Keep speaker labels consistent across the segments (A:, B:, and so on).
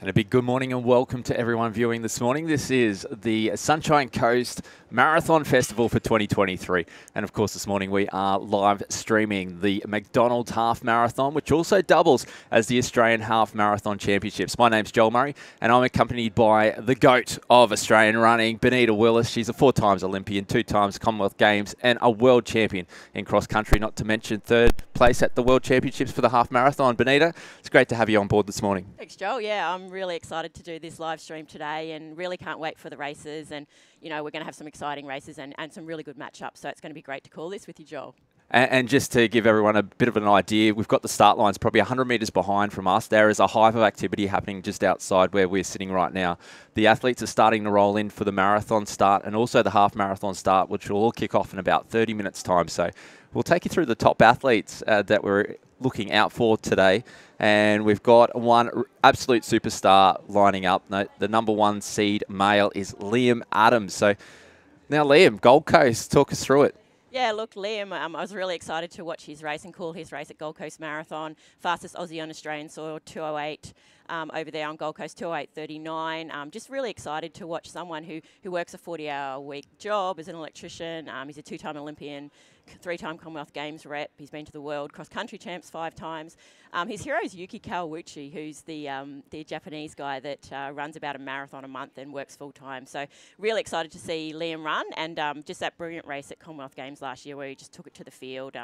A: And a big good morning and welcome to everyone viewing this morning. This is the Sunshine Coast Marathon Festival for 2023. And of course, this morning we are live streaming the McDonald's Half Marathon, which also doubles as the Australian Half Marathon Championships. My name's Joel Murray and I'm accompanied by the GOAT of Australian running, Benita Willis. She's a 4-times Olympian, 2 times Commonwealth Games and a world champion in cross country, not to mention 3rd place at the World Championships for the Half Marathon. Benita, it's great to have you on board this morning.
B: Thanks, Joel. Yeah, I'm really excited to do this live stream today and really can't wait for the races. And, you know, we're going to have some exciting races and some really good matchups. So it's going to be great to call this with you, Joel.
A: And just to give everyone a bit of an idea, we've got the start lines probably 100 metres behind from us. There is a hive of activity happening just outside where we're sitting right now. The athletes are starting to roll in for the marathon start and also the half marathon start, which will all kick off in about 30 minutes time. So we'll take you through the top athletes that we're looking out for today. And we've got one absolute superstar lining up. The number 1 seed male is Liam Adams. So now, Liam, Gold Coast, talk us through it.
B: Yeah, look, Liam, I was really excited to watch his race and call his race at Gold Coast Marathon. Fastest Aussie on Australian soil, 2:08 over there on Gold Coast, 2:08:39. Just really excited to watch someone who works a 40-hour-a-week job as an electrician. He's a 2-time Olympian, 3-time Commonwealth Games rep. He's been to the World Cross Country Champs 5 times. His hero is Yuki Kawauchi, who's the Japanese guy that runs about a marathon a month and works full-time. So really excited to see Liam run, and just that brilliant race at Commonwealth Games last year where he just took it to the field,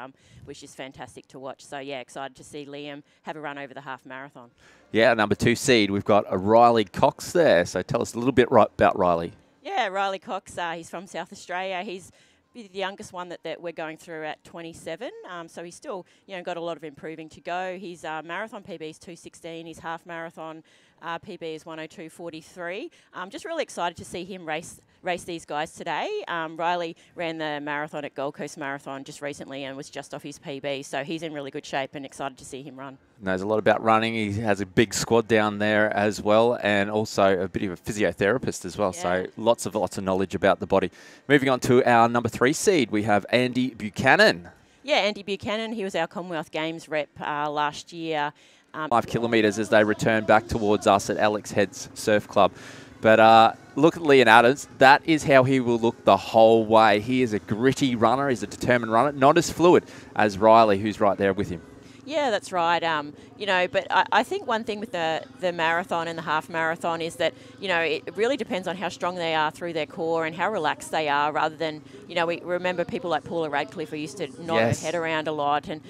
B: which is fantastic to watch. So, yeah, excited to see Liam have a run over the half marathon. Yeah,
A: number 2 seed, we've got a Riley Cox there. So tell us a little bit about Riley.
B: Yeah, Riley Cox, he's from South Australia. He's the youngest one that we're going through at 27. So he's still, got a lot of improving to go. His marathon PB is 2:16. His half marathon PB is 1:02:43. Just really excited to see him race these guys today. Riley ran the marathon at Gold Coast Marathon just recently and was just off his PB. So he's in really good shape and excited to see him run.
A: Knows a lot about running. He has a big squad down there as well, and also a bit of a physiotherapist as well. Yeah. So lots of knowledge about the body. Moving on to our number 3 seed, we have Andy Buchanan.
B: Yeah, Andy Buchanan. He was our Commonwealth Games rep last year.
A: 5 kilometres as they return back towards us at Alex Head's Surf Club. But look at Liam Adams. That is how he will look the whole way. He is a gritty runner. He's a determined runner. Not as fluid as Riley, who's right there with him.
B: Yeah, that's right. But I think one thing with the marathon and the half marathon is that, it really depends on how strong they are through their core and how relaxed they are, rather than, we remember people like Paula Radcliffe who used to nod her head around a lot, and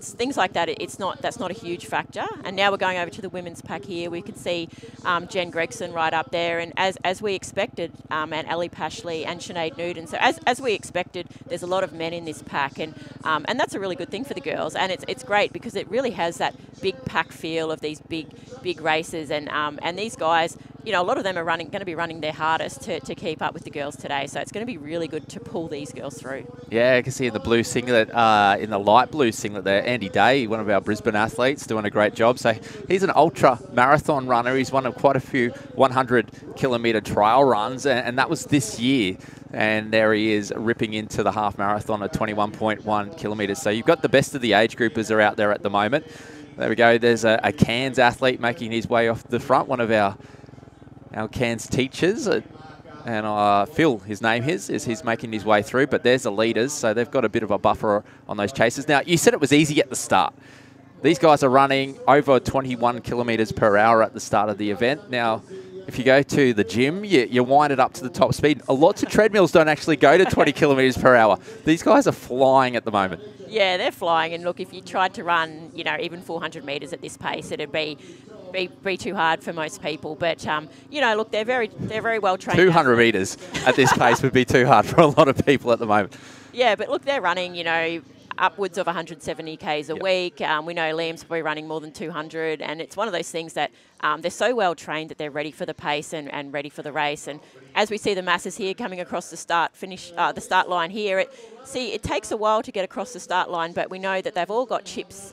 B: things like that. That's not a huge factor. And now we're going over to the women's pack here. We can see Jen Gregson right up there, and as we expected, and Ellie Pashley and Sinead Newton. So as we expected, there's a lot of men in this pack, and that's a really good thing for the girls, and it's great because it really has that big pack feel of these big races, and these guys, a lot of them are going to be running their hardest to keep up with the girls today. So it's going to be really good to pull these girls through. Yeah,
A: I can see in the blue singlet, in the light blue singlet there, Andy Day, one of our Brisbane athletes, doing a great job. So he's an ultra marathon runner. He's won quite a few 100-kilometre trial runs, and that was this year. And there he is ripping into the half marathon at 21.1 kilometres. So you've got the best of the age groupers are out there at the moment. There we go. There's a Cairns athlete making his way off the front, one of our Cairns teachers. And Phil, his name is he's making his way through. But there's the leaders, so they've got a bit of a buffer on those chasers. Now, you said it was easy at the start. These guys are running over 21 kilometres per hour at the start of the event. Now, if you go to the gym, you wind it up to the top speed. Lots of treadmills don't actually go to 20 kilometres per hour. These guys are flying at the moment.
B: Yeah, they're flying. And look, if you tried to run, even 400 metres at this pace, it'd be too hard for most people. But look, they're very well trained. 200
A: metres at this pace would be too hard for a lot of people at the moment.
B: Yeah, but look, they're running, upwards of 170 Ks a week. We know Liam's probably running more than 200, and it's one of those things that they're so well trained that they're ready for the pace and ready for the race. And as we see the masses here coming across the start line here, it takes a while to get across the start line, but we know that they've all got chips,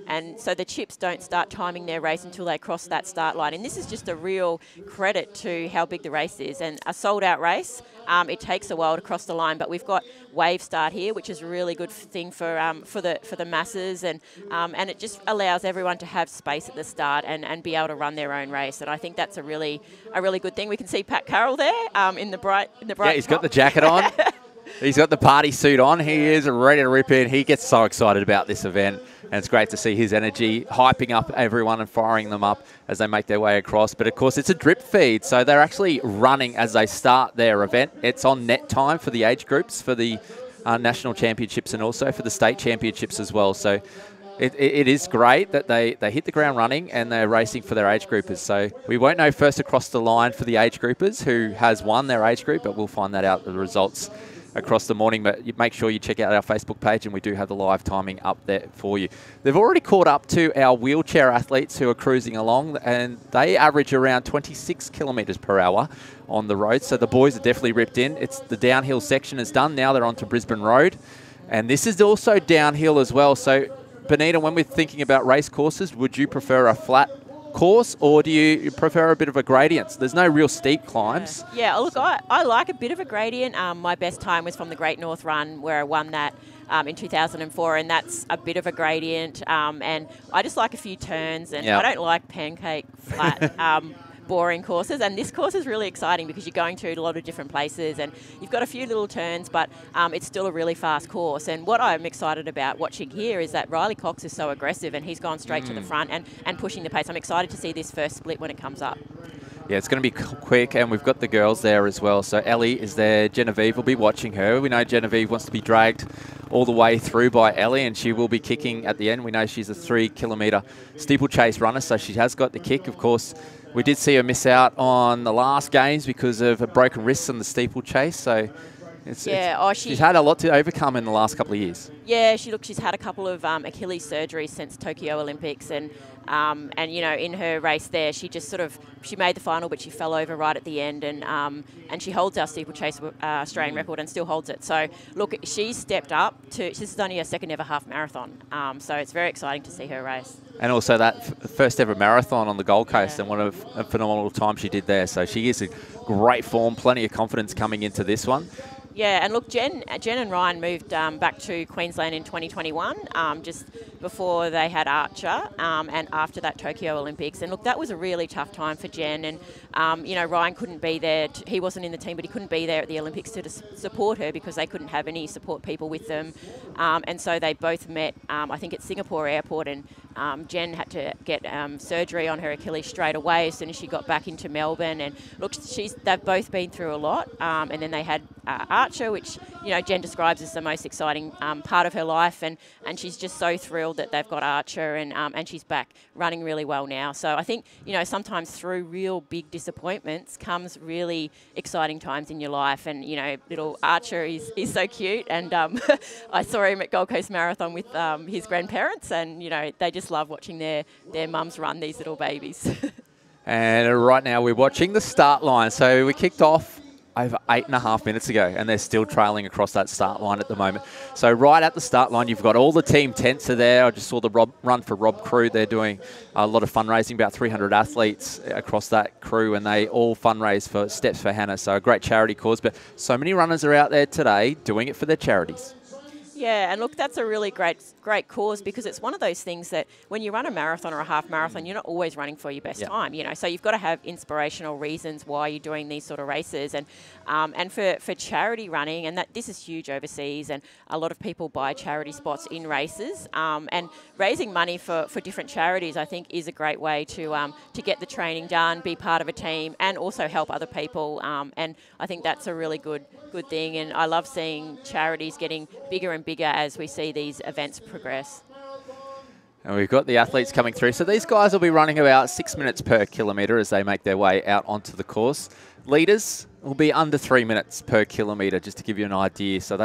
B: and so the chips don't start timing their race until they cross that start line. And this is just a real credit to how big the race is. And a sold-out race, it takes a while to cross the line, but we've got wave start here, which is a really good thing for the masses, and it just allows everyone to have space at the start and be able able to run their own race, and I think that's a really good thing. We can see Pat Carroll there in the bright.
A: Yeah, he's got the jacket on. He's got the party suit on. He is ready to rip in. He gets so excited about this event, and it's great to see his energy hyping up everyone and firing them up as they make their way across. But, of course, it's a drip feed, so they're actually running as they start their event. It's on net time for the age groups, for the national championships and also for the state championships as well. So it is great that they hit the ground running and they're racing for their age groupers. So we won't know first across the line for the age groupers who has won their age group, but we'll find that out, the results across the morning. But you make sure you check out our Facebook page, and we do have the live timing up there for you. They've already caught up to our wheelchair athletes who are cruising along, and they average around 26 kilometres per hour on the road. So the boys are definitely ripped in. It's the downhill section is done. Now they're onto Brisbane Road, and this is also downhill as well. So Benita, when we're thinking about race courses, would you prefer a flat course, or do you prefer a bit of a gradient? There's no real steep climbs.
B: Yeah, look, I like a bit of a gradient. My best time was from the Great North Run, where I won that in 2004, and that's a bit of a gradient. And I just like a few turns, and I don't like pancake flat boring courses. And this course is really exciting because you're going to a lot of different places, and you've got a few little turns, but it's still a really fast course. And what I'm excited about watching here is that Riley Cox is so aggressive, and he's gone straight to the front and pushing the pace. I'm excited to see this first split when it comes up.
A: Yeah, it's going to be quick, and we've got the girls there as well. So Ellie is there. Genevieve will be watching her. We know Genevieve wants to be dragged all the way through by Ellie, and she will be kicking at the end. We know she's a 3-kilometre steeplechase runner, so she has got the kick. Of course, we did see her miss out on the last games because of a broken wrist in the steeplechase. So she's had a lot to overcome in the last couple of years.
B: Yeah, she's had a couple of Achilles surgeries since Tokyo Olympics, and you know, in her race there, she made the final, but she fell over right at the end, and she holds our steeplechase Australian record and still holds it. So look, she's stepped up to. This is only her second ever half marathon, so it's very exciting to see her race. And
A: also that first ever marathon on the Gold Coast, and what a phenomenal time she did there. So she is in great form, plenty of confidence coming into this one.
B: Yeah, and look, Jen and Ryan moved back to Queensland in 2021, just before they had Archer, and after that Tokyo Olympics. And look, that was a really tough time for Jen. And, you know, Ryan couldn't be there. He wasn't in the team, but he couldn't be there at the Olympics to support her because they couldn't have any support people with them. And so they both met, I think, at Singapore Airport. And Jen had to get surgery on her Achilles straight away as soon as she got back into Melbourne. And look, they've both been through a lot. And then they had Archer, which, you know, Jen describes as the most exciting part of her life, and she's just so thrilled that they've got Archer, and she's back running really well now. So I think, you know, sometimes through real big disappointments comes really exciting times in your life, and, you know, little Archer is so cute, and I saw him at Gold Coast Marathon with his grandparents, and, you know, they just love watching their mums run these little babies.
A: And right now we're watching the start line. So we kicked off over 8.5 minutes ago, and they're still trailing across that start line at the moment. So right at the start line, you've got all the team tents are there. I just saw the run for Rob crew. They're doing a lot of fundraising, about 300 athletes across that crew, and they all fundraise for Steps for Hannah. So a great charity cause, but so many runners are out there today doing it for their charities.
B: Yeah, and look, that's a really great cause, because it's one of those things that when you run a marathon or a half marathon, you're not always running for your best time, you know. So you've got to have inspirational reasons why you're doing these sort of races, and for charity running, and that this is huge overseas, and a lot of people buy charity spots in races, and raising money for different charities, I think, is a great way to get the training done, be part of a team, and also help other people. And I think that's a really good thing, and I love seeing charities getting bigger and bigger as we see these events progress.
A: And we've got the athletes coming through. So these guys will be running about 6 minutes per kilometre as they make their way out onto the course. Leaders will be under 3 minutes per kilometre, just to give you an idea. So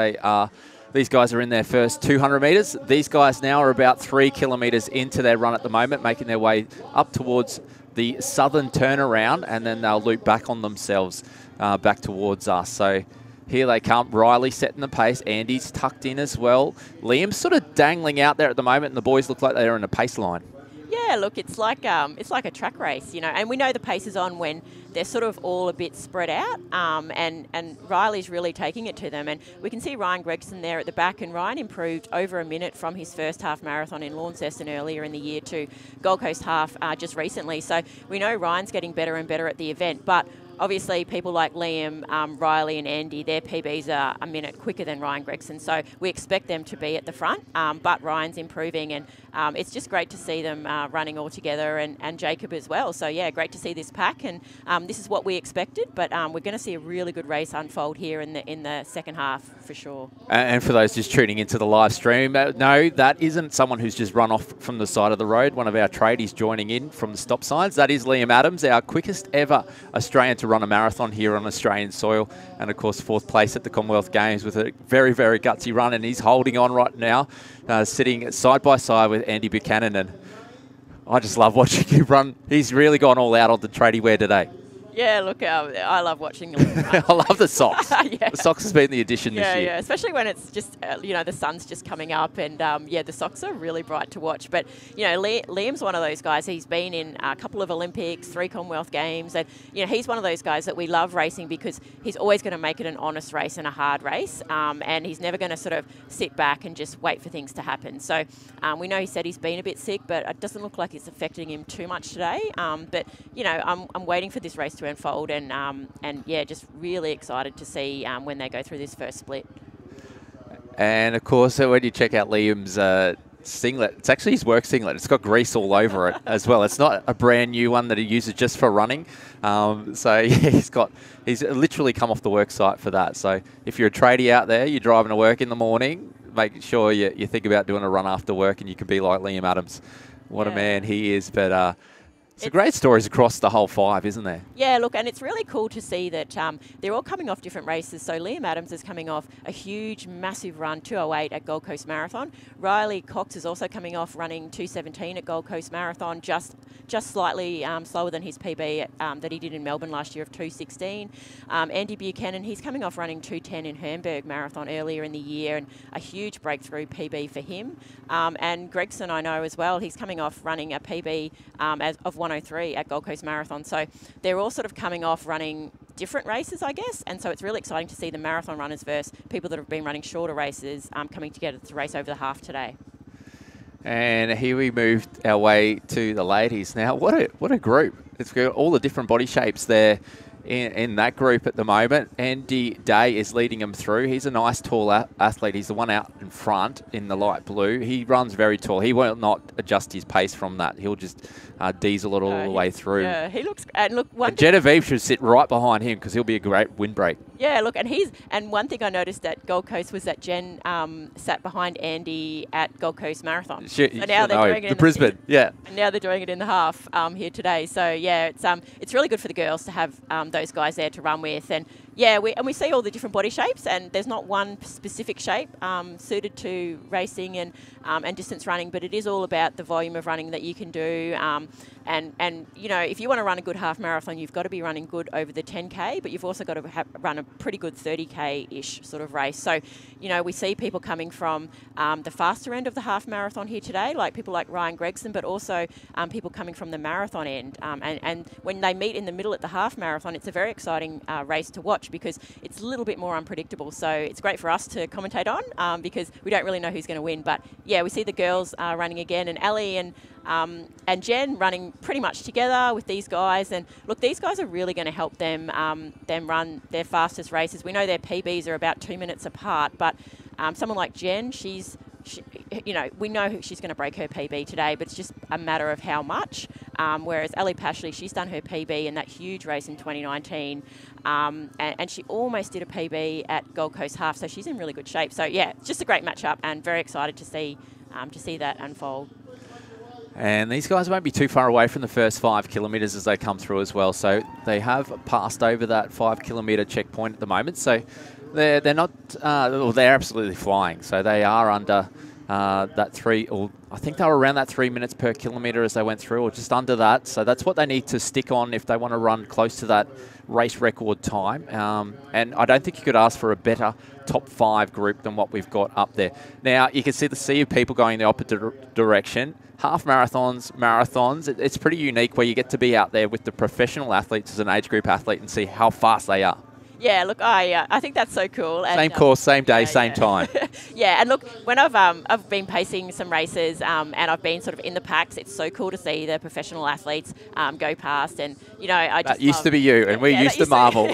A: these guys are in their first 200 metres. These guys now are about 3 kilometres into their run at the moment, making their way up towards the southern turnaround, and then they'll loop back on themselves back towards us. So here they come. Riley setting the pace. Andy's tucked in as well. Liam's sort of dangling out there at the moment, and the boys look like they're in a pace line.
B: Yeah, Yeah, look, it's like a track race, you know, and we know the pace is on when they're sort of all a bit spread out, and Riley's really taking it to them, and we can see Ryan Gregson there at the back, and Ryan improved over a minute from his first half marathon in Launceston earlier in the year to Gold Coast half just recently, so we know Ryan's getting better and better at the event, but obviously, people like Liam, Riley and Andy, their PBs are a minute quicker than Ryan Gregson, so we expect them to be at the front, but Ryan's improving, and it's just great to see them running all together, and Jacob as well. So, yeah, great to see this pack, and this is what we expected, but we're going to see a really good race unfold here in the second half for sure.
A: And for those just tuning into the live stream, no, that isn't someone who's just run off from the side of the road. One of our tradies joining in from the stop signs. That is Liam Adams, our quickest ever Australian to run a marathon here on Australian soil, and of course 4th place at the Commonwealth Games with a very, very gutsy run, and he's holding on right now, sitting side by side with Andy Buchanan, and I just love watching him run. He's really gone all out on the tradie wear today.
B: Yeah, look, I love watching them.
A: I love the socks.
B: Yeah.
A: The socks has been the addition this year.
B: Yeah, especially when it's just, you know, the sun's just coming up, and yeah, the socks are really bright to watch. But, you know, Liam's one of those guys. He's been in a couple of Olympics, 3 Commonwealth Games, and, you know, he's one of those guys that we love racing because he's always going to make it an honest race and a hard race, and he's never going to sort of sit back and just wait for things to happen. So we know he said he's been a bit sick, but it doesn't look like it's affecting him too much today. But, you know, I'm waiting for this race to unfold, and yeah, just really excited to see when they go through this first split.
A: And of course, when you check out Liam's singlet, it's actually his work singlet. It's got grease all over it as well. It's not a brand new one that he uses just for running. So yeah, he's literally come off the work site for that. So if you're a tradie out there, you're driving to work in the morning, make sure you think about doing a run after work, and you can be like Liam Adams. What a man he is. But it's great stories across the whole 5, isn't there?
B: Yeah, look, and it's really cool to see that they're all coming off different races. So Liam Adams is coming off a huge, massive run, 2:08 at Gold Coast Marathon. Riley Cox is also coming off running 2:17 at Gold Coast Marathon, just slightly slower than his PB that he did in Melbourne last year of 2:16. Andy Buchanan, he's coming off running 2:10 in Hamburg Marathon earlier in the year, and a huge breakthrough PB for him. And Gregson, I know as well, he's coming off running a PB of 1:03 at Gold Coast Marathon. So they're all sort of coming off running different races, I guess, and so it's really exciting to see the marathon runners versus people that have been running shorter races coming together to race over the half today.
A: And here we moved our way to the ladies. Now, what a group. It's got all the different body shapes there in that group at the moment. Andy Day is leading them through. He's a nice tall athlete. He's the one out in front in the light blue. He runs very tall. He will not adjust his pace from that. He'll just diesel it all the way through.
B: Yeah, he looks, and look,
A: Genevieve should sit right behind him because he'll be a great windbreak.
B: Yeah, look, and one thing I noticed at Gold Coast was that Jen sat behind Andy at Gold Coast Marathon.
A: So now they're doing it in Brisbane. Yeah.
B: And now they're doing it in the half here today. So yeah, it's really good for the girls to have those guys there to run with, and yeah, we see all the different body shapes, and there's not one specific shape suited to racing and distance running, but it is all about the volume of running that you can do. And you know, if you want to run a good half marathon, you've got to be running good over the 10K, but you've also got to run a pretty good 30K-ish sort of race. So, you know, we see people coming from the faster end of the half marathon here today, like people like Ryan Gregson, but also people coming from the marathon end. And when they meet in the middle at the half marathon, it's a very exciting race to watch because it's a little bit more unpredictable. So it's great for us to commentate on because we don't really know who's going to win. But yeah, we see the girls running again, and Ali and Jen running pretty much together with these guys. And look, these guys are really going to help them run their fastest races. We know their PBs are about 2 minutes apart, but someone like Jen, you know, we know she's going to break her PB today, but it's just a matter of how much. Whereas Ali Pashley, she's done her PB in that huge race in 2019, and she almost did a PB at Gold Coast Half, so she's in really good shape. So yeah, it's just a great matchup, and very excited to see that unfold.
A: And these guys won't be too far away from the first 5 kilometres as they come through as well. So they have passed over that 5 kilometre checkpoint at the moment. So they're not, well, they're absolutely flying. So they are under I think they were around that 3 minutes per kilometre as they went through, or just under that. So that's what they need to stick on if they want to run close to that race record time. And I don't think you could ask for a better top 5 group than what we've got up there. Now, you can see the sea of people going the opposite direction. Half marathons, it's pretty unique where you get to be out there with the professional athletes as an age group athlete and see how fast they are.
B: Yeah, look, I think that's so cool. And,
A: same course, same day, same time.
B: Yeah, and look, when I've been pacing some races and I've been sort of in the packs, it's so cool to see the professional athletes go past. And, you know, I just
A: that used to be you, and we used to marvel.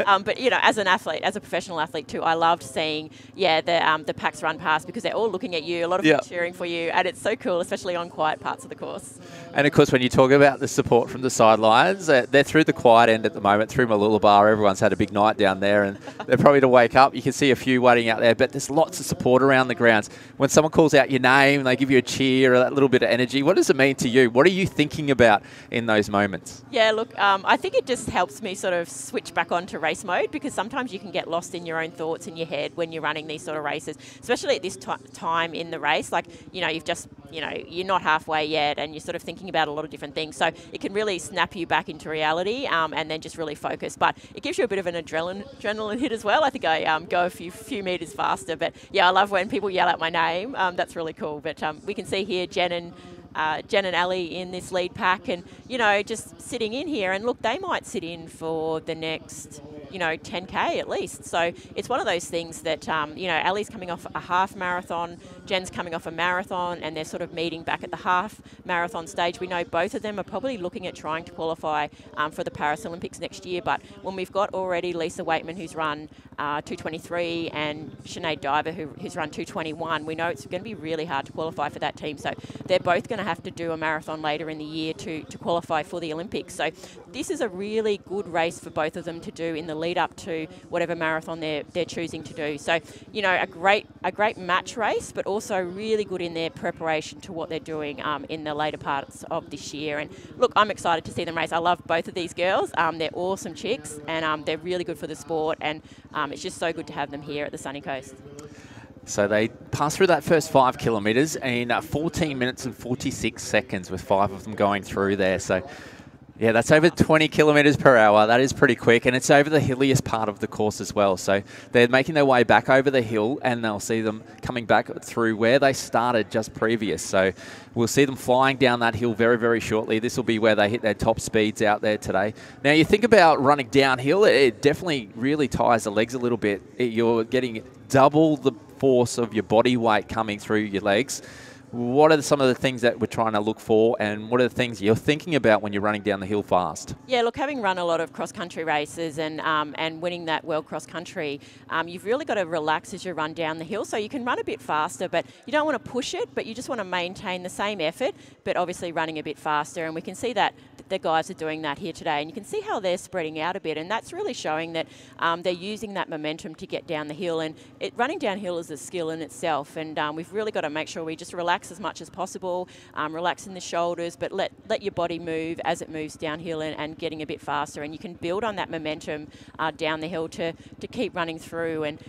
B: But, you know, as an athlete, as a professional athlete too, I loved seeing, the packs run past because they're all looking at you, a lot of them cheering for you, and it's so cool, especially on quiet parts of the course.
A: And, of course, when you talk about the support from the sidelines, they're through the quiet end at the moment, through Mooloolaba. Everyone's had a big night down there, and they're probably to wake up. You can see a few waiting out there, but there's lots of support around the grounds. When someone calls out your name, they give you a cheer or that little bit of energy. What does it mean to you? What are you thinking about in those moments?
B: Yeah, look, I think it just helps me sort of switch back onto race mode, because sometimes you can get lost in your own thoughts in your head when you're running these sort of races, especially at this time in the race. Like, you know, you're not halfway yet and you're sort of thinking about a lot of different things. So it can really snap you back into reality and then just really focus. But it gives you a bit of an adrenaline hit as well. I think I go a few metres faster. But yeah, I love when people yell out my name. That's really cool. But we can see here Jen and Ali in this lead pack, and, you know, just sitting in here. And look, they might sit in for the next, 10K at least. So it's one of those things that, Ali's coming off a half marathon, Jen's coming off a marathon, and they're sort of meeting back at the half marathon stage. We know both of them are probably looking at trying to qualify for the Paris Olympics next year. But when we've got already Lisa Waitman, who's run 2:23, and Sinead Diver, who's run 2:21, we know it's going to be really hard to qualify for that team. So they're both going to have to do a marathon later in the year to qualify for the Olympics. So this is a really good race for both of them to do in the lead up to whatever marathon they're choosing to do. So, a great match race, but also really good in their preparation to what they're doing in the later parts of this year. And look, I'm excited to see them race. I love both of these girls. They're awesome chicks, and they're really good for the sport. And it's just so good to have them here at the Sunny Coast.
A: So they passed through that first 5 kilometres in 14 minutes and 46 seconds with 5 of them going through there. So, yeah, that's over 20 kilometres per hour. That is pretty quick, and it's over the hilliest part of the course as well. So they're making their way back over the hill, and they'll see them coming back through where they started just previous. So we'll see them flying down that hill very, very shortly. This will be where they hit their top speeds out there today. Now, you think about running downhill, it definitely really tires the legs a little bit. You're getting double the force of your body weight coming through your legs. What are some of the things that we're trying to look for, and what are the things you're thinking about when you're running down the hill fast? Yeah,
B: look, having run a lot of cross-country races and winning that World Cross-Country, you've really got to relax as you run down the hill. So you can run a bit faster, but you don't want to push it, but you just want to maintain the same effort, but obviously running a bit faster. And we can see that the guys are doing that here today, and you can see how they're spreading out a bit, and that's really showing that they're using that momentum to get down the hill. And running downhill is a skill in itself, and we've really got to make sure we just relax as much as possible, relax in the shoulders, but let your body move as it moves downhill and getting a bit faster. And you can build on that momentum down the hill to keep running through. And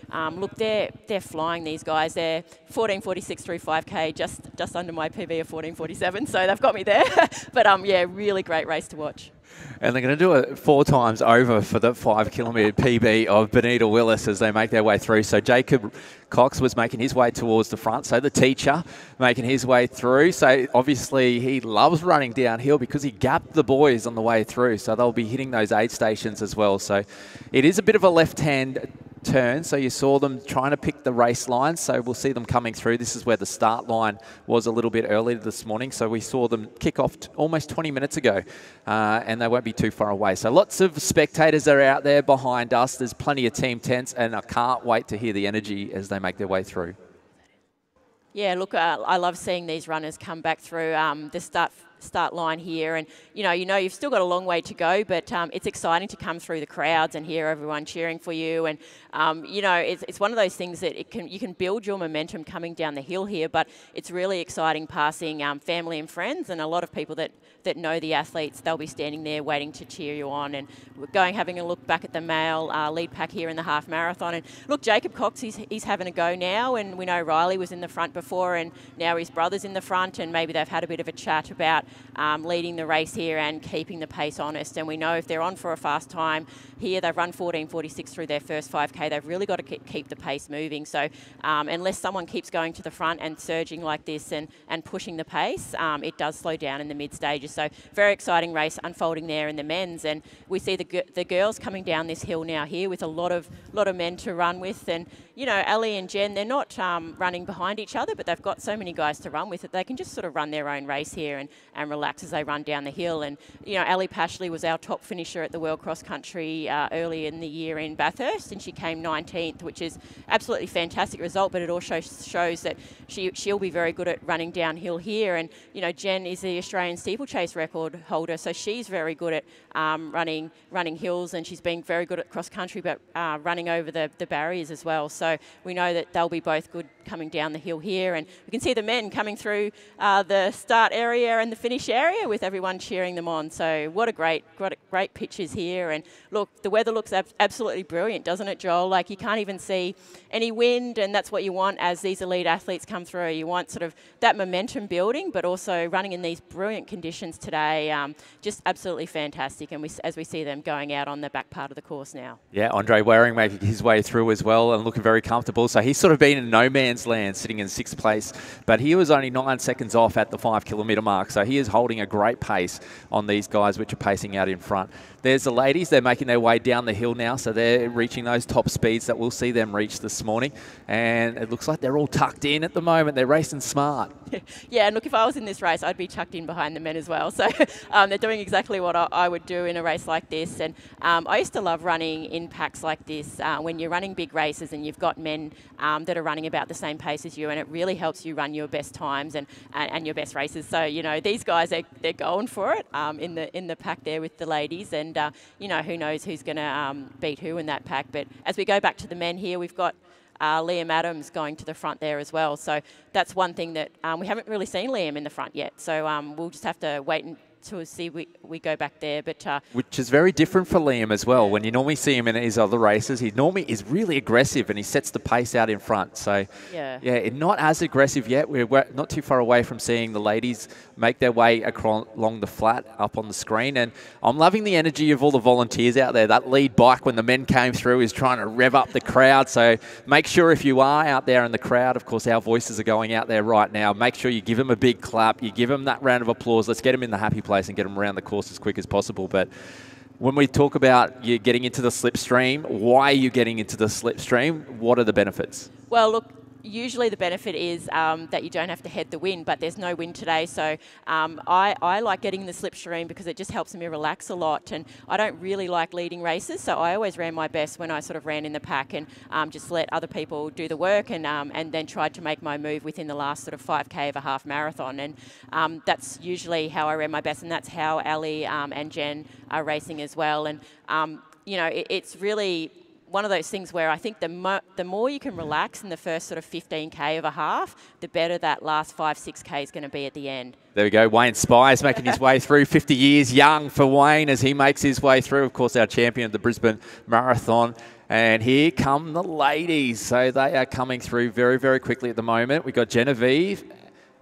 B: look, they're flying, these guys. They're 14:46 through 5K, just under my PB of 14:47, so they've got me there. But yeah, really great race to watch.
A: And they're going to do it 4 times over for the 5 kilometre PB of Benita Willis as they make their way through. So Jacob Cox was making his way towards the front. So the teacher making his way through. So obviously he loves running downhill because he gapped the boys on the way through. So they'll be hitting those aid stations as well. So it is a bit of a left-hand turn, so you saw them trying to pick the race line, so we'll see them coming through. This is where the start line was a little bit earlier this morning, so we saw them kick off almost 20 minutes ago, and they won't be too far away. So lots of spectators are out there behind us. There's plenty of team tents, and I can't wait to hear the energy as they make their way through.
B: Yeah, look, I love seeing these runners come back through. The start start line here, and you know you've still got a long way to go, but it's exciting to come through the crowds and hear everyone cheering for you. And you know, it's one of those things that you can build your momentum coming down the hill here, but it's really exciting passing family and friends and a lot of people that know the athletes. They'll be standing there waiting to cheer you on. And we're having a look back at the male lead pack here in the half marathon. And look, Jacob Cox, he's having a go now, and we know Riley was in the front before, and now his brother's in the front, and maybe they've had a bit of a chat about leading the race here and keeping the pace honest. And we know if they're on for a fast time here, they've run 14:46 through their first 5K, they've really got to keep the pace moving. So unless someone keeps going to the front and surging like this and pushing the pace, it does slow down in the mid stages. So very exciting race unfolding there in the men's, and we see the girls coming down this hill now here with a lot of men to run with. And you know, Ali and Jen, they're not running behind each other, but they've got so many guys to run with that they can just sort of run their own race here and relax as they run down the hill. And you know, Ali Pashley was our top finisher at the World Cross Country early in the year in Bathurst, and she came 19th, which is absolutely fantastic result, but it also shows that she'll be very good at running downhill here. And you know, Jen is the Australian steeplechase record holder, so she's very good at running hills, and she's been very good at cross country, but running over the barriers as well. So we know that they'll be both good coming down the hill here. And we can see the men coming through the start area and the finish area with everyone cheering them on. So what a great pictures here. And look, the weather looks absolutely brilliant, doesn't it, Joel? Like, you can't even see any wind, and that's what you want as these elite athletes come through. You want sort of that momentum building, but also running in these brilliant conditions today. Just absolutely fantastic. And as we see them going out on the back part of the course now.
A: Yeah, Andre Waring making his way through as well and looking very comfortable. So he's sort of been in no man's land, sitting in 6th place, but he was only 9 seconds off at the 5 kilometre mark. So he is holding a great pace on these guys, which are pacing out in front. There's the ladies. They're making their way down the hill now, so they're reaching those top speeds that we'll see them reach this morning. And it looks like they're all tucked in at the moment. They're racing smart.
B: Yeah, and look, if I was in this race, I'd be tucked in behind the men as well. So they're doing exactly what I would do in a race like this. And I used to love running in packs like this when you're running big races and you've got men that are running about the same pace as you, and it really helps you run your best times and your best races. So, you know, these guys, they're going for it in the pack there with the ladies. And, you know, who knows who's going to beat who in that pack. But as we go back to the men here, we've got Liam Adams going to the front there as well. So that's one thing that we haven't really seen Liam in the front yet. So we'll just have to wait to see we go back there. But
A: which is very different for Liam as well. When you normally see him in his other races, he normally is really aggressive and he sets the pace out in front. So yeah, not as aggressive yet. We're not too far away from seeing the ladies make their way along the flat up on the screen. And I'm loving the energy of all the volunteers out there. That lead bike when the men came through is trying to rev up the crowd. So make sure if you are out there in the crowd, of course our voices are going out there right now, make sure you give them a big clap, you give them that round of applause. Let's get them in the happy place and get them around the course as quick as possible. But when we talk about you getting into the slipstream, why are you getting into the slipstream? What are the benefits?
B: Well, look, usually the benefit is that you don't have to head the wind, but there's no wind today. So I like getting in the slipstream because it just helps me relax a lot. And I don't really like leading races, so I always ran my best when I sort of ran in the pack and just let other people do the work and then tried to make my move within the last sort of 5K of a half marathon. And that's usually how I ran my best, and that's how Ali and Jen are racing as well. And, you know, it's really one of those things where I think the more you can relax in the first sort of 15K of a half, the better that last 5-6K is going to be at the end.
A: There we go. Wayne Spires making his way through. 50 years young for Wayne as he makes his way through. Of course, our champion of the Brisbane Marathon. And here come the ladies. So they are coming through very, very quickly at the moment. We've got Genevieve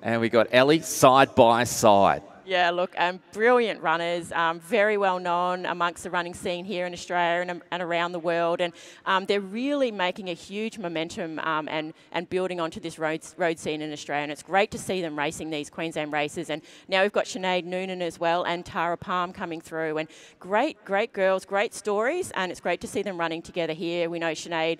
A: and we've got Ellie side by side.
B: Yeah, look, brilliant runners, very well known amongst the running scene here in Australia and around the world. And they're really making a huge momentum and building onto this road scene in Australia. And it's great to see them racing these Queensland races. And now we've got Sinead Noonan as well and Tara Palm coming through. And great girls, great stories. And it's great to see them running together here. We know Sinead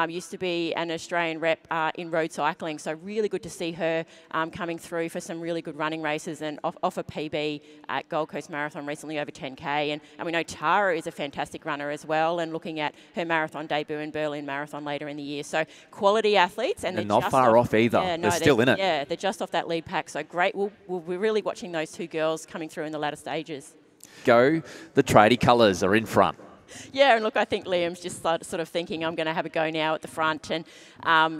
B: used to be an Australian rep in road cycling. So really good to see her coming through for some really good running races and off a PB at Gold Coast Marathon recently, over 10K. And we know Tara is a fantastic runner as well, and looking at her marathon debut in Berlin Marathon later in the year. So quality athletes. And they're
A: not far off either.
B: Yeah, no,
A: they're still in it.
B: Yeah, they're just off that lead pack. So great. We're really watching those two girls coming through in the latter stages.
A: Go. The tradie colours are in front.
B: Yeah, and look, I think Liam's just sort of thinking, I'm going to have a go now at the front. And,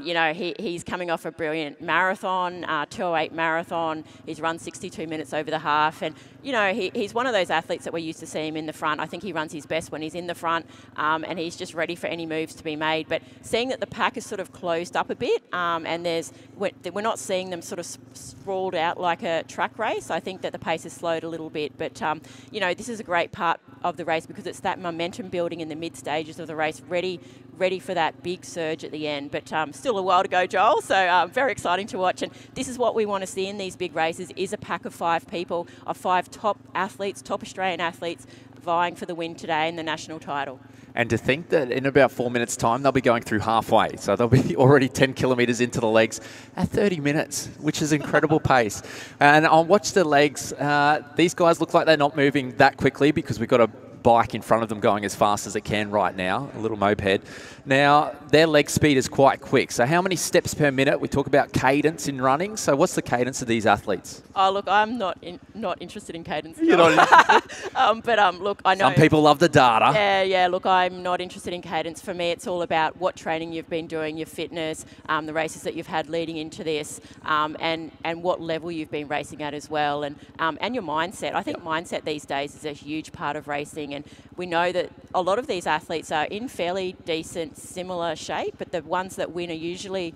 B: you know, he's coming off a brilliant marathon, 2:08 marathon. He's run 62 minutes over the half. And, you know, he's one of those athletes that we're used to see him in the front. I think he runs his best when he's in the front, and he's just ready for any moves to be made. But seeing that the pack is sort of closed up a bit, and we're not seeing them sort of sprawled out like a track race, I think that the pace has slowed a little bit. But, you know, this is a great part of the race because it's that momentum building in the mid stages of the race, ready for that big surge at the end. But still a while to go, Joel, so very exciting to watch. And this is what we want to see in these big races, is a pack of 5 people, of 5 top athletes, top Australian athletes, vying for the win today in the national title.
A: And to think that in about 4 minutes' time, they'll be going through halfway. So they'll be already 10 kilometres into the legs at 30 minutes, which is incredible pace. And I'll watch the legs. These guys look like they're not moving that quickly because we've got a bike in front of them going as fast as it can right now, a little moped. Now, their leg speed is quite quick. So how many steps per minute? We talk about cadence in running. So what's the cadence of these athletes?
B: Oh, look, I'm not interested in cadence.
A: You're not interested?
B: But look, I know.
A: Some people love the data.
B: Yeah, look, I'm not interested in cadence. For me, it's all about what training you've been doing, your fitness, the races that you've had leading into this, and what level you've been racing at as well, and your mindset. I think mindset these days is a huge part of racing, and we know that a lot of these athletes are in fairly decent, similar shape, but the ones that win are usually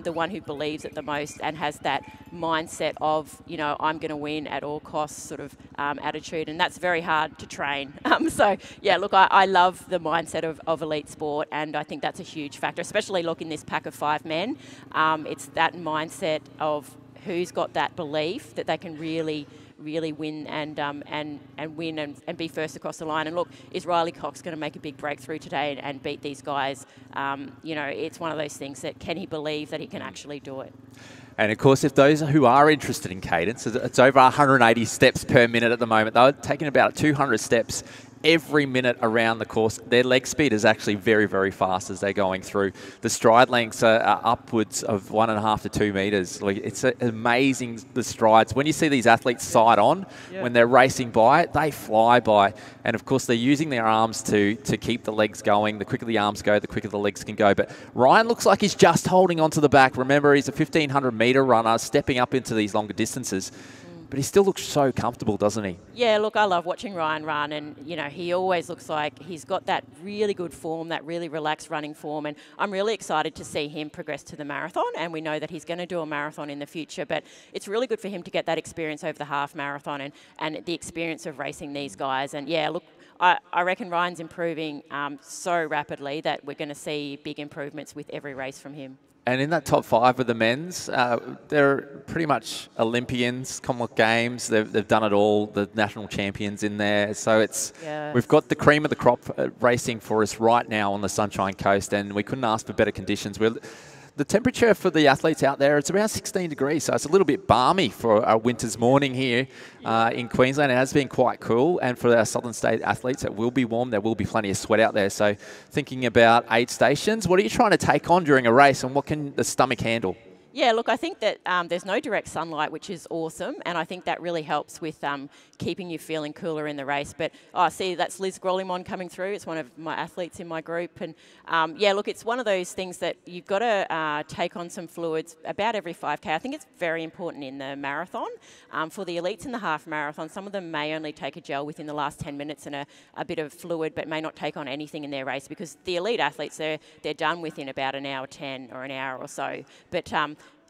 B: the one who believes it the most and has that mindset of, you know, I'm going to win at all costs sort of attitude, and that's very hard to train. So, yeah, look, I love the mindset of elite sport, and I think that's a huge factor, especially look in this pack of 5 men. It's that mindset of who's got that belief that they can really win and win and be first across the line. And look, is Riley Cox going to make a big breakthrough today and beat these guys? You know, it's one of those things that, can he believe that he can actually do it?
A: And of course, if those who are interested in cadence, it's over 180 steps per minute at the moment. They're taking about 200 steps every minute around the course. Their leg speed is actually very, very fast as they're going through. The stride lengths are upwards of 1.5 to 2 meters. Like, it's amazing, the strides. When you see these athletes side on, when they're racing by, they fly by. And of course, they're using their arms to keep the legs going. The quicker the arms go, the quicker the legs can go. But Ryan looks like he's just holding onto the back. Remember, he's a 1,500 meter runner, stepping up into these longer distances. But he still looks so comfortable, doesn't he? Yeah,
B: look, I love watching Ryan run, and, you know, he always looks like he's got that really good form, that really relaxed running form, and I'm really excited to see him progress to the marathon, and we know that he's going to do a marathon in the future, but it's really good for him to get that experience over the half marathon and the experience of racing these guys. And, yeah, look, I reckon Ryan's improving so rapidly that we're going to see big improvements with every race from him.
A: And in that top 5 of the men's, they're pretty much Olympians, Commonwealth Games. They've done it all. The national champions in there. So we've got the cream of the crop racing for us right now on the Sunshine Coast, and we couldn't ask for better conditions. The temperature for the athletes out there, it's around 16 degrees, so it's a little bit balmy for our winter's morning here in Queensland. It has been quite cool, and for our southern state athletes, it will be warm. There will be plenty of sweat out there. So thinking about aid stations, what are you trying to take on during a race, and what can the stomach handle?
B: Yeah, look, I think that there's no direct sunlight, which is awesome, and I think that really helps with keeping you feeling cooler in the race. But I see that's Liz Grollimon coming through. It's one of my athletes in my group, and yeah, look, it's one of those things that you've got to take on some fluids about every 5K. I think it's very important in the marathon. For the elites in the half marathon, some of them may only take a gel within the last 10 minutes and a bit of fluid, but may not take on anything in their race, because the elite athletes, they're done within about an hour 10 or an hour or so. But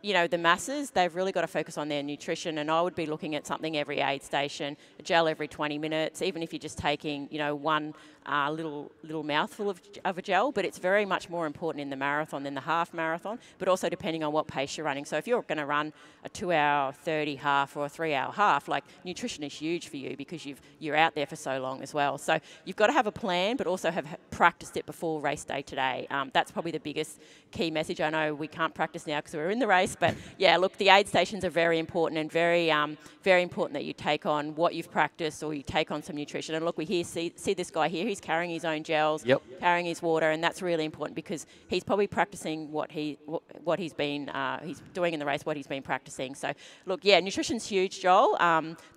B: you know, the masses, they've really got to focus on their nutrition, and I would be looking at something every aid station, a gel every 20 minutes, even if you're just taking, you know, one little mouthful of a gel. But it's very much more important in the marathon than the half marathon, but also depending on what pace you're running. So if you're going to run a 2-hour 30 half or a 3-hour half, like, nutrition is huge for you because you're out there for so long as well. So you've got to have a plan, but also have practiced it before race day today. That's probably the biggest key message. I know we can't practice now because we're in the race, but yeah, look, the aid stations are very important, and very important that you take on what you've practiced, or you take on some nutrition. And look, we see this guy here, he's carrying his own gels, carrying his water, and that's really important because he's probably practicing what he's doing in the race, what he's been practicing. So look, yeah, nutrition's huge, Joel.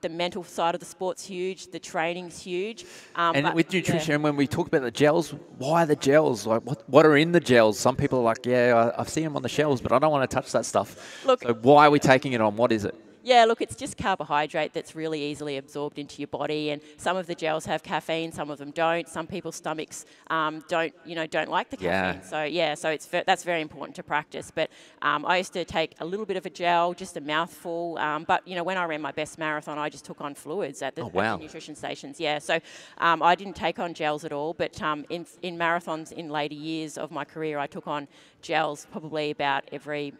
B: The mental side of the sport's huge, the training's huge.
A: And with nutrition, when we talk about the gels, why the gels? Like, what are in the gels? Some people are like, yeah, I've seen them on the shelves, but I don't want to touch that stuff. Look, so why are we taking it on? What is it?
B: Yeah, look, it's just carbohydrate that's really easily absorbed into your body, and some of the gels have caffeine, some of them don't. Some people's stomachs don't like the caffeine. So yeah, so that's very important to practice. But I used to take a little bit of a gel, just a mouthful. But when I ran my best marathon, I just took on fluids at the nutrition stations. Yeah, so I didn't take on gels at all. But in marathons in later years of my career, I took on gels probably about every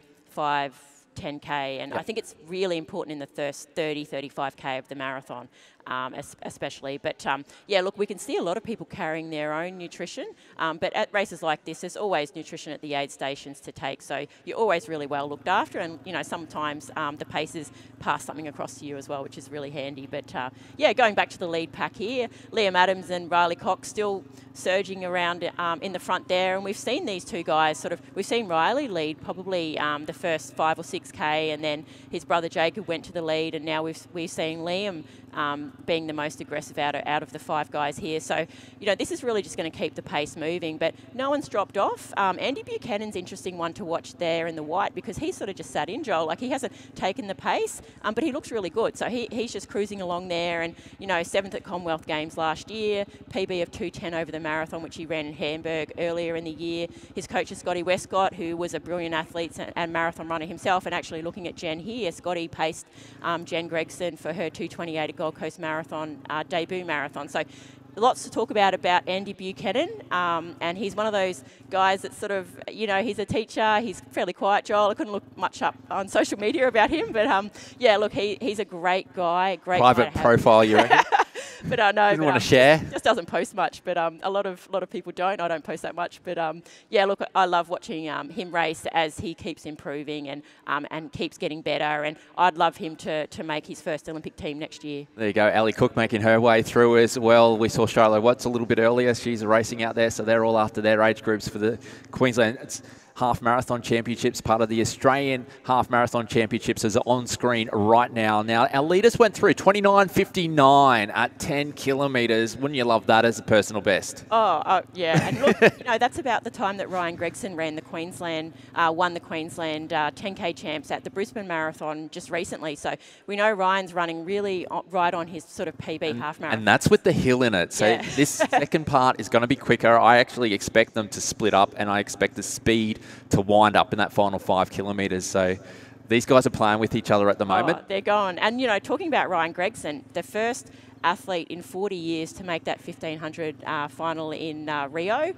B: 10K, and I think it's really important in the first 30, 35K of the marathon, especially. But yeah, look, we can see a lot of people carrying their own nutrition, but at races like this, there's always nutrition at the aid stations to take, so you're always really well looked after, and sometimes the pacers pass something across to you as well, which is really handy. But yeah, going back to the lead pack here, Liam Adams and Riley Cox still surging around in the front there, and we've seen these two guys we've seen Riley lead probably the first 5 or 6K, and then his brother Jacob went to the lead, and now we've seen Liam being the most aggressive out of the 5 guys here. So, this is really just going to keep the pace moving, but no one's dropped off. Andy Buchanan's interesting one to watch there in the white, because he sort of just sat in, Joel. Like, he hasn't taken the pace, but he looks really good. So he's just cruising along there, and, 7th at Commonwealth Games last year, PB of 2:10 over the marathon, which he ran in Hamburg earlier in the year. His coach is Scotty Westcott, who was a brilliant athlete and marathon runner himself, and actually looking at Jen here, Scotty paced Jen Gregson for her 2:28 at Gold Coast Marathon debut marathon. So lots to talk about Andy Buchanan, and he's one of those guys that sort of, he's a teacher. He's fairly quiet, Joel. I couldn't look much up on social media about him, but yeah, look, he's a great guy.
A: Private profile, you reckon?
B: But I know.
A: Didn't want to share.
B: Just doesn't post much, but a lot of people don't. I don't post that much, but yeah, look, I love watching him race as he keeps improving and keeps getting better. And I'd love him to make his first Olympic team next year.
A: There you go, Ali Cook making her way through as well. We saw Shiloh Watts a little bit earlier. She's racing out there, so they're all after their age groups for the Queensland Half Marathon Championships. Part of the Australian Half Marathon Championships is on screen right now. Now, our leaders went through 29.59 at 10 kilometres. Wouldn't you love that as a personal best?
B: Oh yeah. And look, that's about the time that Ryan Gregson ran the Queensland, won the Queensland 10K champs at the Brisbane Marathon just recently. So we know Ryan's running really right on his sort of PB half marathon.
A: And that's with the hill in it. So this second part is going to be quicker. I actually expect them to split up, and I expect the speed to wind up in that final 5 kilometres. So these guys are playing with each other at the moment.
B: They're going. And, talking about Ryan Gregson, the first athlete in 40 years to make that 1500 final in Rio.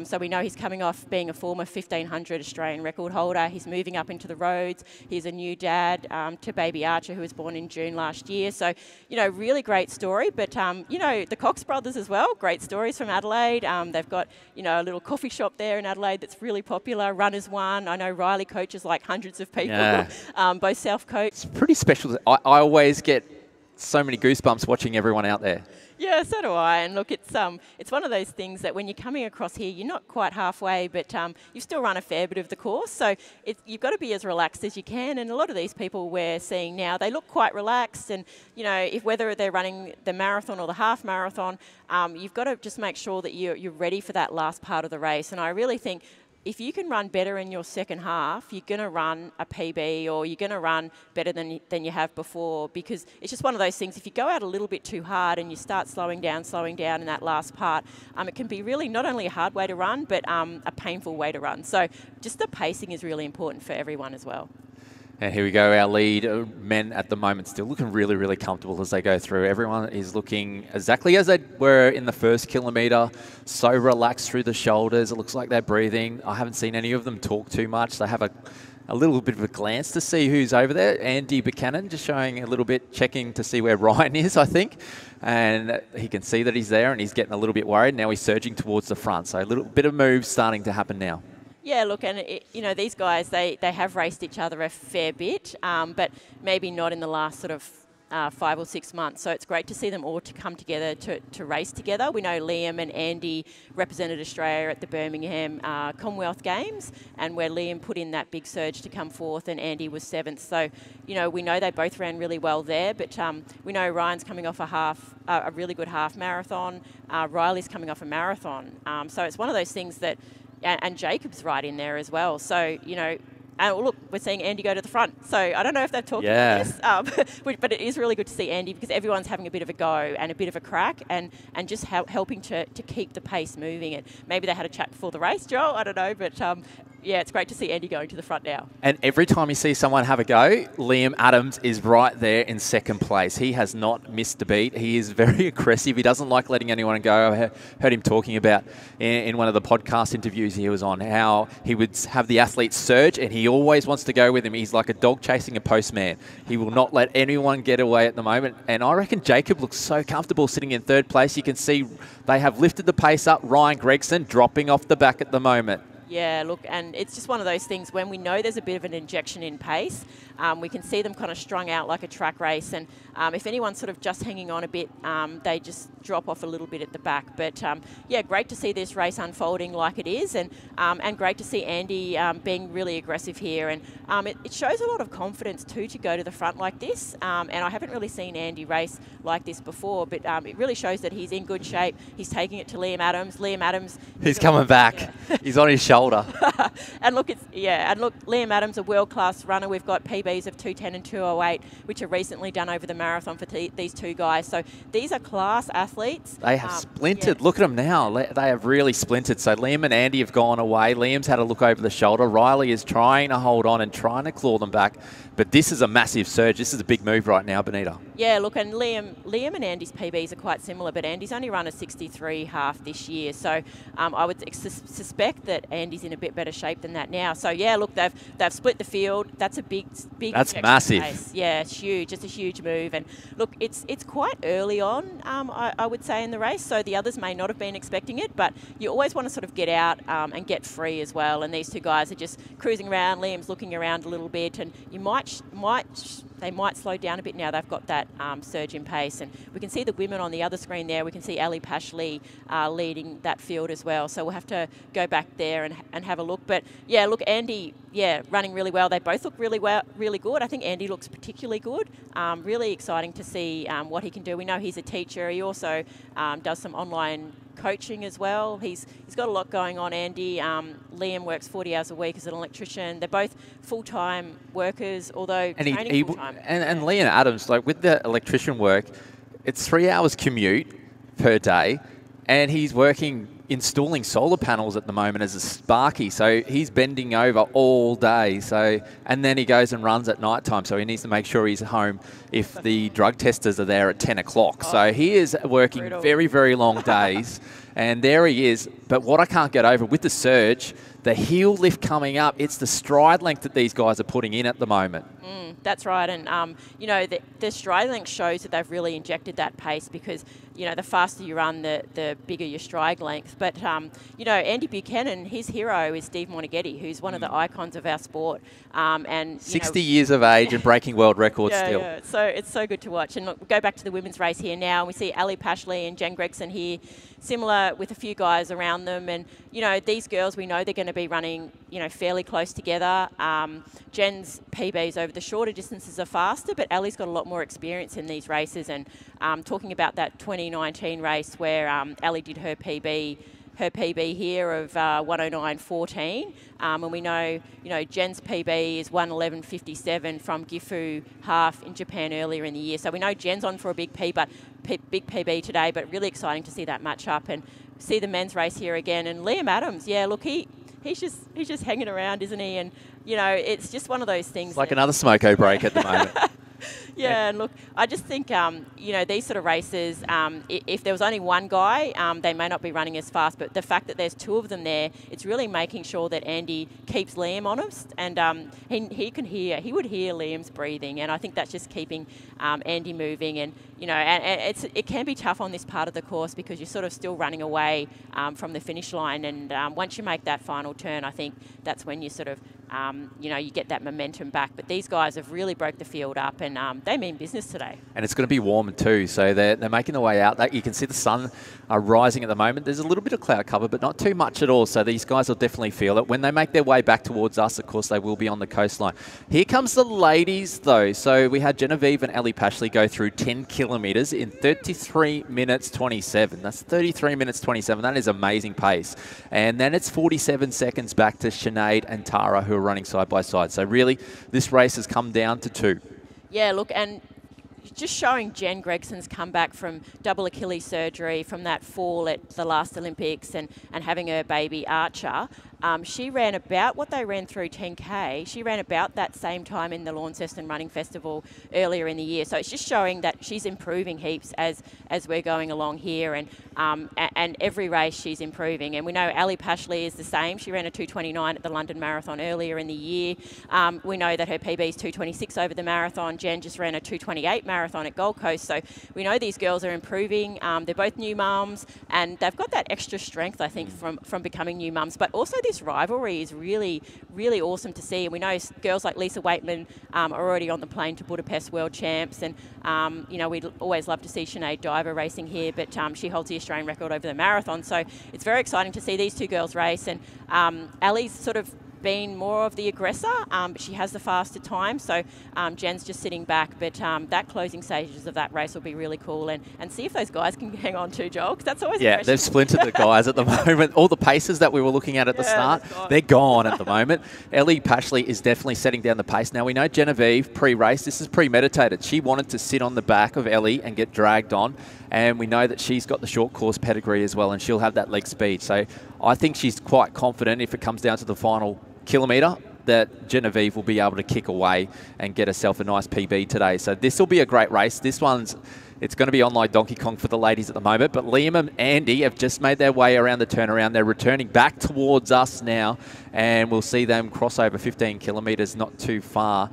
B: So we know he's coming off being a former 1500 Australian record holder. He's moving up into the roads. He's a new dad to baby Archer, who was born in June last year. So, really great story. But, the Cox brothers as well, great stories from Adelaide. They've got, a little coffee shop there in Adelaide that's really popular. Runners One. I know Riley coaches like hundreds of people, both self-coach.
A: It's pretty special. I always get so many goosebumps watching everyone out there.
B: Yeah, so do I. And look, it's one of those things that when you're coming across here, you're not quite halfway, but you still run a fair bit of the course. So you've got to be as relaxed as you can. And a lot of these people we're seeing now, they look quite relaxed. And, whether they're running the marathon or the half marathon, you've got to just make sure that you're ready for that last part of the race. And I really think if you can run better in your second half, you're going to run a PB, or you're going to run better than you have before, because it's just one of those things. If you go out a little bit too hard and you start slowing down in that last part, it can be really not only a hard way to run, but a painful way to run. So just the pacing is really important for everyone as well.
A: And here we go, our lead men at the moment still looking really, really comfortable as they go through. Everyone is looking exactly as they were in the first kilometre, so relaxed through the shoulders. It looks like they're breathing. I haven't seen any of them talk too much. They have a a little bit of a glance to see who's over there. Andy Buchanan just showing a little bit, checking to see where Ryan is, I think. And he can see that he's there and he's getting a little bit worried. Now he's surging towards the front. So a little bit of moves starting to happen now.
B: Yeah, look, and these guys, they have raced each other a fair bit, but maybe not in the last sort of 5 or 6 months. So it's great to see them all to come together to race together. We know Liam and Andy represented Australia at the Birmingham Commonwealth Games, and where Liam put in that big surge to come fourth and Andy was 7th. So, we know they both ran really well there, but we know Ryan's coming off a really good half marathon. Riley's coming off a marathon. So it's one of those things that, and Jacob's right in there as well. So, and look, we're seeing Andy go to the front. So I don't know if they've talked about this, but it is really good to see Andy because everyone's having a bit of a go and a bit of a crack and just helping to keep the pace moving. And maybe they had a chat before the race, Joel, I don't know. But yeah, it's great to see Andy going to the front now. And
A: every time you see someone have a go, Liam Adams is right there in second place. He has not missed a beat. He is very aggressive. He doesn't like letting anyone go. I heard him talking about in one of the podcast interviews he was on how he would have the athletes surge and he always wants to go with him. He's like a dog chasing a postman. He will not let anyone get away at the moment. And I reckon Jacob looks so comfortable sitting in third place. You can see they have lifted the pace up. Ryan Gregson dropping off the back at the moment.
B: Yeah, look, and it's just one of those things when we know there's a bit of an injection in pace, we can see them kind of strung out like a track race. And if anyone's sort of just hanging on a bit, they just drop off a little bit at the back. But yeah, great to see this race unfolding like it is, and great to see Andy being really aggressive here. And it shows a lot of confidence too to go to the front like this. And I haven't really seen Andy race like this before, but it really shows that he's in good shape. He's taking it to Liam Adams. Liam Adams,
A: he's coming back. Yeah. He's on his shoulder.
B: And look, Liam Adams, a world-class runner. We've got PBs of 2:10 and 2:08, which are recently done over the marathon for these two guys. So these are class athletes.
A: They have splintered. Yeah. Look at them now. They have really splintered. So Liam and Andy have gone away. Liam's had a look over the shoulder. Riley is trying to hold on and trying to claw them back. But this is a massive surge. This is a big move right now, Benita.
B: Yeah, look, and Liam and Andy's PBs are quite similar, but Andy's only run a 63 half this year. So I would suspect that Andy's in a bit better shape than that now. So yeah, look, they've split the field. That's a big.
A: That's massive.
B: Pace. Yeah, it's huge. Just a huge move. And look, it's quite early on, I would say, in the race. So the others may not have been expecting it, but you always want to sort of get out and get free as well. And these two guys are just cruising around. Liam's looking around a little bit, and you they might slow down a bit now. They've got that surge in pace. And we can see the women on the other screen there. We can see Ali Pashley leading that field as well. So we'll have to go back there and have a look. But yeah, look, Andy, running really well. They both look really good. I think Andy looks particularly good. Really exciting to see what he can do. We know he's a teacher. He also does some online coaching as well. He's got a lot going on, Andy. Liam works 40 hours a week as an electrician. They're both full-time workers, although training full-time.
A: And Liam Adams, like with the electrician work, it's 3 hours commute per day, and he's working installing solar panels at the moment as a sparky, so he's bending over all day. So, and then he goes and runs at night time, so he needs to make sure he's home if the drug testers are there at 10 o'clock. So he is working very, very long days, and there he is. But what I can't get over with the surge, the heel lift coming up, it's the stride length that these guys are putting in at the moment.
B: That's right, and the stride length shows that they've really injected that pace because the faster you run, the bigger your stride length. But Andy Buchanan, his hero is Steve Moneghetti, who's one of the icons of our sport, and
A: 60 years of age and breaking world records still.
B: Yeah, so it's so good to watch. And look, we'll go back to the women's race here now. We see Ali Pashley and Jen Gregson here, similar with a few guys around them, and these girls, we know they're going to be running fairly close together. Jen's PBs over the shorter distances are faster, but Ali's got a lot more experience in these races. And talking about that 2019 race where Ali did her PB here of 109.14, and we know Jen's PB is 111.57 from Gifu half in Japan earlier in the year. So we know Jen's on for a big PB today, but really exciting to see that match up and see the men's race here again. And Liam Adams, yeah, look, he's just hanging around, isn't he? And it's just one of those things.
A: It's like another smoko break at the moment.
B: Yeah, and look, I just think, you know, these sort of races, if there was only one guy, they may not be running as fast, but the fact that there's two of them there, it's really making sure that Andy keeps Liam honest, and he would hear Liam's breathing, and I think that's just keeping Andy moving, and, you know, and it can be tough on this part of the course because you're sort of still running away from the finish line, and once you make that final turn, I think that's when you sort of, you know, you get that momentum back. But these guys have really broke the field up, and they mean business today. And
A: it's going to be warmer too, so they're making their way out. You can see the sun rising at the moment. There's a little bit of cloud cover, but not too much at all, so these guys will definitely feel it. When they make their way back towards us, of course, they will be on the coastline. Here comes the ladies, though. So we had Genevieve and Ellie Pashley go through 10 kilometres in 33 minutes 27. That's 33 minutes 27. That is amazing pace. And then it's 47 seconds back to Sinead and Tara, who are running side by side. So really, this race has come down to two.
B: Yeah, look, and just showing Jen Gregson's comeback from double Achilles surgery, from that fall at the last Olympics, and having her baby Archer. She ran about what they ran through 10K. She ran about that same time in the Launceston Running Festival earlier in the year. So it's just showing that she's improving heaps as we're going along here, and every race she's improving. And we know Ali Pashley is the same. She ran a 2:29 at the London Marathon earlier in the year. We know that her PB is 2:26 over the marathon. Jen just ran a 2:28 marathon at Gold Coast. So we know these girls are improving. They're both new mums, and they've got that extra strength, I think, from becoming new mums. But also this rivalry is really, really awesome to see. And we know girls like Lisa Waitman are already on the plane to Budapest World Champs. And, you know, we'd always love to see Sinead Diver racing here, but she holds the Australian record over the marathon. So it's very exciting to see these two girls race. And Ali's sort of been more of the aggressor, but she has the faster time, so Jen's just sitting back, but that closing stages of that race will be really cool, and see if those guys can hang on to, Joel, because that's always
A: they've splintered the guys at the moment. All the paces that we were looking at the start, they're gone at the moment. Ellie Pashley is definitely setting down the pace. Now we know Genevieve pre-race, this is premeditated. She wanted to sit on the back of Ellie and get dragged on, and we know that she's got the short course pedigree as well, and she'll have that leg speed. So I think she's quite confident if it comes down to the final kilometre that Genevieve will be able to kick away and get herself a nice PB today. So this will be a great race. It's going to be on like Donkey Kong for the ladies at the moment, but Liam and Andy have just made their way around the turnaround. They're returning back towards us now, and we'll see them cross over 15 kilometres not too far.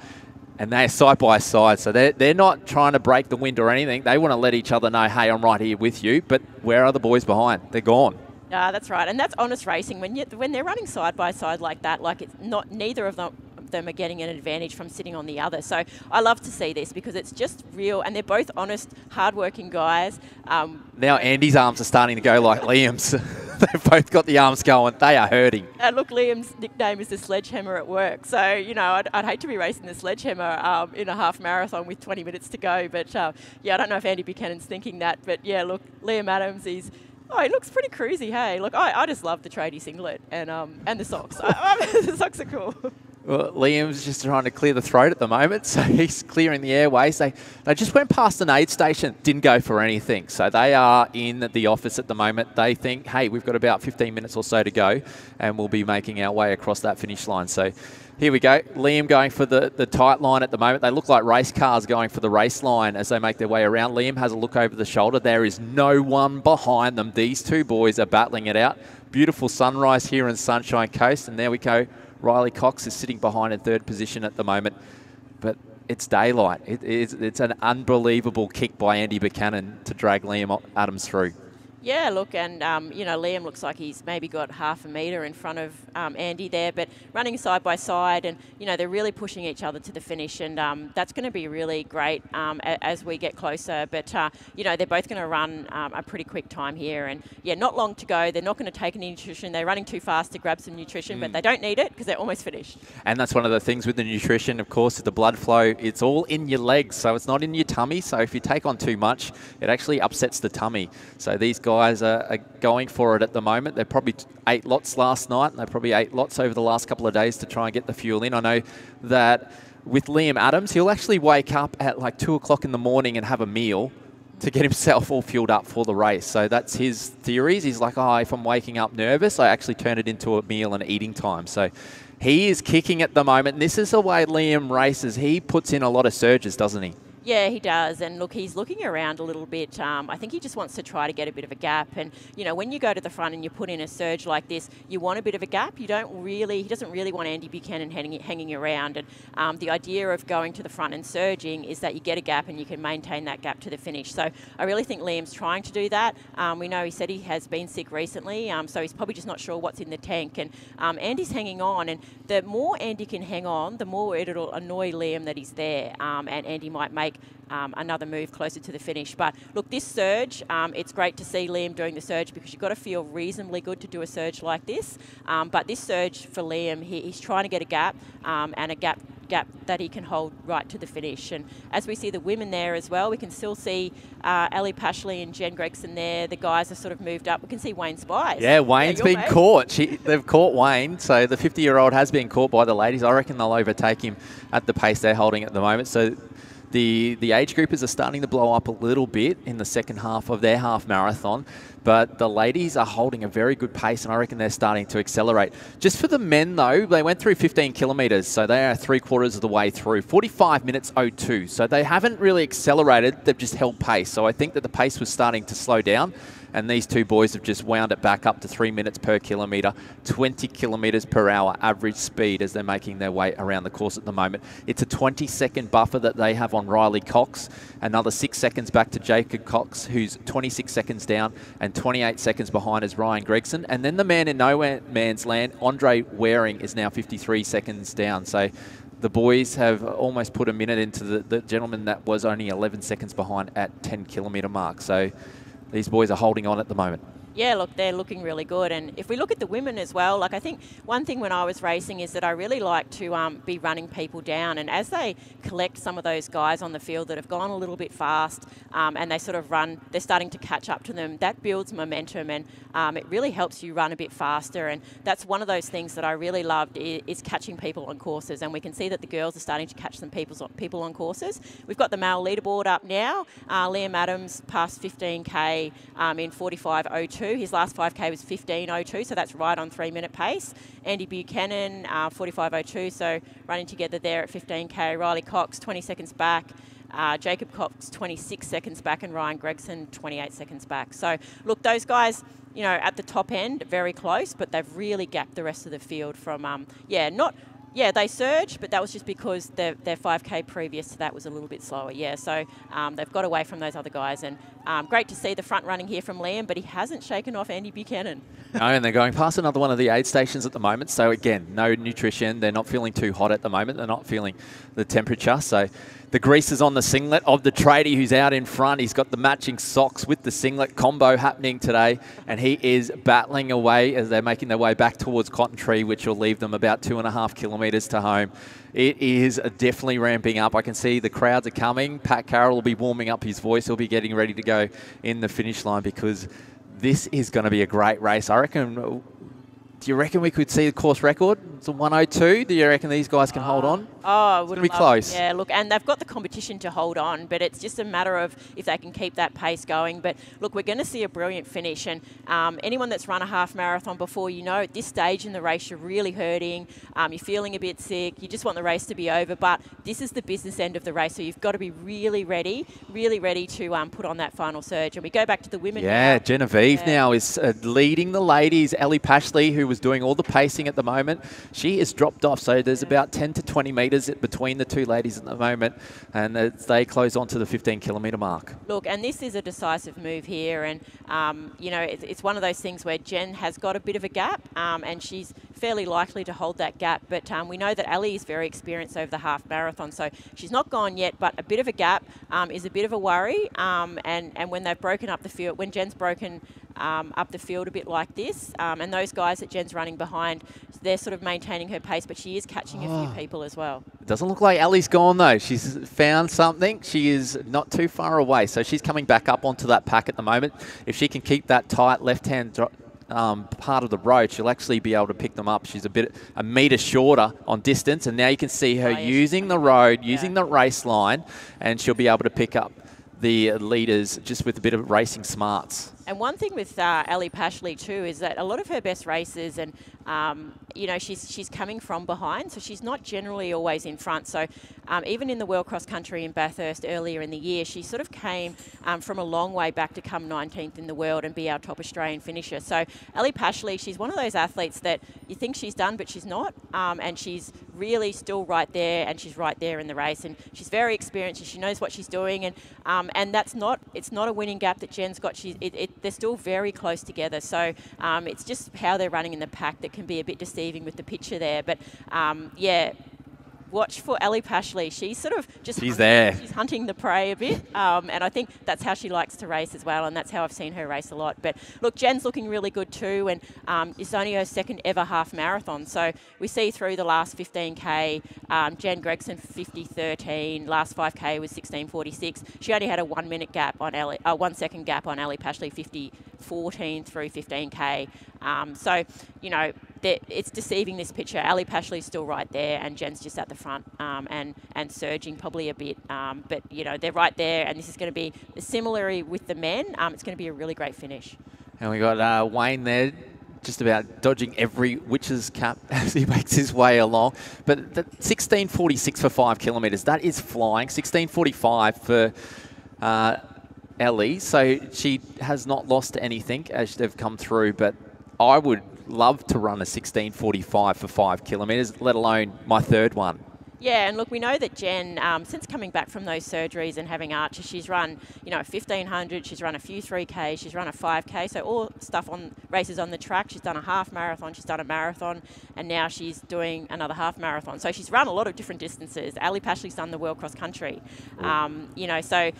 A: And they're side by side, so they're not trying to break the wind or anything. They want to let each other know, hey, I'm right here with you, but where are the boys behind? They're gone.
B: That's right, and that's honest racing. When they're running side by side like that, like it's not, neither of them are getting an advantage from sitting on the other. So I love to see this because it's just real, and they're both honest, hard-working guys.
A: Now Andy's arms are starting to go like Liam's. They've both got the arms going. They are hurting.
B: And look, Liam's nickname is the sledgehammer at work. So, you know, I'd hate to be racing the sledgehammer in a half marathon with 20 minutes to go. But, yeah, I don't know if Andy Buchanan's thinking that. But, yeah, look, Liam Adams, he looks pretty cruisy, hey. Look, I just love the tradie singlet and the socks. The socks are cool.
A: Well, Liam's just trying to clear the throat at the moment, so he's clearing the airways. They just went past an aid station, didn't go for anything. So they are in the office at the moment. They think, hey, we've got about 15 minutes or so to go, and we'll be making our way across that finish line. So here we go. Liam going for the tight line at the moment. They look like race cars going for the race line as they make their way around. Liam has a look over the shoulder. There is no one behind them. These two boys are battling it out. Beautiful sunrise here in Sunshine Coast, and there we go. Riley Cox is sitting behind in third position at the moment, but it's daylight. It's an unbelievable kick by Andy Buchanan to drag Liam Adams through.
B: Yeah, look, and, you know, Liam looks like he's maybe got half a metre in front of Andy there, but running side by side, and, you know, they're really pushing each other to the finish, and that's going to be really great as we get closer. But, you know, they're both going to run a pretty quick time here, and, yeah, not long to go. They're not going to take any nutrition. They're running too fast to grab some nutrition, but they don't need it because they're almost finished. And
A: that's one of the things with the nutrition, of course, the blood flow. It's all in your legs, so it's not in your tummy. So if you take on too much, it actually upsets the tummy. So these guys are going for it at the moment. They probably ate lots last night, and they probably ate lots over the last couple of days to try and get the fuel in. I know that with Liam Adams, he'll actually wake up at like 2 o'clock in the morning and have a meal to get himself all fueled up for the race. So that's his theories. He's like, oh, if I'm waking up nervous, I actually turn it into a meal and eating time. So he is kicking at the moment. And this is the way Liam races. He puts in a lot of surges, doesn't he?
B: Yeah, he does. And look, he's looking around a little bit. I think he just wants to try to get a bit of a gap. And, you know, when you go to the front and you put in a surge like this, you want a bit of a gap. He doesn't really want Andy Buchanan hanging around. And the idea of going to the front and surging is that you get a gap and you can maintain that gap to the finish. So I really think Liam's trying to do that. We know he said he has been sick recently, so he's probably just not sure what's in the tank. And Andy's hanging on. And the more Andy can hang on, the more it'll annoy Liam that he's there. And Andy might make another move closer to the finish. But look, this surge, it's great to see Liam doing the surge because you've got to feel reasonably good to do a surge like this. But this surge for Liam, he's trying to get a gap and a gap that he can hold right to the finish. And as we see the women there as well, we can still see Ellie Pashley and Jen Gregson there. The guys have sort of moved up. We can see Wayne Spice.
A: Yeah, Wayne's been caught. They've caught Wayne. So the 50-year-old has been caught by the ladies. I reckon they'll overtake him at the pace they're holding at the moment. So the age groupers are starting to blow up a little bit in the second half of their half marathon, but the ladies are holding a very good pace, and I reckon they're starting to accelerate. Just for the men, though, they went through 15 kilometres, so they are 3/4 of the way through. 45 minutes 02, so they haven't really accelerated, they've just held pace. So I think that the pace was starting to slow down, and these two boys have just wound it back up to 3 minutes per kilometre, 20 kilometres per hour average speed as they're making their way around the course at the moment. It's a 20-second buffer that they have on Riley Cox, another 6 seconds back to Jacob Cox, who's 26 seconds down, and 28 seconds behind is Ryan Gregson. And then the man in no man's land, Andre Waring, is now 53 seconds down. So the boys have almost put a minute into the gentleman that was only 11 seconds behind at 10-kilometre mark. So these boys are holding on at the moment.
B: Yeah, look, they're looking really good. And if we look at the women as well, like I think one thing when I was racing is that I really like to be running people down. And as they collect some of those guys on the field that have gone a little bit fast and they sort of run, they're starting to catch up to them, that builds momentum and it really helps you run a bit faster. And that's one of those things that I really loved is catching people on courses. And we can see that the girls are starting to catch some people on courses. We've got the male leaderboard up now. Liam Adams passed 15K in 45.02. His last 5K was 15.02, so that's right on 3-minute pace. Andy Buchanan, 45.02, so running together there at 15K. Riley Cox, 20 seconds back. Jacob Cox, 26 seconds back, and Ryan Gregson, 28 seconds back. So, look, those guys, you know, at the top end, very close, but they've really gapped the rest of the field from, Yeah, they surged, but that was just because their 5K previous to that was a little bit slower. Yeah, so they've got away from those other guys. And great to see the front running here from Liam, but he hasn't shaken off Andy Buchanan.
A: No, and they're going past another one of the aid stations at the moment. So, again, no nutrition. They're not feeling too hot at the moment. They're not feeling the temperature. So the grease is on the singlet of the tradie who's out in front. He's got the matching socks with the singlet combo happening today, and he is battling away as they're making their way back towards Cotton Tree, which will leave them about 2.5 kilometres to home. It is definitely ramping up. I can see the crowds are coming. Pat Carroll will be warming up his voice. He'll be getting ready to go in the finish line because this is going to be a great race. I reckon. Do you reckon we could see the course record? It's a 1:02. Do you reckon these guys can hold on?
B: Oh,
A: it would be close.
B: Yeah, look, and they've got the competition to hold on, but it's just a matter of if they can keep that pace going. But look, we're going to see a brilliant finish, and anyone that's run a half marathon before, you know, at this stage in the race, you're really hurting. You're feeling a bit sick. You just want the race to be over, but this is the business end of the race, so you've got to be really ready to put on that final surge. And we go back to the women.
A: Yeah,
B: now.
A: Genevieve now is leading the ladies. Ellie Pashley, who was doing all the pacing at the moment, she is dropped off. So there's about 10 to 20 metres between the two ladies at the moment, and they close on to the 15-kilometre mark.
B: Look, and this is a decisive move here, and you know, it's one of those things where Jen has got a bit of a gap, and she's fairly likely to hold that gap. But we know that Ellie is very experienced over the half marathon, so she's not gone yet, but a bit of a gap is a bit of a worry. And when they've broken up the field, when Jen's broken up the field a bit like this, and those guys that Jen's running behind, they're sort of maintaining her pace, but she is catching a few people as well.
A: It doesn't look like Ellie's gone though. She's found something. She is not too far away, so she's coming back up onto that pack at the moment. If she can keep that tight left-hand part of the road, she'll actually be able to pick them up. She's a metre shorter on distance, and now you can see her using the road, using the race line, and she'll be able to pick up the leaders just with a bit of racing smarts.
B: And one thing with Ellie Pashley too is that a lot of her best races, and you know, she's coming from behind, so she's not generally always in front. So even in the World Cross Country in Bathurst earlier in the year, she sort of came from a long way back to come 19th in the world and be our top Australian finisher. So Ellie Pashley, she's one of those athletes that you think she's done, but she's not, and she's really still right there, and she's right there in the race, and she's very experienced and she knows what she's doing, and it's not a winning gap that Jen's got. They're still very close together, so it's just how they're running in the pack that can be a bit deceiving with the picture there. But yeah, watch for Ellie Pashley. She's sort of just
A: she's
B: hunting the prey a bit, and I think that's how she likes to race as well, and that's how I've seen her race a lot. But look, Jen's looking really good too, and it's only her second ever half marathon. So we see through the last 15k, Jen Gregson 50:13, last 5k was 16:46. She only had a 1 minute gap on 1 second gap on Ellie Pashley 50:14 through 15k. So you know, it's deceiving, this picture. Ellie Pashley's still right there, and Jen's just at the front and surging probably a bit. But, you know, they're right there, and this is going to be similarly with the men. It's going to be a really great finish.
A: And we got Wayne there just about dodging every witch's cap as he makes his way along. But the 16:46 for 5 kilometres, that is flying. 16:45 for Ellie. So she has not lost anything as they've come through, but I would love to run a 16:45 for 5 kilometres, let alone my third one.
B: Yeah, and look, we know that Jen, since coming back from those surgeries and having Archer, she's run, you know, 1500, she's run a few 3Ks, she's run a 5K, so all stuff on races on the track. She's done a half marathon, she's done a marathon, and now she's doing another half marathon. So she's run a lot of different distances. Ellie Pashley's done the World Cross Country, you know, so...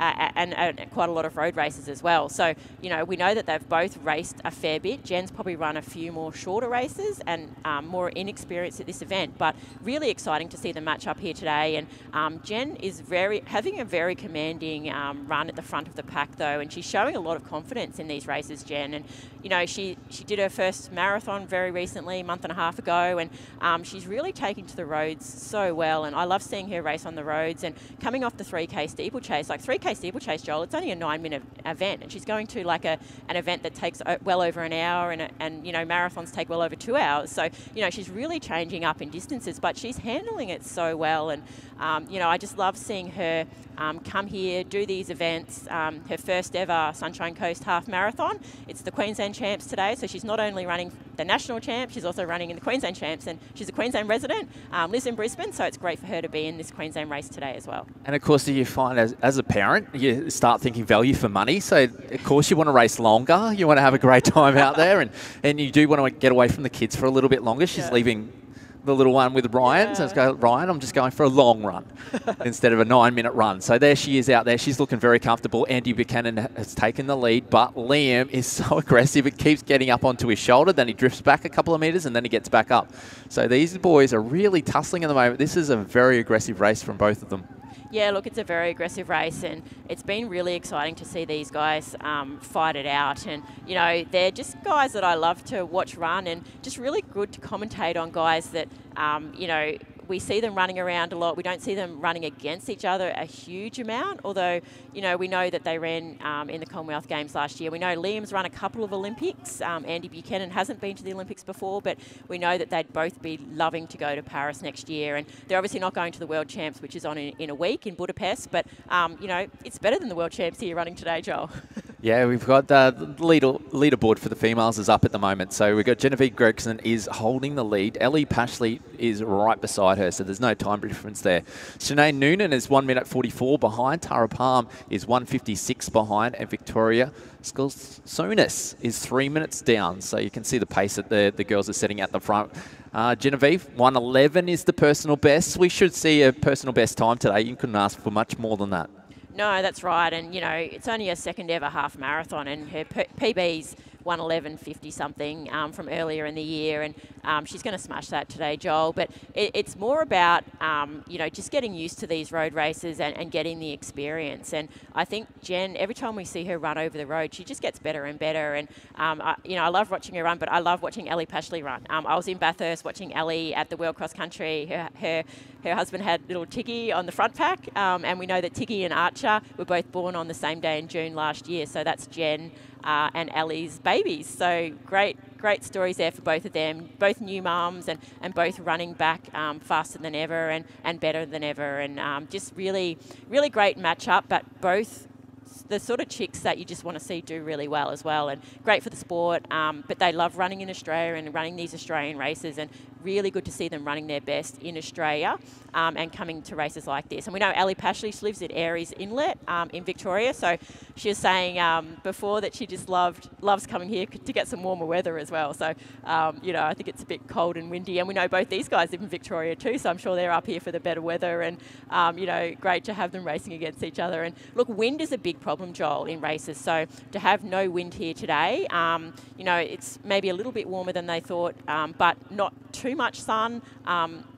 B: And quite a lot of road races as well. So, you know, we know that they've both raced a fair bit. Jen's probably run a few more shorter races and more inexperienced at this event, but really exciting to see them match up here today. And Jen is having a very commanding run at the front of the pack though, and she's showing a lot of confidence in these races, Jen. And, you know, she did her first marathon very recently, a month and a half ago, and she's really taking to the roads so well. And I love seeing her race on the roads and coming off the 3K steeplechase. Like 3K steeplechase, Joel, it's only a 9-minute event, and she's going to like an event that takes well over an hour, and you know, marathons take well over 2 hours. So, you know, she's really changing up in distances, but she's handling it so well. And you know, I just love seeing her come here, do these events. Her first ever Sunshine Coast half marathon. It's the Queensland Champs today, so she's not only running the national champ, she's also running in the Queensland Champs, and she's a Queensland resident, lives in Brisbane, so it's great for her to be in this Queensland race today as well.
A: And of course, you find as a parent, you start thinking value for money. So of course you want to race longer, you want to have a great time out there, and you do want to get away from the kids for a little bit longer. She's leaving the little one with Ryan. So let's go, Ryan, I'm just going for a long run instead of a 9-minute run. So there she is out there. She's looking very comfortable. Andy Buchanan has taken the lead, but Liam is so aggressive. It keeps getting up onto his shoulder. Then he drifts back a couple of metres and then he gets back up. So these boys are really tussling at the moment. This is a very aggressive race from both of them.
B: Yeah, look, it's a very aggressive race, and it's been really exciting to see these guys fight it out. And, you know, they're just guys that I love to watch run, and just really good to commentate on guys that, you know, we see them running around a lot. We don't see them running against each other a huge amount, although, you know, we know that they ran in the Commonwealth Games last year. We know Liam's run a couple of Olympics. Andy Buchanan hasn't been to the Olympics before, but we know that they'd both be loving to go to Paris next year. And they're obviously not going to the World Champs, which is on in a week in Budapest, but, you know, it's better than the World Champs here running today, Joel.
A: Yeah, we've got the leaderboard for the females is up at the moment. So we've got Genevieve Gregson is holding the lead. Ellie Pashley is right beside her, so there's no time difference there. Sinead Noonan is 1 minute 44 behind. Tara Palm is 1:56 behind. And Victoria Skolsonis is 3 minutes down. So you can see the pace that the girls are setting at the front. Genevieve, 1:11 is the personal best. We should see a personal best time today. You couldn't ask for much more than that.
B: No, that's right. And, you know, it's only a second ever half marathon, and her PB's 1:11.50 something from earlier in the year, and she's going to smash that today, Joel. But it's more about just getting used to these road races and getting the experience. And I think Jen, every time we see her run over the road, she just gets better and better. And I love watching her run, but I love watching Ellie Pashley run. I was in Bathurst watching Ellie at the World Cross Country. Her husband had little Tiggy on the front pack, and we know that Tiggy and Archer were both born on the same day in June last year. So that's Jen and Ellie's babies. So great stories there for both of them. Both new mums and both running back faster than ever and better than ever. And just really, really great matchup, but both the sort of chicks that you just want to see do really well as well, and great for the sport, but they love running in Australia and running these Australian races, and really good to see them running their best in Australia and coming to races like this. And we know Ellie Pashley, she lives at Aireys Inlet in Victoria, so she was saying before that she just loves coming here to get some warmer weather as well. So, I think it's a bit cold and windy, and we know both these guys live in Victoria too, so I'm sure they're up here for the better weather, and, great to have them racing against each other. And look, wind is a big problem, Joel, in races, so to have no wind here today, it's maybe a little bit warmer than they thought, but not too much sun.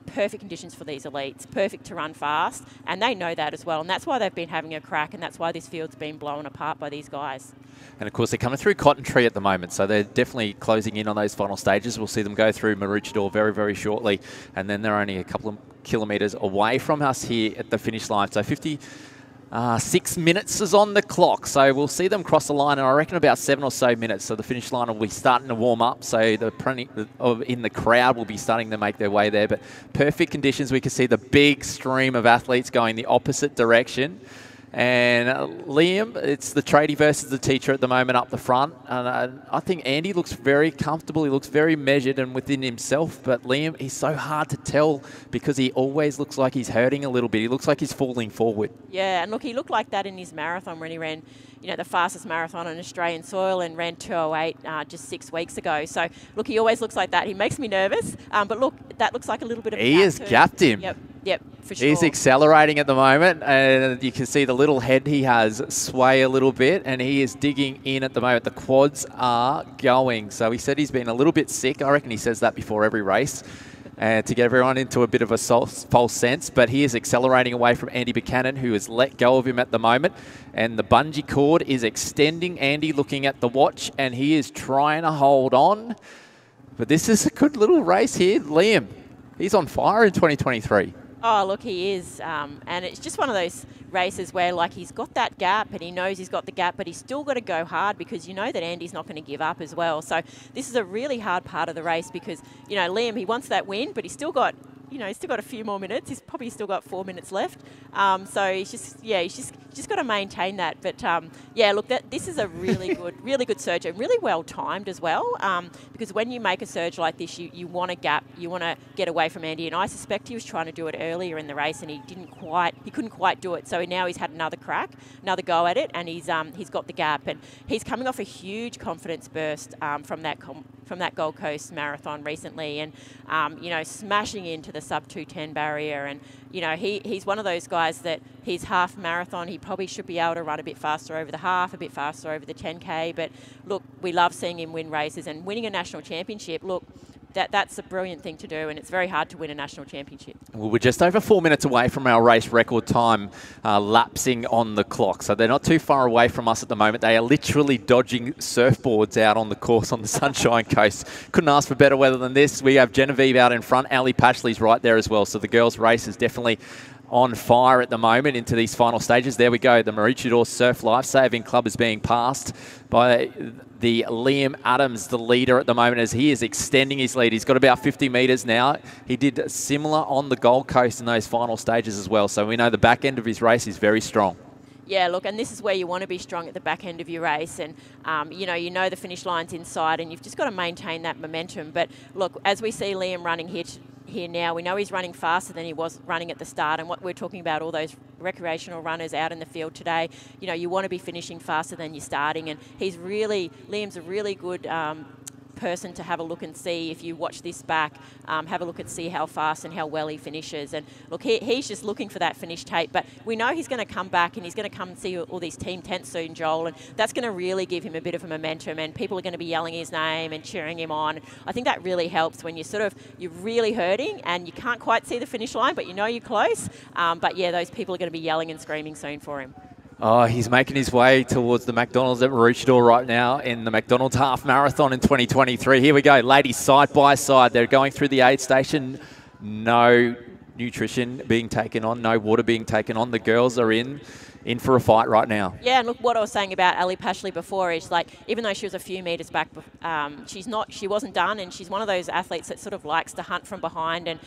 B: Perfect conditions for these elites, perfect to run fast, and they know that as well, and that's why they've been having a crack, and that's why this field's been blown apart by these guys.
A: And of course they're coming through Cotton Tree at the moment, so they're definitely closing in on those final stages. We'll see them go through Maroochydore very, very shortly, and then they're only a couple of kilometres away from us here at the finish line. So 6 minutes is on the clock, so we'll see them cross the line, and I reckon about 7 or so minutes. So the finish line will be starting to warm up, so in the crowd will be starting to make their way there. But perfect conditions. We can see the big stream of athletes going the opposite direction. And Liam, it's the tradie versus the teacher at the moment up the front. And I think Andy looks very comfortable. He looks very measured and within himself. But Liam, he's so hard to tell because he always looks like he's hurting a little bit. He looks like he's falling forward. Yeah,
B: and look, he looked like that in his marathon when he ran, the fastest marathon on Australian soil and ran 2:08 just 6 weeks ago. So, look, he always looks like that. He makes me nervous. But look, that looks like a little bit of a
A: He has gapped him.
B: Yep, for sure.
A: He's accelerating at the moment, and you can see the little head he has sway a little bit, and he is digging in at the moment. The quads are going. So he said he's been a little bit sick. I reckon he says that before every race to get everyone into a bit of a false sense. But he is accelerating away from Andy Buchanan, who has let go of him at the moment. And the bungee cord is extending. Andy looking at the watch, and he is trying to hold on. But this is a good little race here. Liam, he's on fire in 2023.
B: Oh, look, he is. And it's just one of those races where, like, he's got that gap and he knows he's got the gap, but he's still got to go hard because you know that Andy's not going to give up as well. So this is a really hard part of the race because, Liam, he wants that win, but he's still got, he's still got a few more minutes. He's probably still got 4 minutes left. So he's just got to maintain that. But, look, this is a really good surge and really well timed as well because when you make a surge like this, you want to gap, you want to get away from Andy. And I suspect he was trying to do it earlier in the race and he couldn't quite do it. So now he's had another go at it, and he's got the gap. And he's coming off a huge confidence burst from that Gold Coast marathon recently, and smashing into the sub 2:10 barrier. And he's one of those guys that he's half marathon. He probably should be able to run a bit faster over the half, a bit faster over the 10K. But look, we love seeing him win races and winning a national championship. Look, that's a brilliant thing to do, and it's very hard to win a national championship.
A: Well, we're just over 4 minutes away from our race record time lapsing on the clock, so they're not too far away from us at the moment. They are literally dodging surfboards out on the course on the Sunshine Coast. Couldn't ask for better weather than this. We have Genevieve out in front. Ellie Pashley's right there as well, so the girls' race is definitely on fire at the moment into these final stages. There we go. The Maroochydore Surf Lifesaving Club is being passed by the Liam Adams, the leader at the moment, as he is extending his lead. He's got about 50 metres now. He did similar on the Gold Coast in those final stages as well. So we know the back end of his race is very strong.
B: Yeah, look, and this is where you want to be strong at the back end of your race. And, you know the finish line's inside and you've just got to maintain that momentum. But, look, as we see Liam running here now, we know he's running faster than he was running at the start. And what we're talking about, all those recreational runners out in the field today, you want to be finishing faster than you're starting. And Liam's a really good person to have a look and see. If you watch this back, have a look and see how fast and how well he finishes. And look, he's just looking for that finish tape, but we know he's going to come back and he's going to come and see all these team tents soon, Joel, and that's going to really give him a bit of a momentum, and people are going to be yelling his name and cheering him on. I think that really helps when you're really hurting and you can't quite see the finish line, but you know you're close. But yeah, those people are going to be yelling and screaming soon for him.
A: Oh, he's making his way towards the McDonald's at Maroochydore right now in the McDonald's Half Marathon in 2023. Here we go, ladies side by side. They're going through the aid station. No nutrition being taken on, no water being taken on. The girls are in for a fight right now. Yeah,
B: and look, what I was saying about Ali Pashley before is, like, even though she was a few metres back, she wasn't done, and she's one of those athletes that sort of likes to hunt from behind, and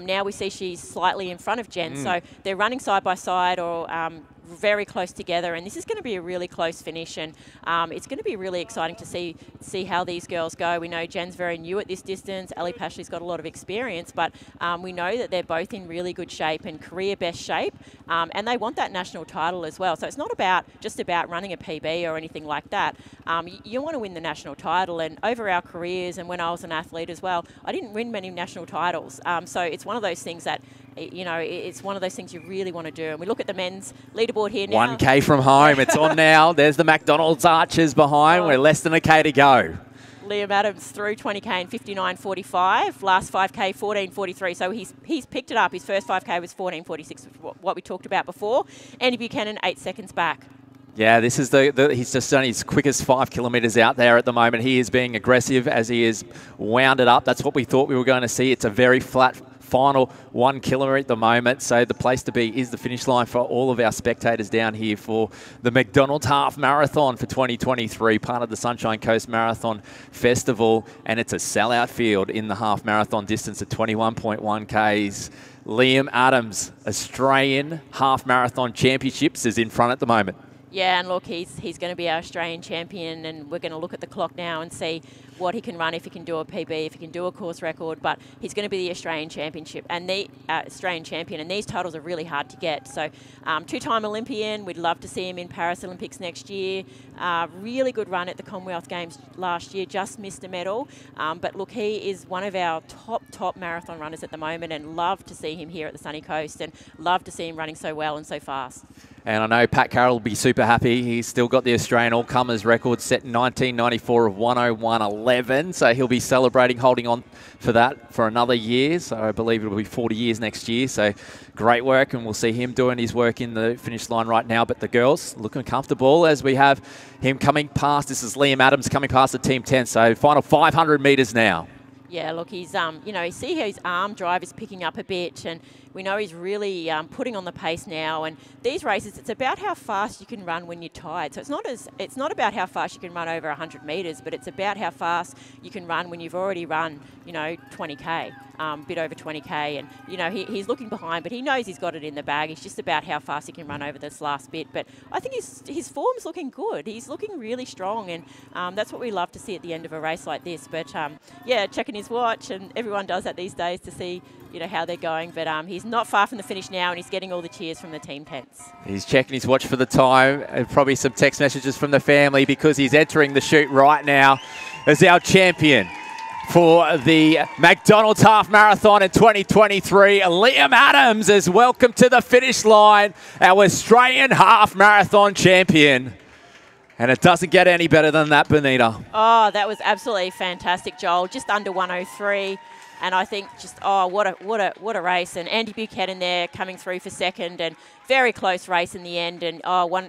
B: now we see she's slightly in front of Jen. So they're running side by side or very close together, and this is going to be a really close finish, and it's going to be really exciting to see how these girls go. We know Jen's very new at this distance. Ali Pashley's got a lot of experience, but we know that they're both in really good shape and career best shape, and they want that national title as well. So it's not just about running a PB or anything like that. You want to win the national title, and over our careers and when I was an athlete as well, I didn't win many national titles. So it's one of those things that, you know, it's one of those things you really want to do. And we look at the men's leaderboard here now.
A: 1K from home. It's on now. There's the McDonald's Archers behind. We're less than a K to go.
B: Liam Adams through 20K in 59.45. Last 5K, 14.43. So he's picked it up. His first 5K was 14.46, what we talked about before. Andy Buchanan, 8 seconds back.
A: Yeah, this is he's just done his quickest 5 kilometres out there at the moment. He is being aggressive as he is wound it up. That's what we thought we were going to see. It's a very flat final 1 kilometre at the moment. So the place to be is the finish line for all of our spectators down here for the McDonald's Half Marathon for 2023, part of the Sunshine Coast Marathon Festival. And it's a sellout field in the half marathon distance at 21.1 Ks. Liam Adams, Australian Half Marathon Championships, is in front at the moment.
B: Yeah, and look, he's going to be our Australian champion, and we're going to look at the clock now and see what he can run, if he can do a PB, if he can do a course record. But he's going to be the Australian championship and the Australian champion, and these titles are really hard to get. So, two-time Olympian, we'd love to see him in Paris Olympics next year. Really good run at the Commonwealth Games last year, just missed a medal. But look, he is one of our top marathon runners at the moment, and love to see him here at the sunny coast, and love to see him running so well and so fast.
A: And I know Pat Carroll will be super happy. He's still got the Australian all-comers record set in 1994 of 101.11. So he'll be celebrating, holding on for that for another year. So I believe it'll be 40 years next year. So great work, and we'll see him doing his work in the finish line right now. But the girls looking comfortable as we have him coming past. This is Liam Adams coming past the Team 10. So final 500 metres now.
B: Yeah, look, he's, you know, you see how his arm drive is picking up a bit, and we know he's really putting on the pace now. And these races, it's about how fast you can run when you're tired. So it's not about how fast you can run over 100 metres, but it's about how fast you can run when you've already run, you know, 20K, bit over 20K. And, you know, he's looking behind, but he knows he's got it in the bag. It's just about how fast he can run over this last bit. But I think his form's looking good. He's looking really strong, and that's what we love to see at the end of a race like this. But, yeah, checking his watch, and everyone does that these days to see, you know, how they're going. But he's not far from the finish now, and he's getting all the cheers from the team tents. He's
A: checking his watch for the time, and probably some text messages from the family, because he's entering the chute right now as our champion for the McDonald's Half Marathon in 2023. Liam Adams is welcome to the finish line, our Australian Half Marathon champion. And it doesn't get any better than that, Benita.
B: Oh, that was absolutely fantastic, Joel. Just under 103. And I think just, oh, what a race. And Andy Buchanan there coming through for second, and very close race in the end. And,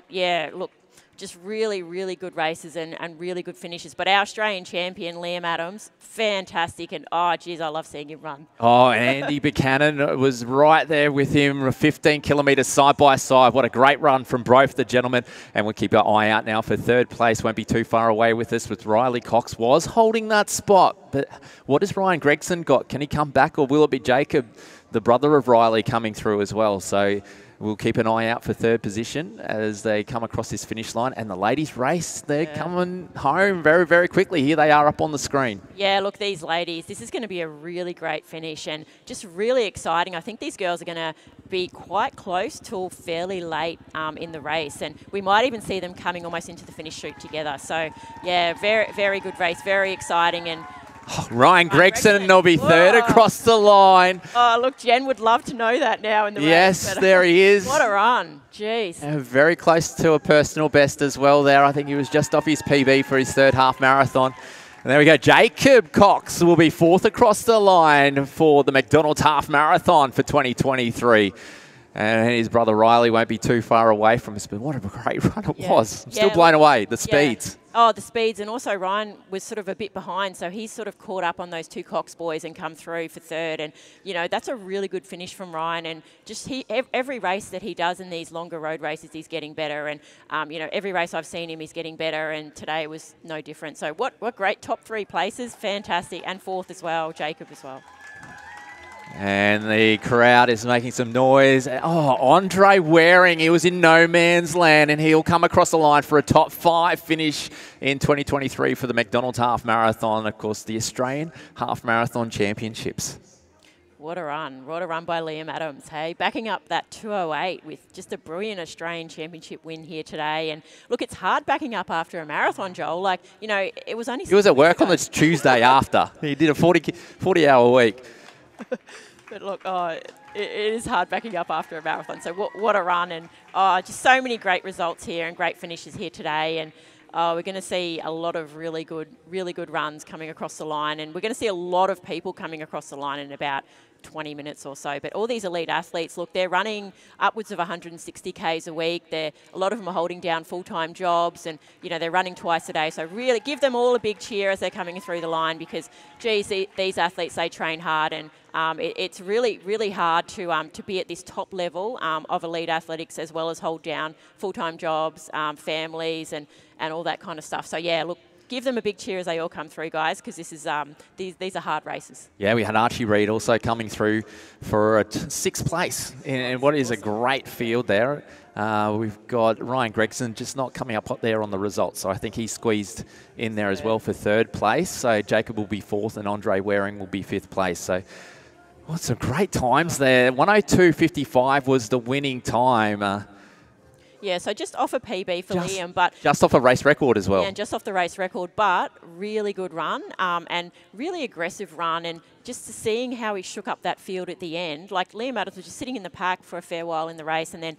B: yeah, look, just really, really good races and really good finishes. But our Australian champion, Liam Adams, fantastic. And, oh, geez, I love seeing him run.
A: Oh, Andy Buchanan was right there with him, 15 kilometres side by side. What a great run from both the gentlemen. And we'll keep our eye out now for third place. Won't be too far away with us, with Riley Cox was holding that spot. But what has Ryan Gregson got? Can he come back, or will it be Jacob, the brother of Riley, coming through as well? So we'll keep an eye out for third position as they come across this finish line. And the ladies' race, they're coming home very, very quickly. Here they are up on the screen.
B: Yeah, look, these ladies, this is going to be a really great finish and just really exciting. I think these girls are going to be quite close till fairly late in the race. And we might even see them coming almost into the finish chute together. So, yeah, very, very good race, very exciting. And
A: Ryan Gregson will be third across the line.
B: Oh, look, Jen would love to know that now in the race.
A: Yes, there he is.
B: What a run. Jeez.
A: Very close to a personal best as well there. I think he was just off his PB for his third half marathon. And there we go. Jacob Cox will be fourth across the line for the McDonald's Half Marathon for 2023. And his brother Riley won't be too far away from us, but what a great run it was. I'm still blown away, the speeds.
B: Oh, the speeds, and also Ryan was sort of a bit behind, so he's sort of caught up on those two Cox boys and come through for third. And, you know, that's a really good finish from Ryan. And just every race that he does in these longer road races, he's getting better. And, you know, every race I've seen him, he's getting better, and today was no different. So what great top three places, fantastic. And fourth as well, Jacob as well.
A: And the crowd is making some noise. Oh, Andre Waring, he was in no man's land, and he'll come across the line for a top 5 finish in 2023 for the McDonald's Half Marathon, of course, the Australian Half Marathon Championships.
B: What a run by Liam Adams, hey? Backing up that 2:08 with just a brilliant Australian Championship win here today. And look, it's hard backing up after a marathon, Joel. Like, you know, it was only...
A: He was at work on this Tuesday after. He did a 40-hour week.
B: But look, it is hard backing up after a marathon. So what a run, and just so many great results here and great finishes here today. And we're going to see a lot of really good runs coming across the line, and we're going to see a lot of people coming across the line in about 20 minutes or so. But all these elite athletes, look, they're running upwards of 160 Ks a week. A lot of them are holding down full-time jobs, and, you know, they're running twice a day. So really give them all a big cheer as they're coming through the line, because, geez, these athletes, they train hard, and it's really, really hard to be at this top level of elite athletics, as well as hold down full-time jobs, families, and all that kind of stuff. So, yeah, look, give them a big cheer as they all come through, guys, because this is these are hard races. Yeah,
A: we had Archie Reid also coming through for a 6th place in what is a great field there. We've got Ryan Gregson just not coming up there on the results, so I think he's squeezed in there as well for 3rd place. So Jacob will be 4th, and Andre Waring will be 5th place. So some great times there. 1:02.55 was the winning time.
B: Yeah, so just off a PB for Liam, but
A: just off a race record as well.
B: Yeah, just off the race record, but really good run and really aggressive run, and just seeing how he shook up that field at the end. Like, Liam Adams was just sitting in the pack for a fair while in the race, and then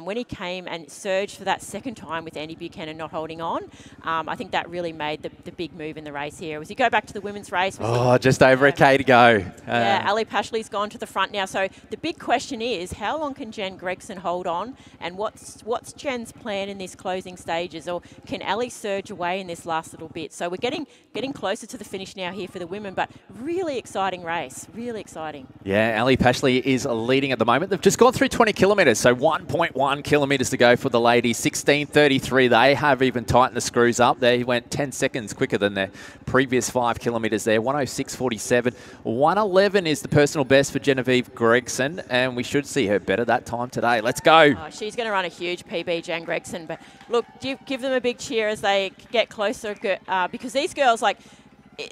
B: when he came and surged for that second time with Andy Buchanan not holding on, I think that really made the big move in the race here. As you go back to the women's race,
A: just over a K to go.
B: Yeah, Ali Pashley's gone to the front now. So the big question is, how long can Jen Gregson hold on, and what's Jen's plan in these closing stages, or can Ali surge away in this last little bit? So we're getting closer to the finish now here for the women, but really exciting race, really exciting.
A: Yeah, Ali Pashley is leading at the moment. They've just gone through 20 kilometres, so 1.1 kilometres to go for the ladies. 16:33, they have even tightened the screws up. They went 10 seconds quicker than their previous 5 kilometres there. 1:06.47. 1:11 is the personal best for Genevieve Gregson, and we should see her better that time today. Let's go.
B: Oh, she's going to run a huge PB, Jen Gregson, but look, give them a big cheer as they get closer, because these girls, like,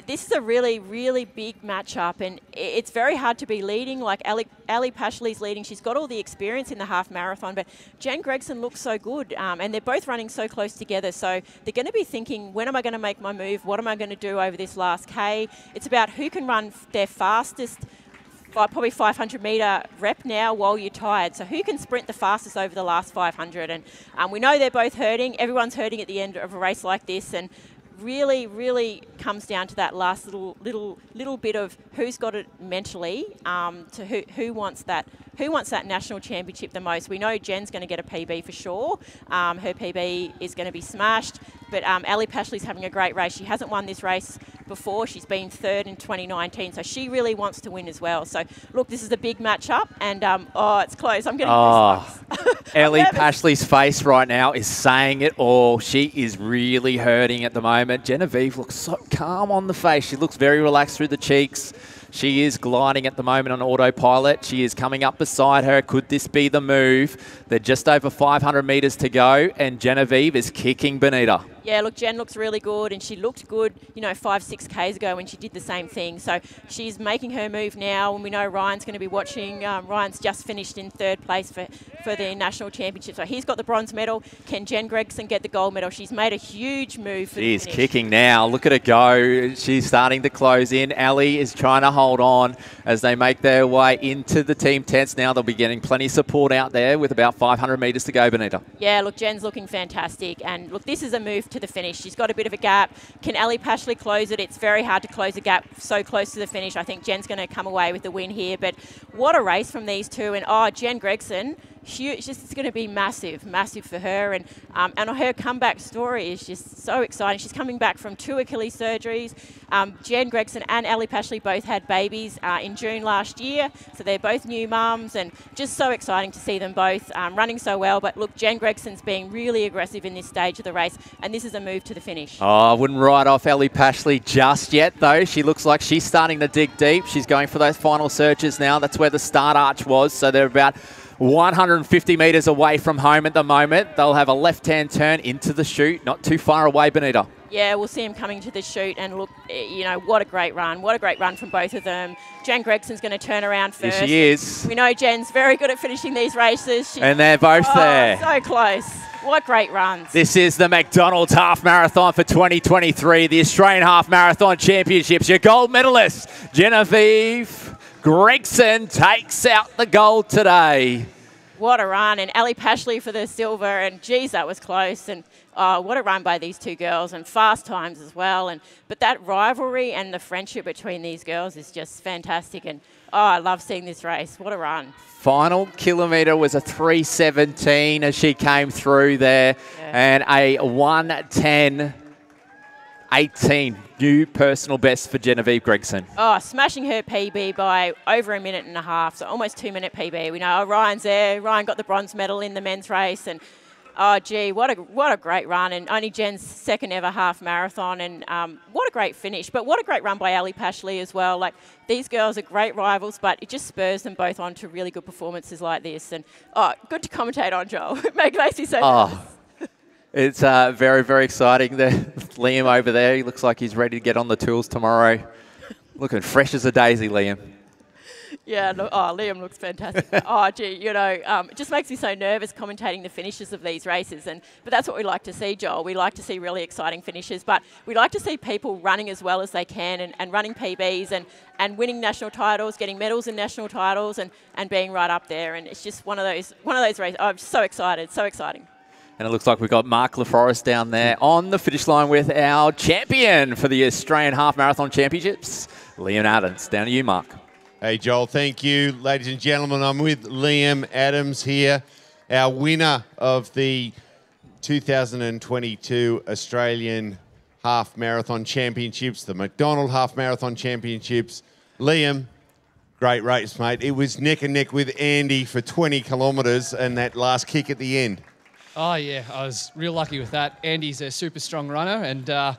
B: this is a really, really big matchup, and it's very hard to be leading. Like, Ali Pashley's leading. She's got all the experience in the half marathon, but Jen Gregson looks so good, and they're both running so close together. So they're going to be thinking, when am I going to make my move? What am I going to do over this last K? It's about who can run their fastest, probably 500-metre rep now while you're tired. So who can sprint the fastest over the last 500? And we know they're both hurting. Everyone's hurting at the end of a race like this, and really, really comes down to that last little bit of who's got it mentally, to who wants that national championship the most. We know Jen's going to get a PB for sure. Her PB is going to be smashed. But Ali Pashley's having a great race. She hasn't won this race before. She's been 3rd in 2019, so she really wants to win as well. So, look, this is a big matchup, and, it's close. I'm getting goosebumps.
A: Ali Pashley's face right now is saying it all. She is really hurting at the moment. Genevieve looks so calm on the face. She looks very relaxed through the cheeks. She is gliding at the moment on autopilot. She is coming up beside her. Could this be the move? They're just over 500 metres to go, and Genevieve is kicking Bonita.
B: Yeah, look, Jen looks really good, and she looked good, you know, 5-6 Ks ago when she did the same thing. So she's making her move now, and we know Ryan's going to be watching. Ryan's just finished in 3rd place for the national championship. So he's got the bronze medal. Can Jen Gregson get the gold medal? She's made a huge move for
A: She's kicking now. Look at her go. She's starting to close in. Ali is trying to hold on as they make their way into the team tents now. They'll be getting plenty of support out there with about 500 metres to go, Benita.
B: Yeah, look, Jen's looking fantastic. And look, this is a move to the finish. She's got a bit of a gap. Can Ali Pashley close it? It's very hard to close a gap so close to the finish. I think Jen's going to come away with the win here. But what a race from these two. And, Jen Gregson, it's going to be massive for her. And her comeback story is just so exciting. She's coming back from 2 Achilles surgeries. Jen Gregson and Ali Pashley both had babies in June last year. So they're both new mums, and just so exciting to see them both running so well. But look, Jen Gregson's being really aggressive in this stage of the race, and this is a move to the finish.
A: Oh, I wouldn't write off Ali Pashley just yet, though. She looks like she's starting to dig deep. She's going for those final searches now. That's where the start arch was. So they're about 150 metres away from home at the moment. They'll have a left-hand turn into the chute, not too far away, Benita.
B: Yeah, we'll see him coming to the chute, and look, you know, what a great run. What a great run from both of them. Jen Gregson's going to turn around first.
A: Here she is.
B: We know Jen's very good at finishing these races.
A: And they're both there.
B: So close. What great runs.
A: This is the McDonald's Half Marathon for 2023, the Australian Half Marathon Championships. Your gold medalist, Genevieve Gregson, takes out the gold today.
B: What a run. And Ali Pashley for the silver. And, geez, that was close. And what a run by these two girls, and fast times as well. But that rivalry and the friendship between these girls is just fantastic. And, I love seeing this race. What a run.
A: Final kilometre was a 3:17 as she came through there. Yeah. And a 1:10.18 new personal best for Genevieve Gregson.
B: Oh, smashing her PB by over 1.5 minutes, so almost 2-minute PB. We know Ryan's there. Ryan got the bronze medal in the men's race, and gee, what a great run, and only Jen's 2nd ever half marathon, and what a great finish. But what a great run by Ali Pashley as well. Like, these girls are great rivals, but it just spurs them both on to really good performances like this. And good to commentate on, Joel. It makes me so nervous.
A: It's very, very exciting. Liam over there, he looks like he's ready to get on the tools tomorrow. Looking fresh as a daisy, Liam.
B: Yeah, Liam looks fantastic. Gee, you know, it just makes me so nervous commentating the finishes of these races. But that's what we like to see, Joel. We like to see really exciting finishes, but we like to see people running as well as they can, and running PBs and winning national titles, getting medals in national titles, and being right up there. And it's just one of those races. I'm so excited, so exciting.
A: And it looks like we've got Mark LaForest down there on the finish line with our champion for the Australian Half Marathon Championships, Liam Adams. Down to you, Mark.
C: Hey, Joel, thank you. Ladies and gentlemen, I'm with Liam Adams here, our winner of the 2022 Australian Half Marathon Championships, the McDonald Half Marathon Championships. Liam, great race, mate. It was neck and neck with Andy for 20 kilometres and that last kick at the end.
D: Oh, yeah, I was real lucky with that. Andy's a super strong runner, and I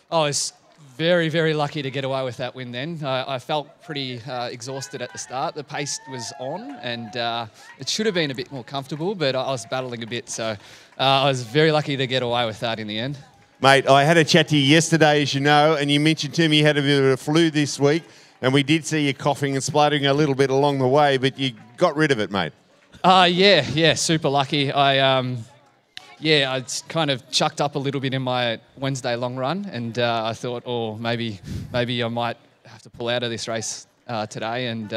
D: was very, very lucky to get away with that win then. I felt pretty exhausted at the start. The pace was on, and it should have been a bit more comfortable, but I was battling a bit, so I was very lucky to get away with that in the end.
C: Mate, I had a chat to you yesterday, as you know, and you mentioned to me you had a bit of a flu this week, and we did see you coughing and spluttering a little bit along the way, but you got rid of it, mate.
D: Yeah, super lucky. I kind of chucked up a little bit in my Wednesday long run, and I thought, maybe I might have to pull out of this race today. And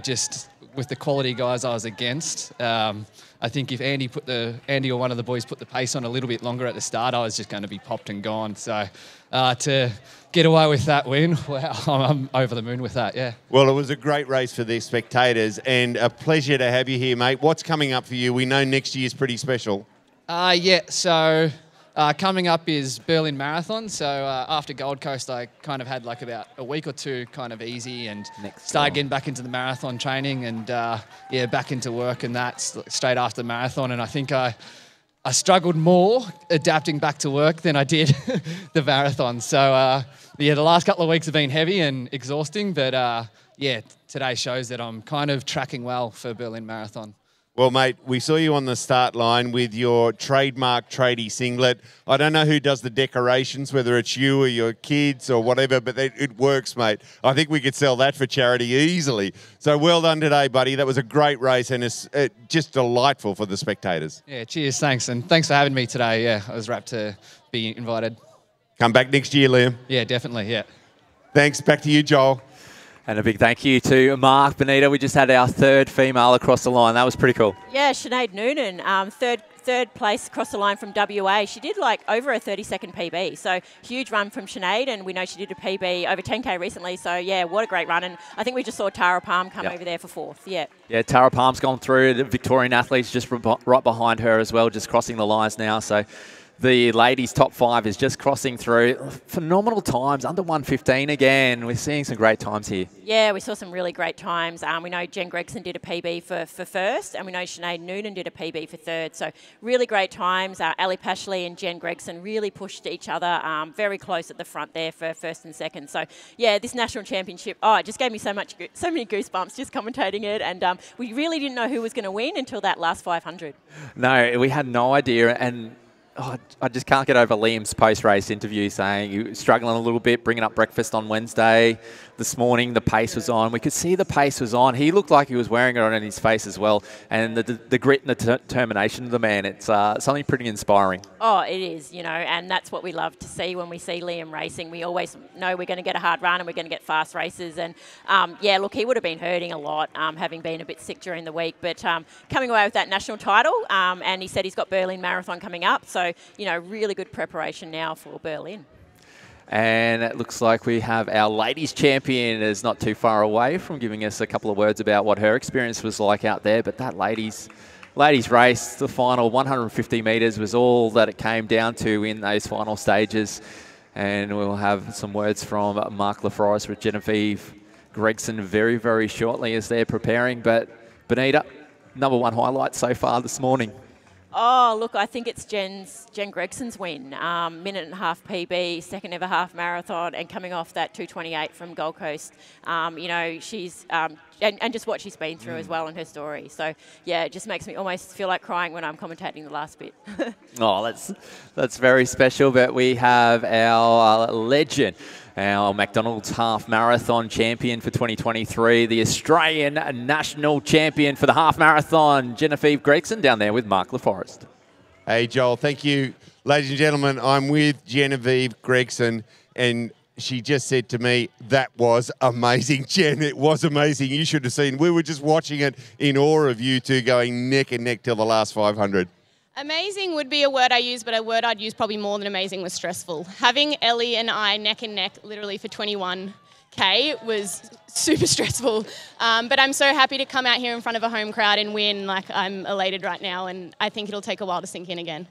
D: just with the quality guys I was against, I think if Andy or one of the boys put the pace on a little bit longer at the start, I was just going to be popped and gone. So to get away with that win, wow, I'm over the moon with that, yeah.
C: Well, it was a great race for the spectators, and a pleasure to have you here, mate. What's coming up for you? We know next year's pretty special.
D: So coming up is Berlin Marathon. So after Gold Coast, I kind of had like about a week or two kind of easy, and started getting back into the marathon training, and back into work and that straight after the marathon. And I think I struggled more adapting back to work than I did the marathon. So the last couple of weeks have been heavy and exhausting, but today shows that I'm kind of tracking well for Berlin Marathon.
C: Well, mate, we saw you on the start line with your trademark tradie singlet. I don't know who does the decorations, whether it's you or your kids or whatever, but it works, mate. I think we could sell that for charity easily. So well done today, buddy. That was a great race and it's just delightful for the spectators.
D: Yeah, cheers, thanks. And thanks for having me today. Yeah, I was rapt to be invited.
C: Come back next year, Liam.
D: Yeah, definitely, yeah.
C: Thanks. Back to you, Joel.
A: And a big thank you to Mark, Benita. We just had our third female across the line. That was pretty cool.
B: Yeah, Sinead Noonan, third place across the line from WA. She did like over a 30-second PB. So huge run from Sinead, and we know she did a PB over 10K recently. So yeah, what a great run. And I think we just saw Tara Palm come over there for fourth. Yeah. Yeah,
A: Tara Palm's gone through. The Victorian athletes just right behind her as well, just crossing the lines now. So the ladies' top 5 is just crossing through. Phenomenal times, under 1:15 again. We're seeing some great times here.
B: Yeah, we saw some really great times. We know Jen Gregson did a PB for first, and we know Sinead Noonan did a PB for third. So really great times. Ali Pashley and Jen Gregson really pushed each other very close at the front there for first and second. So yeah, this national championship, it just gave me so many goosebumps just commentating it. And we really didn't know who was going to win until that last 500.
A: No, we had no idea. And I just can't get over Liam's post-race interview saying he was struggling a little bit, bringing up breakfast on Wednesday. This morning, the pace was on. We could see the pace was on. He looked like he was wearing it on his face as well. And the grit and the determination of the man, it's something pretty inspiring.
B: Oh, it is, and that's what we love to see when we see Liam racing. We always know we're going to get a hard run and we're going to get fast races. And, yeah, look, he would have been hurting a lot, having been a bit sick during the week. But coming away with that national title, and he said he's got Berlin Marathon coming up. So, really good preparation now for Berlin.
A: And it looks like we have our ladies champion is not too far away from giving us a couple of words about what her experience was like out there. But that ladies race, the final 150 metres was all that it came down to in those final stages. And we'll have some words from Mark LaForest with Genevieve Gregson very, very shortly as they're preparing. But Benita, number 1 highlight so far this morning.
B: Oh, look, I think it's Jen Gregson's win. Minute and a half PB, second ever half marathon, and coming off that 2:28 from Gold Coast. She's, and just what she's been through as well in her story. So, yeah, it just makes me almost feel like crying when I'm commentating the last bit.
A: Oh, that's very special. But we have our legend, our McDonald's Half Marathon champion for 2023, the Australian national champion for the Half Marathon, Genevieve Gregson, down there with Mark LaForest.
C: Hey, Joel, thank you. Ladies and gentlemen, I'm with Genevieve Gregson, and she just said to me, that was amazing, Jen. It was amazing. You should have seen. We were just watching it in awe of you two going neck and neck till the last 500.
E: Amazing would be a word I use, but a word I'd use probably more than amazing was stressful. Having Ellie and I neck and neck literally for 21K was super stressful. But I'm so happy to come out here in front of a home crowd and win. Like, I'm elated right now, and I think it'll take a while to sink in again.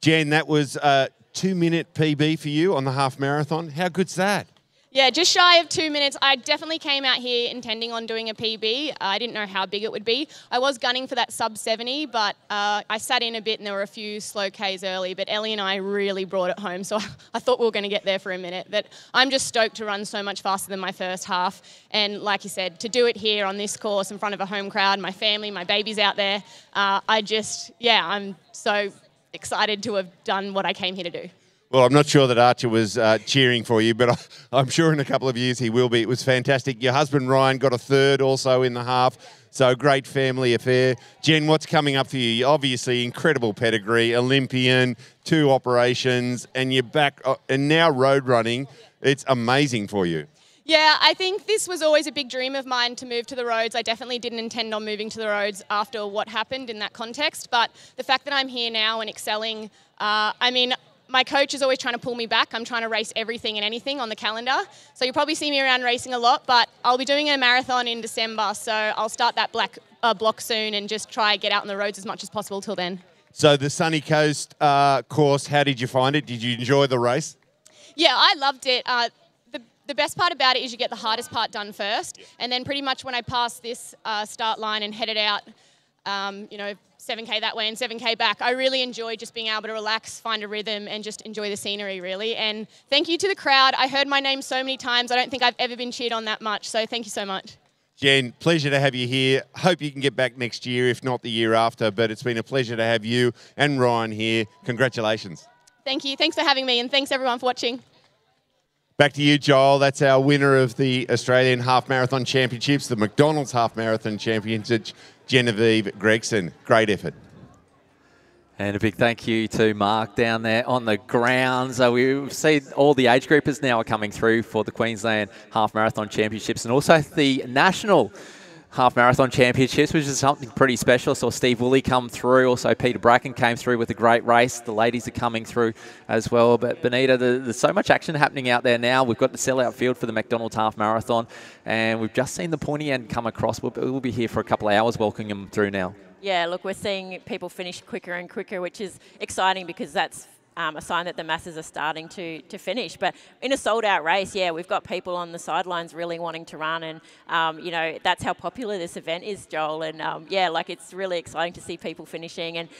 C: Jen, that was a 2-minute PB for you on the half marathon. How good's that?
E: Yeah, just shy of 2 minutes. I definitely came out here intending on doing a PB. I didn't know how big it would be. I was gunning for that sub 70, but I sat in a bit and there were a few slow Ks early, but Ellie and I really brought it home, so I thought we were going to get there for a minute. But I'm just stoked to run so much faster than my first half. And like you said, to do it here on this course in front of a home crowd, my family, my baby's out there, I'm so excited to have done what I came here to do.
C: Well, I'm not sure that Archer was cheering for you, but I'm sure in a couple of years he will be. It was fantastic. Your husband, Ryan, got a third also in the half, so great family affair. Jen, what's coming up for you? Obviously, incredible pedigree, Olympian, 2 operations, and you're back, and now road running. It's amazing for you.
E: Yeah, I think this was always a big dream of mine to move to the roads. I definitely didn't intend on moving to the roads after what happened in that context, but the fact that I'm here now and excelling, my coach is always trying to pull me back. I'm trying to race everything and anything on the calendar. So you'll probably see me around racing a lot, but I'll be doing a marathon in December, so I'll start that block soon and just try and get out on the roads as much as possible till then.
C: So the Sunny Coast course, how did you find it? Did you enjoy the race?
E: Yeah, I loved it. The best part about it is you get the hardest part done first, and then pretty much when I passed this start line and headed out, 7K that way and 7K back, I really enjoyed just being able to relax, find a rhythm, and just enjoy the scenery, really. And thank you to the crowd. I heard my name so many times. I don't think I've ever been cheered on that much, so thank you so much.
C: Jen, pleasure to have you here. Hope you can get back next year, if not the year after. But it's been a pleasure to have you and Ryan here. Congratulations.
E: Thank you. Thanks for having me, and thanks everyone for watching.
C: Back to you, Joel. That's our winner of the Australian Half Marathon Championships, the McDonald's Half Marathon Championship, Genevieve Gregson. Great effort.
A: And a big thank you to Mark down there on the grounds. We've seen all the age groupers now are coming through for the Queensland Half Marathon Championships and also the National Half Marathon Championships, which is something pretty special. Saw Steve Woolley come through. Also, Peter Bracken came through with a great race. The ladies are coming through as well. But, Benita, there's so much action happening out there now. We've got the sellout field for the McDonald's Half Marathon, and we've just seen the pointy end come across. We'll be here for a couple of hours welcoming them through now.
B: Yeah, look, we're seeing people finish quicker and quicker, which is exciting because that's a sign that the masses are starting to finish. But in a sold-out race, yeah, we've got people on the sidelines really wanting to run, and that's how popular this event is, Joel. And yeah, like it's really exciting to see people finishing, and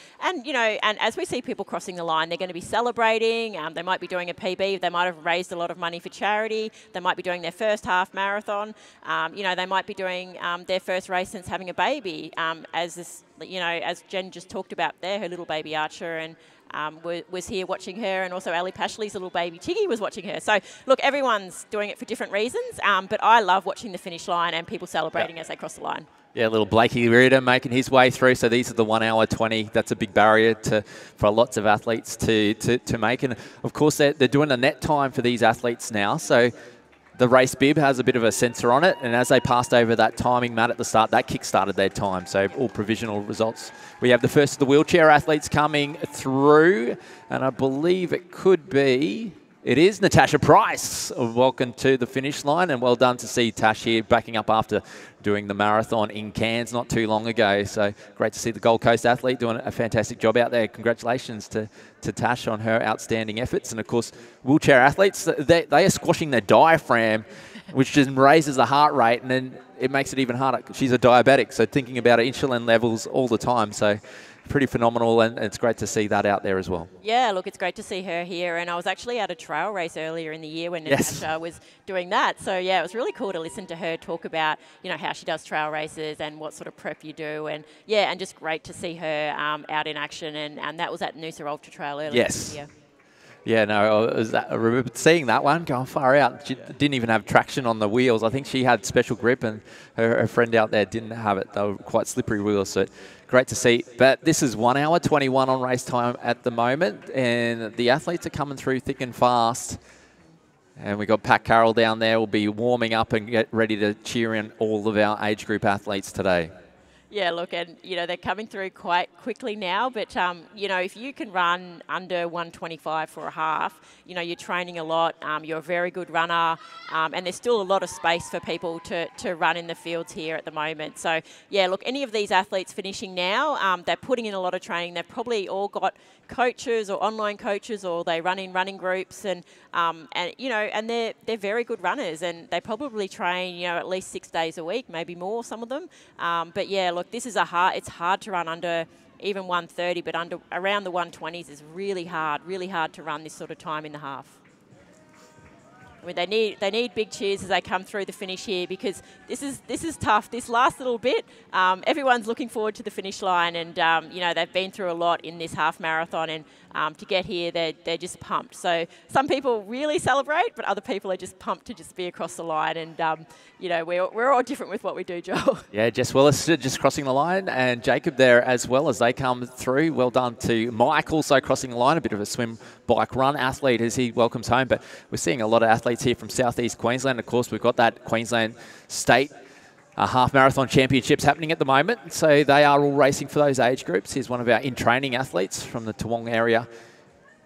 B: as we see people crossing the line, they're going to be celebrating. They might be doing a PB. They might have raised a lot of money for charity. They might be doing their first half marathon. They might be doing their first race since having a baby. As Jen just talked about there, her little baby Archer, and was here watching her, and also Ali Pashley's little baby Tiggy was watching her. So, look, everyone's doing it for different reasons, but I love watching the finish line and people celebrating as they cross the line. Yeah,
A: little Blakey Reardon making his way through. So these are the 1 hour 20. That's a big barrier for lots of athletes to make. And, of course, they're doing a net time for these athletes now. So the race bib has a bit of a sensor on it, and as they passed over that timing mat at the start, that kick-started their time. So all provisional results. We have the first of the wheelchair athletes coming through, and I believe it is Natasha Price. Welcome to the finish line, and well done to see Tash here backing up after doing the marathon in Cairns not too long ago. So great to see the Gold Coast athlete doing a fantastic job out there. Congratulations to Tash on her outstanding efforts. And, of course, wheelchair athletes, they are squashing their diaphragm, which just raises the heart rate, and then it makes it even harder. She's a diabetic, so thinking about her insulin levels all the time. So pretty phenomenal, and it's great to see that out there as well.
B: Yeah, look, it's great to see her here, and I was actually at a trail race earlier in the year when Natasha was doing that. So yeah, it was really cool to listen to her talk about how she does trail races and what sort of prep you do, and yeah, and just great to see her out in action, and that was at Noosa Ultra Trail earlier this year.
A: Yeah, no, I remember seeing that one going far out. She didn't even have traction on the wheels. I think she had special grip, and her friend out there didn't have it. They were quite slippery wheels, so great to see. But this is 1 hour 21 on race time at the moment, and the athletes are coming through thick and fast. And we got Pat Carroll down there. We'll be warming up and get ready to cheer in all of our age group athletes today.
B: Yeah, look, and, they're coming through quite quickly now, but, if you can run under 125 for a half, you're training a lot, you're a very good runner, and there's still a lot of space for people to run in the fields here at the moment. So, yeah, look, any of these athletes finishing now, they're putting in a lot of training. They've probably all got coaches or online coaches, or they run in running groups, and they're very good runners, and they probably train, at least 6 days a week, maybe more, some of them. But yeah, look, this is it's hard to run under even 130, but around the 120s is really hard to run this sort of time in the half. I mean, they need big cheers as they come through the finish here, because this is tough. This last little bit, everyone's looking forward to the finish line, and they've been through a lot in this half marathon, and to get here, they're just pumped. So some people really celebrate, but other people are just pumped to just be across the line, and we're all different with what we do, Joel.
A: Yeah, Jess Willis just crossing the line, and Jacob there as well as they come through. Well done to Mike also crossing the line, a bit of a swim, bike, run athlete as he welcomes home. But we're seeing a lot of athletes here from southeast Queensland. Of course, we've got that Queensland State half marathon championships happening at the moment. So they are all racing for those age groups. Here's one of our in-training athletes from the Toowong area,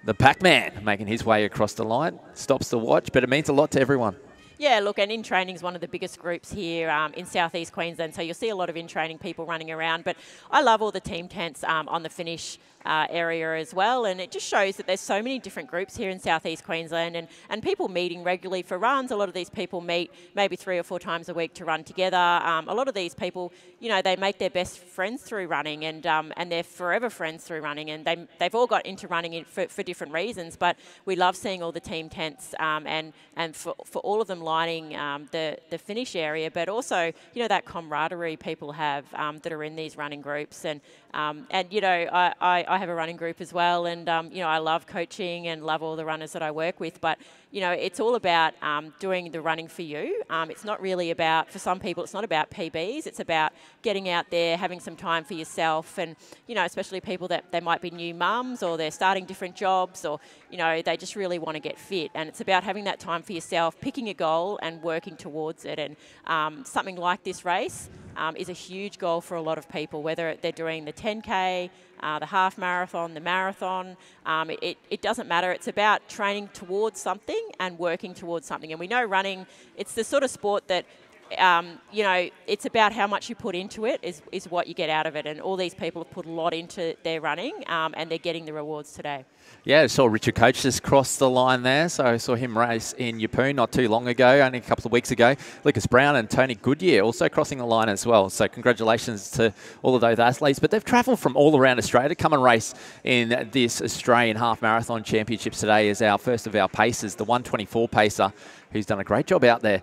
A: the Pac-Man, making his way across the line. Stops to watch, but it means a lot to everyone.
B: Yeah, look, and in-training is one of the biggest groups here in southeast Queensland, so you'll see a lot of in-training people running around. But I love all the team tents on the finish area as well, and it just shows that there's so many different groups here in southeast Queensland, and people meeting regularly for runs. A lot of these people meet maybe 3 or 4 times a week to run together. A lot of these people, they make their best friends through running, and they're forever friends through running, and they've all got into running for different reasons, but we love seeing all the team tents and for all of them lining the finish area, but also that camaraderie people have that are in these running groups, and I have a running group as well, and I love coaching and love all the runners that I work with, but it's all about doing the running for you. It's not really about, for some people, it's not about PBs. It's about getting out there, having some time for yourself, and especially people that they might be new mums or they're starting different jobs, or they just really want to get fit. And it's about having that time for yourself, picking a goal and working towards it. And something like this race is a huge goal for a lot of people, whether they're doing the 10K, the half marathon, the marathon. It doesn't matter. It's about training towards something and working towards something. And we know running, it's the sort of sport that, it's about how much you put into it is what you get out of it. And all these people have put a lot into their running, and they're getting the rewards today.
A: Yeah, I saw Richard Coates just cross the line there. So I saw him race in Yeppoon not too long ago, only a couple of weeks ago. Lucas Brown and Tony Goodyear also crossing the line as well. So congratulations to all of those athletes. But they've travelled from all around Australia to come and race in this Australian Half Marathon Championships today as our first of our pacers, the 124 pacer, who's done a great job out there.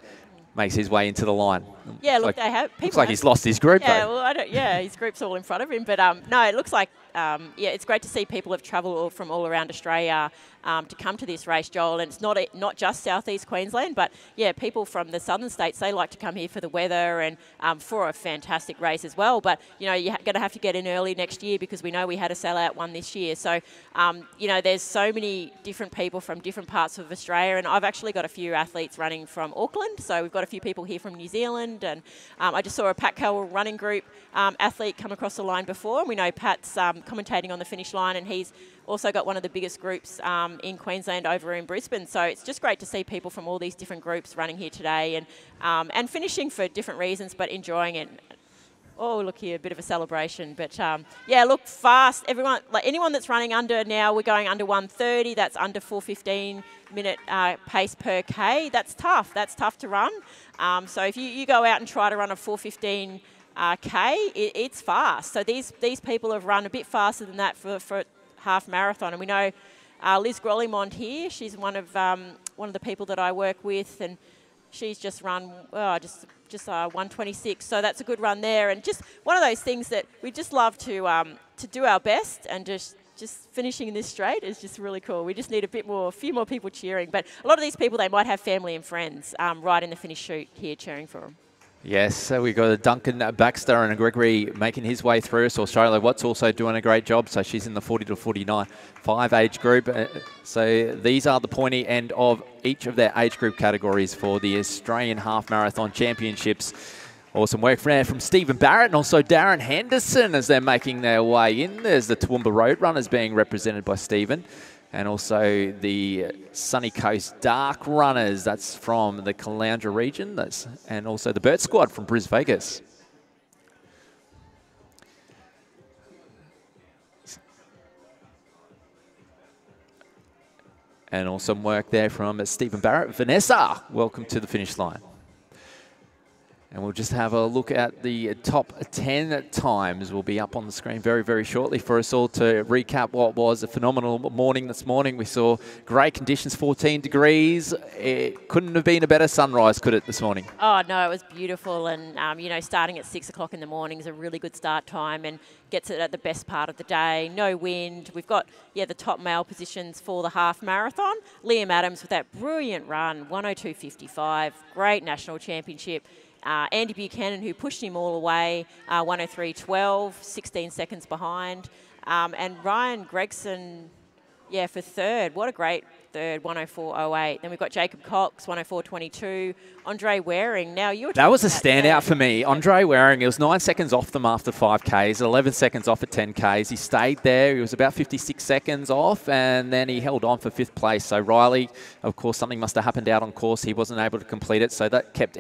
A: Makes his way into the line.
B: Yeah, look, they have.
A: Looks like he's lost his group,
B: yeah,
A: though.
B: Well, his group's all in front of him. But no, it looks like, it's great to see people have travelled from all around Australia to come to this race, Joel. And it's not just southeast Queensland, but yeah, people from the southern states, they like to come here for the weather and for a fantastic race as well. But you're going to have to get in early next year, because we know we had a sellout one this year. So there's so many different people from different parts of Australia, and I've actually got a few athletes running from Auckland. So we've got a few people here from New Zealand, and I just saw a Pat Cowell running group athlete come across the line before, and we know Pat's commentating on the finish line, and he's also got one of the biggest groups in Queensland over in Brisbane. So it's just great to see people from all these different groups running here today, and finishing for different reasons, but enjoying it. Oh, look here, a bit of a celebration. But yeah, look, fast. Everyone, like anyone that's running under now, we're going under 1:30. That's under 4:15 minute pace per K. That's tough. That's tough to run. So if you go out and try to run a 4:15 K, it's fast. So these people have run a bit faster than that for half marathon. And we know Liz Grollimond here. She's one of the people that I work with, and she's just run just 126. So that's a good run there, and just one of those things that we just love to do our best, and just finishing this straight is just really cool. We just need a few more people cheering. But a lot of these people, they might have family and friends right in the finish chute here cheering for them.
A: Yes, so we've got a Duncan Baxter and a Gregory making his way through. So Charlotte Watts also doing a great job. So she's in the 40 to 49 age group. So these are the pointy end of each of their age group categories for the Australian Half Marathon Championships. Awesome work from Stephen Barrett and also Darren Henderson as they're making their way in. There's the Toowoomba Road Runners being represented by Stephen. And also the Sunny Coast Dark Runners, that's from the Caloundra region, and also the Burt Squad from Bris Vegas. And awesome work there from Stephen Barrett. Vanessa, welcome to the finish line. And we'll just have a look at the top 10 times. Will be up on the screen very, very shortly for us all to recap what was a phenomenal morning this morning. We saw great conditions, 14 degrees. It couldn't have been a better sunrise, could it, this morning?
B: Oh, no, it was beautiful. And, starting at 6 o'clock in the morning is a really good start time and gets it at the best part of the day. No wind. We've got, the top male positions for the half marathon. Liam Adams with that brilliant run, 102.55, great national championship. Andy Buchanan, who pushed him all the way, 103.12, 16 seconds behind. And Ryan Gregson, for third. What a great third, 104.08. Then we've got Jacob Cox, 104.22. Andre Waring. Now
A: that was a standout for me. Andre Waring, it was 9 seconds off them after 5Ks, 11 seconds off at 10Ks. He stayed there. He was about 56 seconds off, and then he held on for 5th place. So Riley, of course, something must have happened out on course. He wasn't able to complete it, so that kept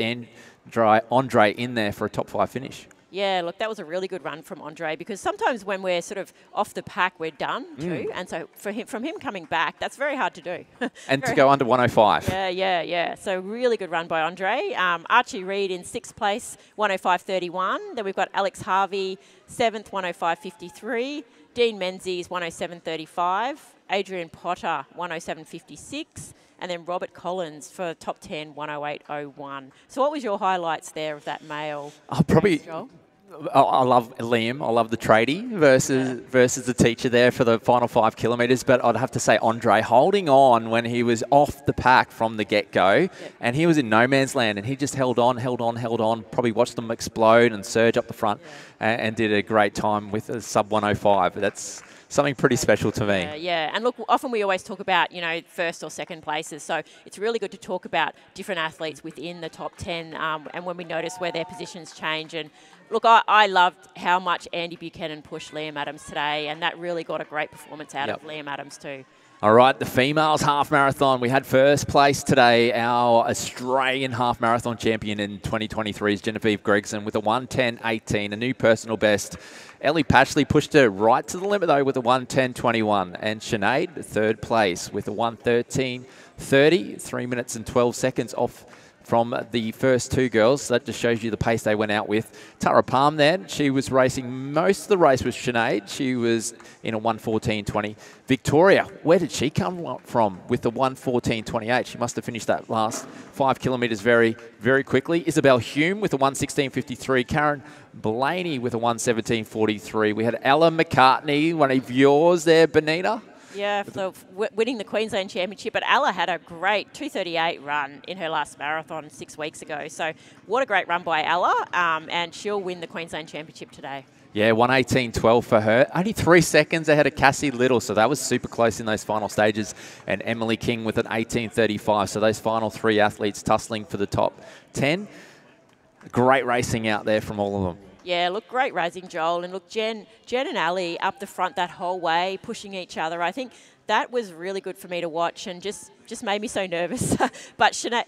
A: Andre in there for a top 5 finish.
B: Yeah, look, that was a really good run from Andre, because sometimes when we're sort of off the pack, we're done too. And so from him coming back, that's very hard to do.
A: And to go under 105.
B: Yeah. So really good run by Andre. Archie Reed in 6th place, 105.31. Then we've got Alex Harvey, 7th, 105.53. Dean Menzies, 107.35. Adrian Potter, 107.56. And then Robert Collins for top 10, 108.01. So what was your highlights there of that male?
A: I love Liam. I love the tradie versus the teacher there for the final 5 kilometres. But I'd have to say Andre holding on when he was off the pack from the get-go. And he was in no man's land. And he just held on. Probably watched them explode and surge up the front and did a great time with a sub 105. That's something pretty special to me.
B: Yeah. And look, often we always talk about, first or second places. So it's really good to talk about different athletes within the top 10 and when we notice where their positions change. And look, I loved how much Andy Buchanan pushed Liam Adams today, and that really got a great performance out of Liam Adams too.
A: All right, the females half marathon. We had first place today. Our Australian half marathon champion in 2023 is Genevieve Gregson with a 1:10.18, a new personal best. Ellie Patchley pushed her right to the limit though with a 1:10.21, and Sinead third place with a 1:13.30, 3 minutes and 12 seconds off from the first two girls. So that just shows you the pace they went out with. Tara Palm then, she was racing most of the race with Sinead. She was in a 1:14.20. Victoria, where did she come from with the 1:14.28? She must have finished that last 5 kilometres very, very quickly. Isabel Hume with a 1:16.53. Karen Blaney with a 1:17.43. We had Ella McCartney, one of yours there, Benita.
B: Yeah, so winning the Queensland Championship. But Ella had a great 2:38 run in her last marathon 6 weeks ago. So what a great run by Ella, and she'll win the Queensland Championship today. Yeah,
A: 1:18.12 for her. Only 3 seconds ahead of Cassie Little, so that was super close in those final stages. And Emily King with an 18.35. So those final 3 athletes tussling for the top 10. Great racing out there from all of them.
B: Yeah, look, great racing, Joel. And look, Jen and Ali up the front that whole way, pushing each other. I think that was really good for me to watch and just made me so nervous. But Sinead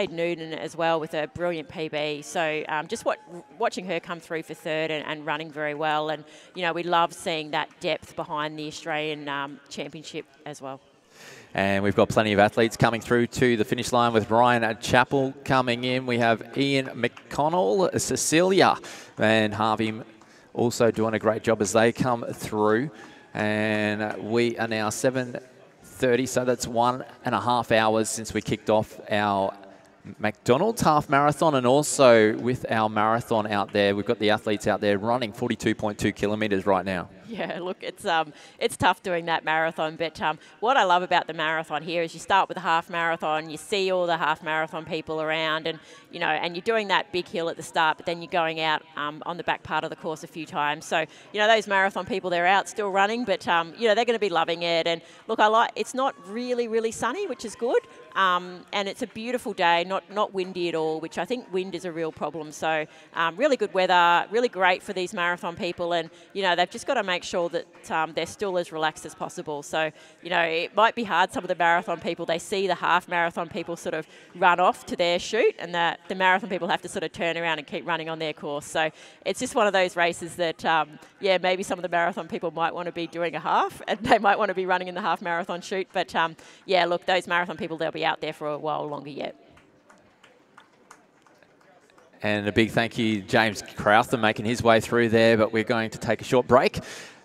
B: Noonan as well with a brilliant PB. So just watching her come through for third and running very well. And, we love seeing that depth behind the Australian Championship as well.
A: And we've got plenty of athletes coming through to the finish line with Ryan Chappell coming in. We have Ian McConnell, Cecilia, and Harvey also doing a great job as they come through. And we are now 7:30, so that's 1.5 hours since we kicked off our McDonald's half marathon, and also with our marathon out there, we've got the athletes out there running 42.2 kilometres right now.
B: Yeah, look, it's tough doing that marathon, but what I love about the marathon here is you start with a half marathon, you see all the half marathon people around, and and you're doing that big hill at the start, but then you're going out on the back part of the course a few times. So those marathon people, they're out still running, but they're going to be loving it. And look, it's not really sunny, which is good, and it's a beautiful day, not windy at all, which I think wind is a real problem. So really good weather, really great for these marathon people, and they've just got to make sure that they're still as relaxed as possible. So, it might be hard. Some of the marathon people, they see the half marathon people sort of run off to their chute, and the marathon people have to sort of turn around and keep running on their course. So it's just one of those races that, maybe some of the marathon people might want to be doing a half, and they might want to be running in the half marathon chute. But, look, those marathon people, they'll be out there for a while longer yet.
A: And a big thank you, James Crowther, making his way through there. But we're going to take a short break,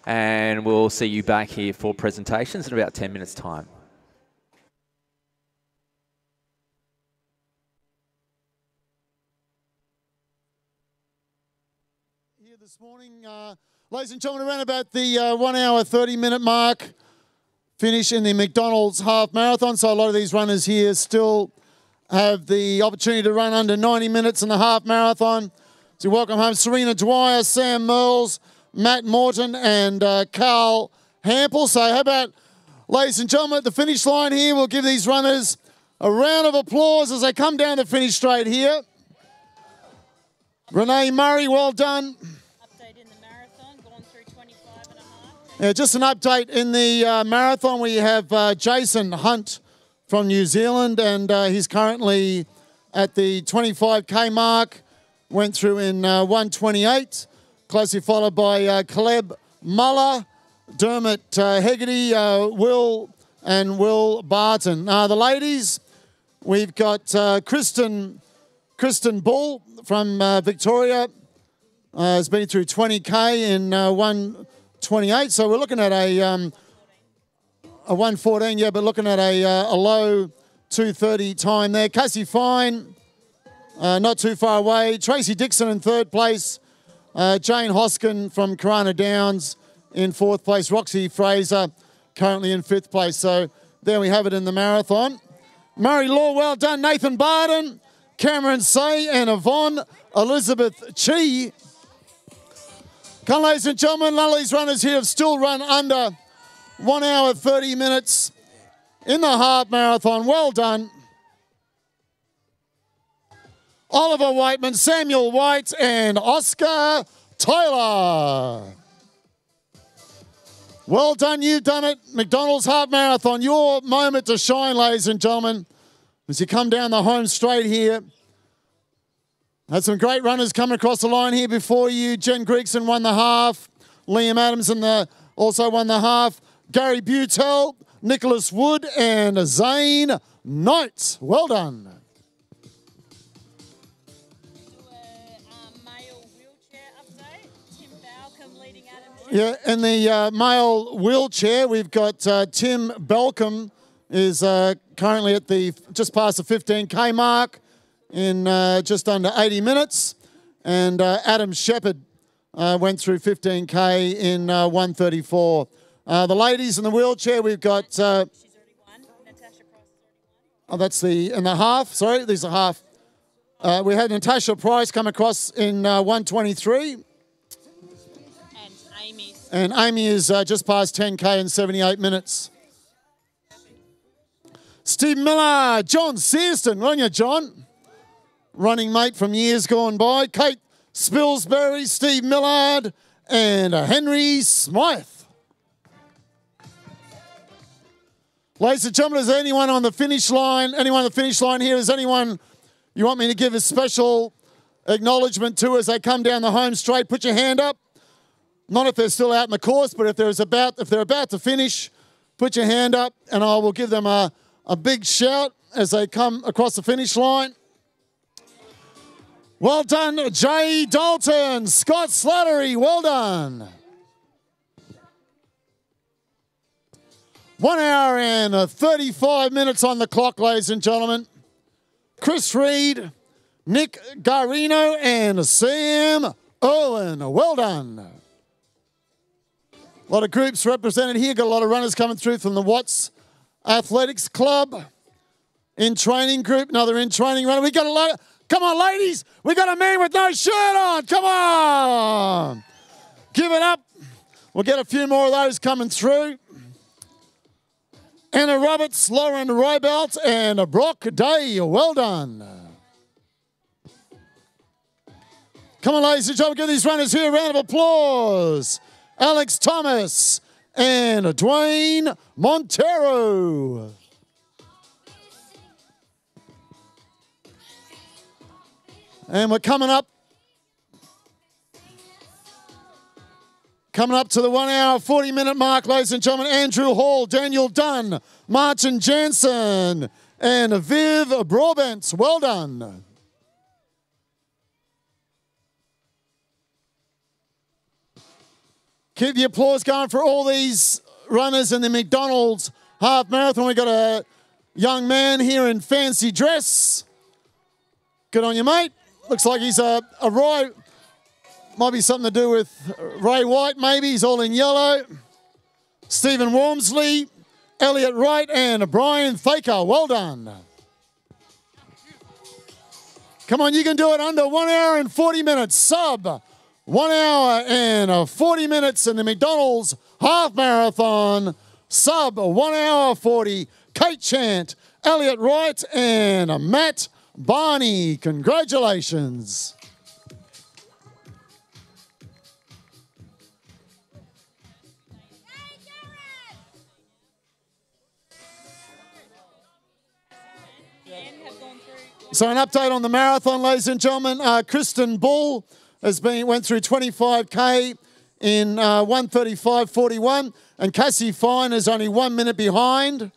A: and we'll see you back here for presentations in about 10 minutes' time.
F: Here this morning, ladies and gentlemen, around about the 1 hour, 30-minute mark, finish in the McDonald's half marathon. So a lot of these runners here still have the opportunity to run under 90 minutes in the half marathon. So welcome home Serena Dwyer, Sam Merles, Matt Morton, and Carl Hampel. So how about, ladies and gentlemen, at the finish line here, we'll give these runners a round of applause as they come down the finish straight here. Renee Murray, well done.
G: Update in the marathon, gone through 25.5.
F: Yeah, just an update in the marathon. We have Jason Hunt from New Zealand, and he's currently at the 25k mark. went through in 1:28. Closely followed by Caleb Muller, Dermot Hegarty, Will Barton. The ladies, we've got Kristen Bull from Victoria. Has been through 20K in 1:28. So we're looking at a 1:14, yeah, but looking at a low 2:30 time there. Cassie Fine, not too far away. Tracy Dixon in third place. Jane Hoskin from Corona Downs in fourth place. Roxy Fraser currently in fifth place. So there we have it in the marathon. Murray Law, well done. Nathan Barden, Cameron Say, and Yvonne Elizabeth Chi. Come, ladies and gentlemen, none of these runners here have still run under 1 hour 30 minutes in the half marathon. Well done. Oliver Whiteman, Samuel White, and Oscar Taylor. Well done, you've done it. McDonald's Half Marathon, your moment to shine, ladies and gentlemen, as you come down the home straight here. Had some great runners coming across the line here before you. Jen Greigson won the half. Liam Adams also won the half. Gary Butel, Nicholas Wood, and Zane Knight. Well done. Yeah, in the male wheelchair, we've got Tim Belcom is currently at just past the 15K mark in just under 80 minutes. And Adam Shepherd went through 15K in 1:34. The ladies in the wheelchair, we've got...
G: She's already won. Natasha Price has already won.
F: Oh, that's in the half. Sorry, these are half. We had Natasha Price come across in 1:23. And Amy is just past 10K in 78 minutes. Steve Miller, John Searston, weren't you, John? Running mate from years gone by. Kate Spilsbury, Steve Millard, and Henry Smythe. Ladies and gentlemen, is there anyone on the finish line? Anyone on the finish line here? Is anyone you want me to give a special acknowledgement to as they come down the home straight? Put your hand up. Not if they're still out in the course, but if they're about to finish, put your hand up and I will give them a big shout as they come across the finish line. Well done, Jay Dalton, Scott Slattery, well done. 1 hour and 35 minutes on the clock, ladies and gentlemen. Chris Reed, Nick Garino, and Sam Irwin, well done. A lot of groups represented here. Got a lot of runners coming through from the Watts Athletics Club. In training group, another in training runner. We got a lot. Come on, ladies. We got a man with no shirt on. Come on. Give it up. We'll get a few more of those coming through. Anna Roberts, Lauren Rybelt, and Brock Day. Well done. Come on, ladies and gentlemen. Give these runners here a round of applause. Alex Thomas and Dwayne Montero. And we're coming up to the 1 hour, 40 minute mark, ladies and gentlemen. Andrew Hall, Daniel Dunn, Martin Jansen, and Viv Broadbent. Well done. Keep the applause going for all these runners in the McDonald's Half Marathon. We've got a young man here in fancy dress. Good on you, mate. Looks like he's a Roy. Might be something to do with Ray White, maybe. He's all in yellow. Stephen Wormsley, Elliot Wright, and Brian Thaker. Well done. Come on, you can do it under 1 hour and 40 minutes. Sub 1 hour and 40 minutes in the McDonald's Half Marathon. Sub 1 hour 40. Kate Chant, Elliot Wright, and Matt Barney. Congratulations.
G: have gone through.
F: So an update on the marathon, ladies and gentlemen. Kristen Bull went through 25K in 1:35.41, and Cassie Fine is only 1 minute behind.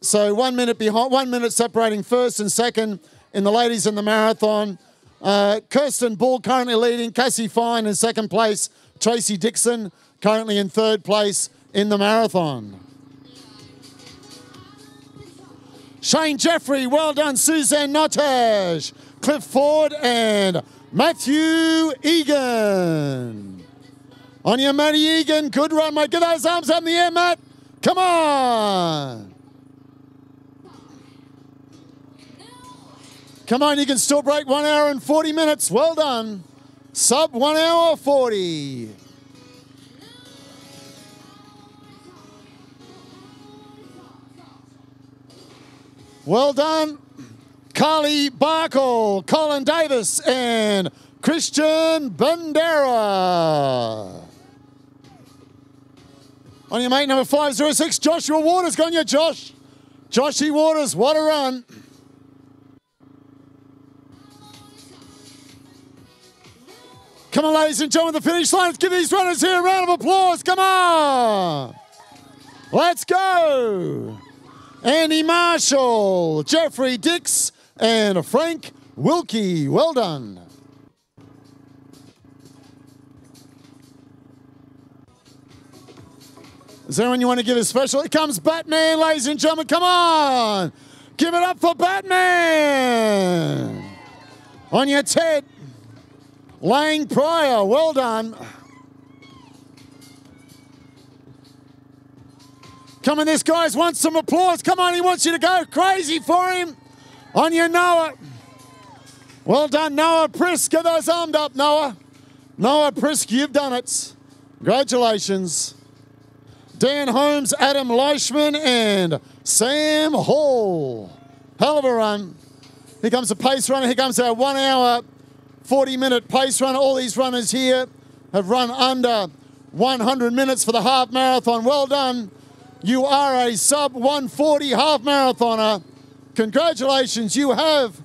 F: So 1 minute behind, 1 minute separating first and second in the ladies in the marathon. Kirsten Bull currently leading, Cassie Fine in second place, Tracy Dixon currently in third place in the marathon. Shane Jeffrey, well done. Suzanne Notage, Cliff Ford, and Matthew Egan. On your Matty Egan, good run, mate. Get those arms up in the air, Matt. Come on. Come on, you can still break 1 hour and 40 minutes. Well done. Sub 1 hour 40. Well done, Carly Barkle, Colin Davis, and Christian Bandera. On your mate, number 506, Joshua Waters. Go on you, Josh. Joshy Waters, what a run. Come on, ladies and gentlemen, the finish line. Let's give these runners here a round of applause. Come on. Let's go. Andy Marshall, Jeffrey Dix, and Frank Wilkie. Well done. Is there anyone you want to give a special? Here comes Batman, ladies and gentlemen. Come on. Give it up for Batman. On your Ted. Lang Pryor. Well done. Come on, this guy's wants some applause. Come on, he wants you to go crazy for him. On your Noah. Well done, Noah Prisk. Get those armed up, Noah. Noah Prisk, you've done it. Congratulations. Dan Holmes, Adam Leishman, and Sam Hall. Hell of a run. Here comes the pace runner. Here comes our 1 hour, 40-minute pace runner. All these runners here have run under 100 minutes for the half marathon. Well done. You are a sub 140 half marathoner. Congratulations, you have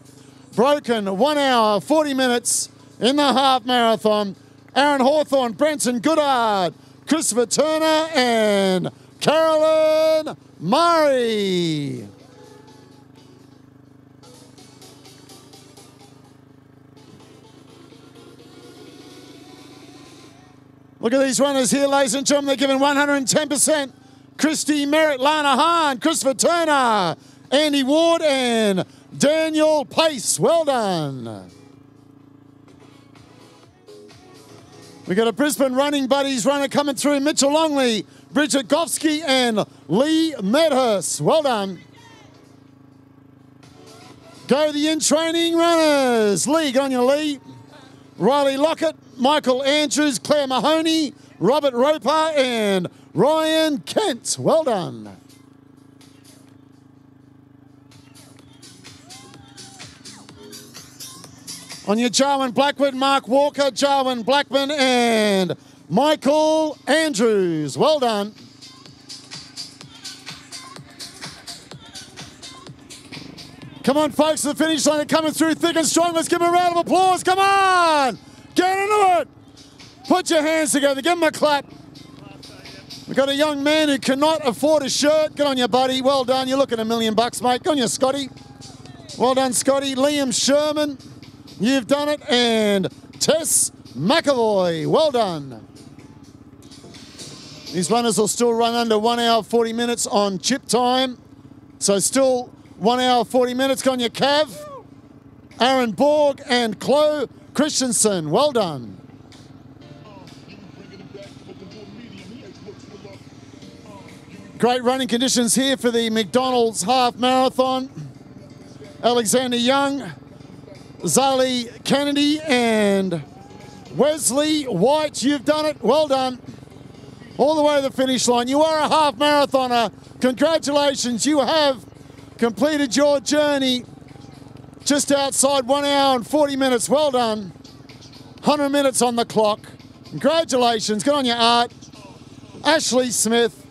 F: broken 1 hour, 40 minutes in the half marathon. Aaron Hawthorne, Brenton Goodard, Christopher Turner, and Carolyn Murray. Look at these runners here, ladies and gentlemen. They're giving 110%. Christy Merritt, Lana Hahn, Christopher Turner, Andy Ward, and Daniel Pace. Well done. We got a Brisbane Running Buddies runner coming through. Mitchell Longley, Bridget Gofsky, and Lee Medhurst. Well done. Go the in-training runners. Lee, go on your Lee. Riley Lockett, Michael Andrews, Claire Mahoney, Robert Roper, and Ryan Kent. Well done. On your Jarwin Blackwood, Mark Walker, Jarwin Blackman, and Michael Andrews. Well done. Come on, folks, to the finish line. They're coming through thick and strong. Let's give them a round of applause. Come on. Get into it. Put your hands together. Give them a clap. We've got a young man who cannot afford a shirt. Get on your buddy. Well done. You're looking $1 million, mate. Go on your Scotty. Well done, Scotty. Liam Sherman. You've done it. And Tess McAvoy. Well done. These runners will still run under 1 hour, 40 minutes on chip time. So still 1 hour, 40 minutes. Go on your Cav. Aaron Borg and Chloe Christensen. Well done. Great running conditions here for the McDonald's half marathon. Alexander Young, Zali Kennedy, and Wesley White. You've done it. Well done. All the way to the finish line. You are a half marathoner. Congratulations. You have completed your journey just outside 1 hour and 40 minutes. Well done. 100 minutes on the clock. Congratulations. Good on your Art. Ashley Smith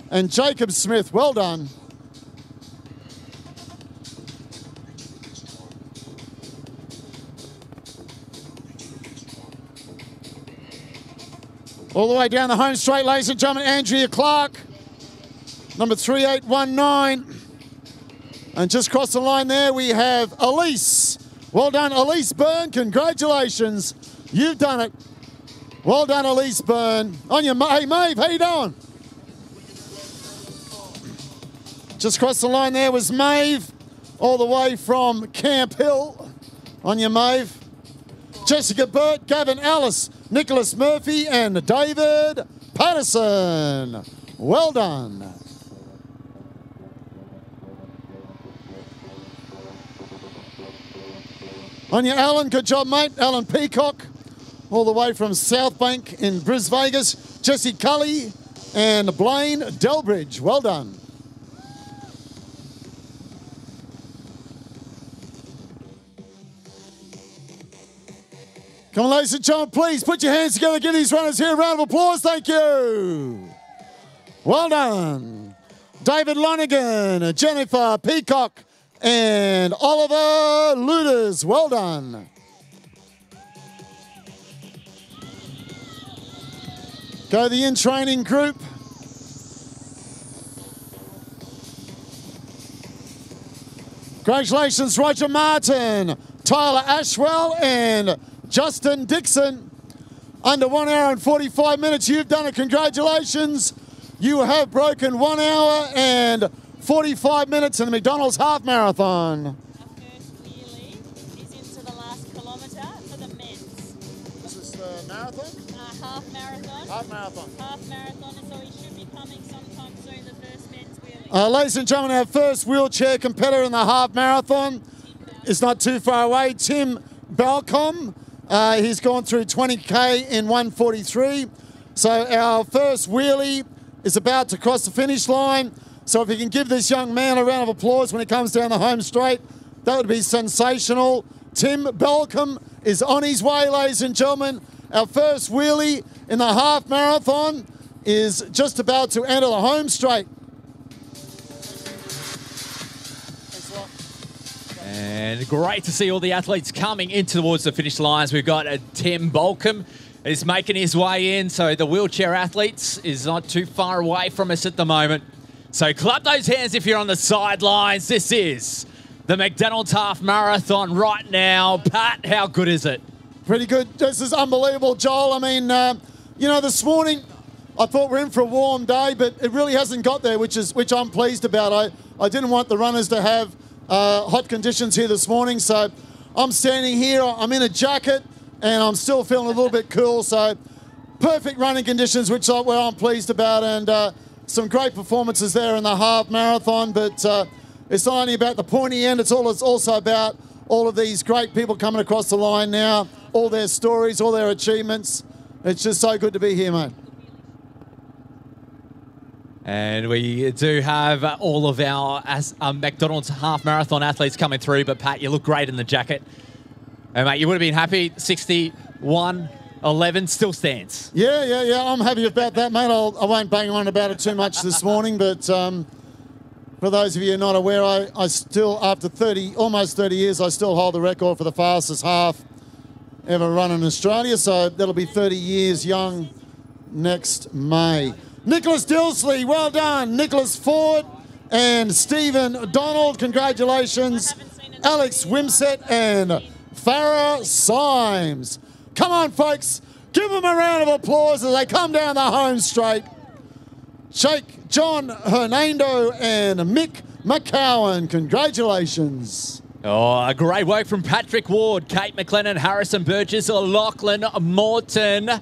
F: and Jacob Smith. Well done. All the way down the home straight, ladies and gentlemen, Andrea Clark, number 3819. And just across the line there, we have Elise. Well done, Elise Byrne. Congratulations. You've done it. Well done, Elise Byrne. On your, hey, Maeve, how you doing? Just across the line there was Maeve, all the way from Camp Hill. On your, Maeve. Jessica Burt, Gavin Ellis, Nicholas Murphy, and David Patterson. Well done. On your, Alan, good job, mate. Alan Peacock, all the way from South Bank in Bris Vegas. Jesse Cully and Blaine Delbridge. Well done. Come on, ladies and gentlemen, please put your hands together. Give these runners here a round of applause. Thank you. Well done. David Lonergan, Jennifer Peacock, and Oliver Luders. Well done. Go the in-training group. Congratulations, Roger Martin, Tyler Ashwell, and Justin Dixon. Under 1 hour and 45 minutes. You've done it. Congratulations. You have broken 1 hour and 45 minutes in the McDonald's half marathon.
G: Our first wheelie is into the last kilometre for the men's.
F: This is the marathon?
G: Half marathon.
F: Half marathon.
G: Half marathon, and so he should be coming sometime soon, the first men's wheelie.
F: Ladies and gentlemen, our first wheelchair competitor in the half marathon is not too far away. Tim Balcom. He's gone through 20K in 1:43. So our first wheelie is about to cross the finish line. So if you can give this young man a round of applause when he comes down the home straight, that would be sensational. Tim Balcom is on his way, ladies and gentlemen. Our first wheelie in the half marathon is just about to enter the home straight.
H: And great to see all the athletes coming in towards the finish lines. We've got Tim Balcom is making his way in, so the wheelchair athletes is not too far away from us at the moment. So clap those hands if you're on the sidelines. This is the McDonald's half marathon right now. Pat, how good is it?
F: Pretty good. This is unbelievable, Joel. I mean, you know, this morning I thought we're in for a warm day, but it really hasn't got there, which I'm pleased about. I didn't want the runners to have hot conditions here this morning, so I'm standing here. I'm in a jacket, and I'm still feeling a little bit cool. So perfect running conditions, which where I'm pleased about, and some great performances there in the half marathon. But it's not only about the pointy end; it's also about all of these great people coming across the line now, all their stories, all their achievements. It's just so good to be here, mate.
H: And we do have all of our McDonald's half marathon athletes coming through. But Pat, you look great in the jacket. And mate, you would have been happy. 61:11 still stands.
F: Yeah. I'm happy about that, mate. I won't bang on about it too much this morning. But for those of you not aware, I still, after almost 30 years, I still hold the record for the fastest half ever run in Australia. So that'll be 30 years young next May. Nicholas Dilsley, well done. Nicholas Ford and Stephen Donald, congratulations. Alex Wimsett and Farah Symes. Come on, folks. Give them a round of applause as they come down the home straight. Sheikh John Hernando and Mick McCowan, congratulations.
H: Oh, a great work from Patrick Ward, Kate McLennan, Harrison Burgess, Lachlan Morton.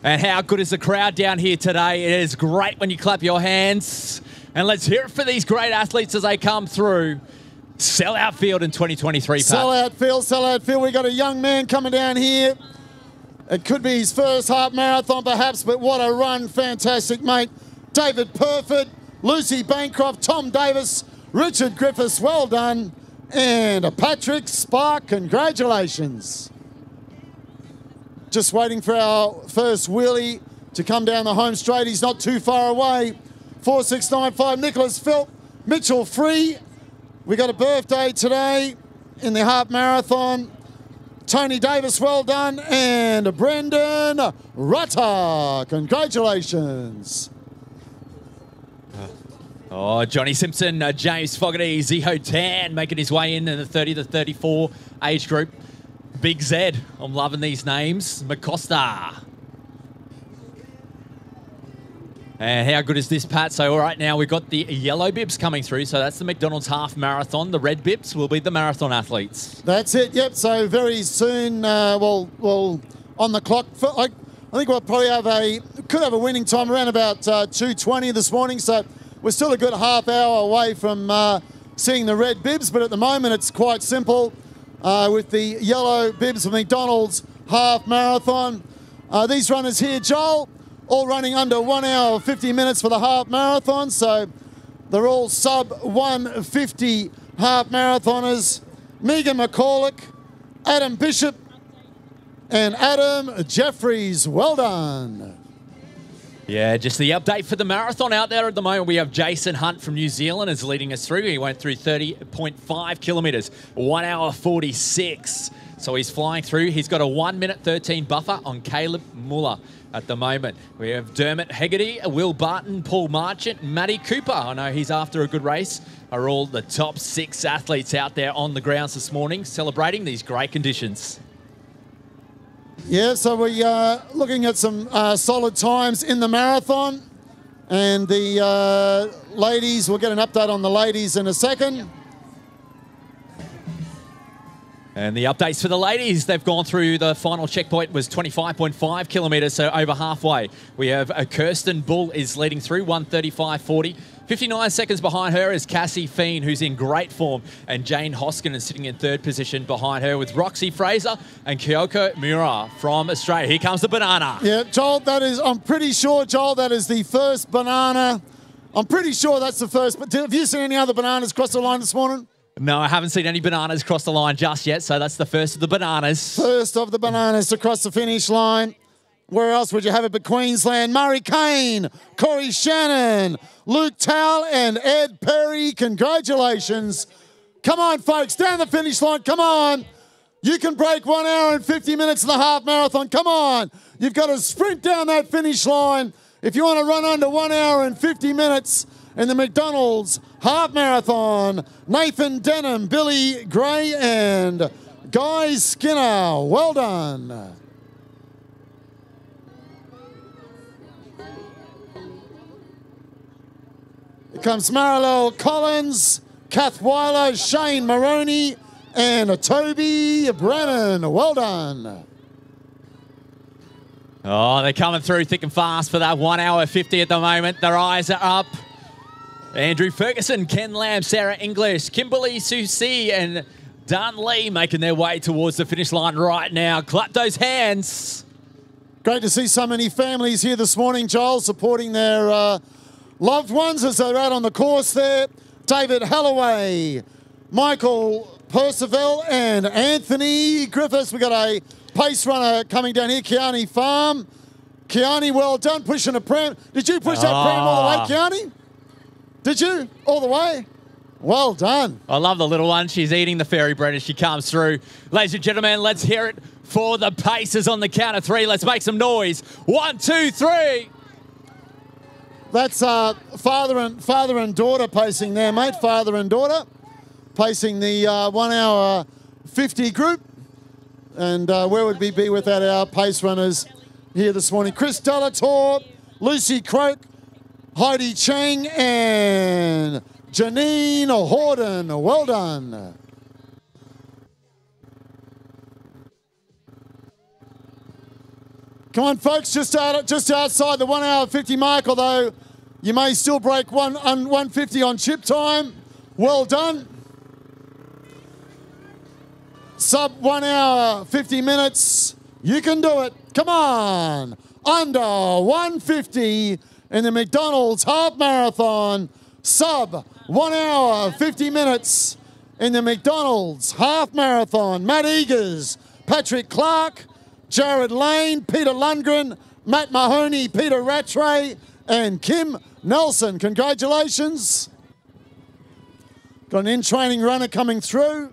H: And how good is the crowd down here today? It is great when you clap your hands. And let's hear it for these great athletes as they come through. Sellout field in 2023, Pat.
F: Sellout field. We got a young man coming down here. It could be his first half marathon perhaps, but what a run. Fantastic, mate. David Perford, Lucy Bancroft, Tom Davis, Richard Griffiths, well done. And Patrick Spark, congratulations. Just waiting for our first wheelie to come down the home straight. He's not too far away. 4695, Nicholas Philp, Mitchell Free. We got a birthday today in the half marathon. Tony Davis, well done. And Brendan Rutter, congratulations.
H: Oh, Johnny Simpson, James Fogarty, Ziho Tan making his way in the 30 to 34 age group. Big Z, I'm loving these names. McCosta. And how good is this, Pat? So, all right, now we've got the yellow bibs coming through. So that's the McDonald's half marathon. The red bibs will be the marathon athletes.
F: That's it, yep. So very soon, well, on the clock. I think we'll probably could have a winning time around about 2:20 this morning. So we're still a good half hour away from seeing the red bibs. But at the moment, it's quite simple with the yellow bibs of McDonald's half marathon. These runners here, Joel, all running under 1 hour 50 minutes for the half marathon. So they're all sub 150 half marathoners. Megan McCormick, Adam Bishop, and Adam Jeffries. Well done.
H: Yeah, just the update for the marathon out there at the moment. We have Jason Hunt from New Zealand is leading us through. He went through 30.5 kilometres, 1 hour 46. So he's flying through. He's got a 1 minute 13 buffer on Caleb Muller at the moment. We have Dermot Hegarty, Will Barton, Paul Marchant, Matty Cooper. I know he's after a good race. Are all the top 6 athletes out there on the grounds this morning celebrating these great conditions.
F: Yeah, so we are looking at some solid times in the marathon. And the ladies, we'll get an update on the ladies in a second.
H: And the updates for the ladies, they've gone through the final checkpoint was 25.5 kilometres, so over halfway. We have Kirsten Bull is leading through, 1:35.40. 59 seconds behind her is Cassie Fiend, who's in great form, and Jane Hoskin is sitting in 3rd position behind her with Roxy Fraser and Kyoko Mura from Australia. Here comes the banana.
F: Yeah, Joel, I'm pretty sure, Joel, that is the first banana. I'm pretty sure that's the first, but have you seen any other bananas cross the line this morning?
H: No, I haven't seen any bananas cross the line just yet, so that's the first of the bananas.
F: First of the bananas to cross the finish line. Where else would you have it but Queensland? Murray Kane, Corey Shannon, Luke Towell, and Ed Perry. Congratulations. Come on, folks, down the finish line. Come on. You can break 1 hour and 50 minutes in the half marathon. Come on. You've got to sprint down that finish line if you want to run under 1 hour and 50 minutes in the McDonald's half marathon. Nathan Denham, Billy Gray, and Guy Skinner. Well done. Here comes Marilyn Collins, Kath Weiler, Shane Maroney, and Toby Brennan. Well done.
H: Oh, they're coming through thick and fast for that 1 hour 50 at the moment. Their eyes are up. Andrew Ferguson, Ken Lamb, Sarah English, Kimberly Susie, and Dan Lee making their way towards the finish line right now. Clap those hands.
F: Great to see so many families here this morning, Joel, supporting their loved ones as they're out on the course there. David Halloway, Michael Percival, and Anthony Griffiths. We've got a pace runner coming down here, Kiani Farm. Kiani, well done, pushing a pram. Did you push that pram all the way, Kiani? Did you? All the way? Well done.
H: I love the little one. She's eating the fairy bread as she comes through. Ladies and gentlemen, let's hear it for the Pacers on the count of 3. Let's make some noise. 1, 2, 3.
F: That's father and daughter pacing there, mate. Father and daughter pacing the 1 hour 50 group. And where would we be without our pace runners here this morning? Chris Delator, Lucy Croak, Heidi Chang, and Janine Horden. Well done. Come on, folks, just outside the 1 hour 50 mark, although you may still break 150 on chip time. Well done. Sub 1 hour 50 minutes. You can do it. Come on. Under 150 in the McDonald's half marathon. Sub 1 hour 50 minutes in the McDonald's half marathon. Matt Eagers, Patrick Clark, Jared Lane, Peter Lundgren, Matt Mahoney, Peter Rattray, and Kim Nelson. Congratulations. Got an in-training runner coming through.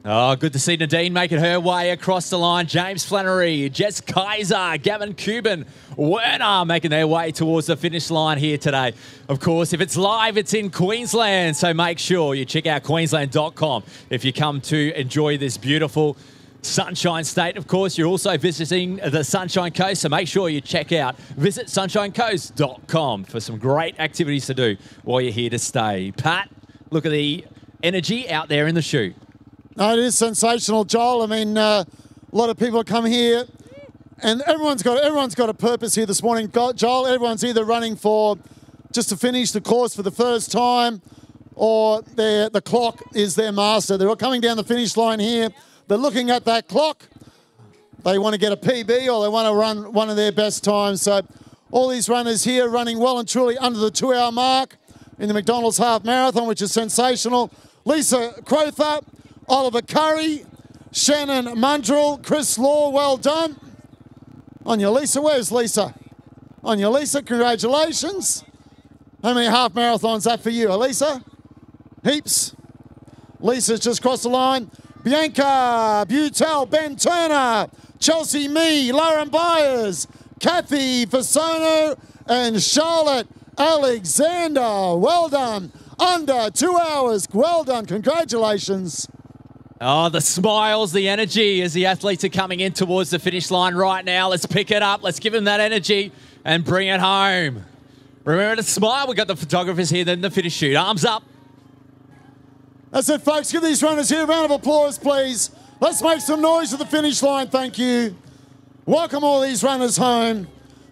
H: Oh, good to see Nadine making her way across the line. James Flannery, Jess Kaiser, Gavin Cuban, Werner making their way towards the finish line here today. Of course, if it's live, it's in Queensland, so make sure you check out queensland.com if you come to enjoy this beautiful Sunshine State. Of course, you're also visiting the Sunshine Coast, so make sure you check out visitssunshinecoast.com for some great activities to do while you're here to stay. Pat, look at the energy out there in the chute.
F: No, it is sensational, Joel. I mean, a lot of people come here, and everyone's got a purpose here this morning. Joel, everyone's either running for just to finish the course for the first time, or the clock is their master. They're all coming down the finish line here. They're looking at that clock. They want to get a PB, or they want to run one of their best times. So all these runners here running well and truly under the 2-hour mark in the McDonald's Half Marathon, which is sensational. Lisa Crowther, Oliver Curry, Shannon Mundrell, Chris Law, well done. On your Lisa, where's Lisa? On your Lisa, congratulations. How many half marathons that for you, Elisa? Heaps. Lisa's just crossed the line. Bianca Butel, Ben Turner, Chelsea Mee, Lauren Byers, Kathy Fasano, and Charlotte Alexander. Well done. Under 2 hours. Well done. Congratulations.
H: Oh, the smiles, the energy as the athletes are coming in towards the finish line right now. Let's pick it up. Let's give them that energy and bring it home. Remember to smile. We've got the photographers here, then the finish shoot. Arms up.
F: That's it, folks. Give these runners here a round of applause, please. Let's make some noise at the finish line. Thank you. Welcome all these runners home.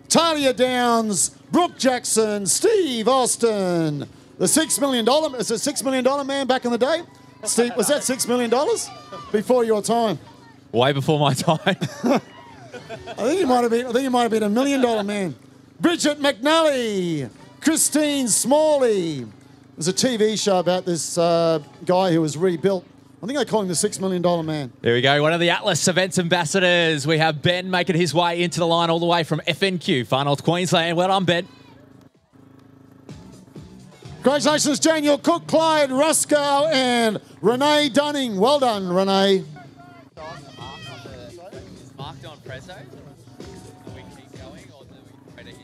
F: Talia Downs, Brooke Jackson, Steve Austin. The $6 million, is it $6 million man back in the day? Steve, was that $6 million? Before your time.
H: Way before my time.
F: I think you might have been $1 million man. Bridget McNally, Christine Smalley. There's a TV show about this guy who was rebuilt. I think they call him the $6 million man.
H: There we go. One of the Atlas Events ambassadors. We have Ben making his way into the line all the way from FNQ, Far North Queensland. Well done, Ben.
F: Congratulations, Daniel Cook, Clyde Ruskow, and Renee Dunning. Well done, Renee.
H: Is marked on Prezzo? Do we keep going or do we wait here?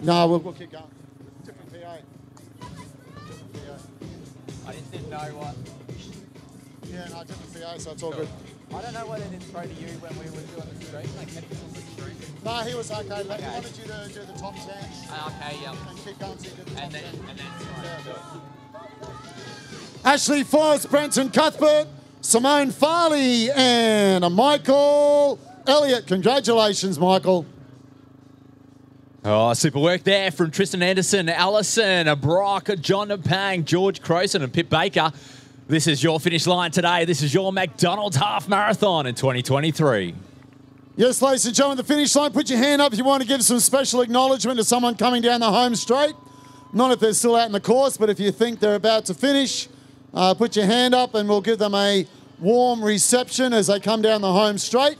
F: No, we'll keep going. Different PA.
H: I just didn't know what.
F: Yeah, no, different PA, so it's all good.
H: I don't know why they didn't throw to you when we were doing the stream. Like, on the stream.
F: No, he was okay. He wanted you to do the top 10.
H: Okay, yeah.
F: And keep going so you do the top 10.
H: And then
F: Ashley Forrest, Brenton Cuthbert, Simone Farley, and Michael Elliott. Congratulations, Michael.
H: Oh, super work there from Tristan Anderson, Allison, Brock, John Pang, George Crowson, and Pip Baker. This is your finish line today. This is your McDonald's Half Marathon in 2023.
F: Yes, ladies and gentlemen, the finish line. Put your hand up if you want to give some special acknowledgement to someone coming down the home straight. Not if they're still out in the course, but if you think they're about to finish, put your hand up and we'll give them a warm reception as they come down the home straight.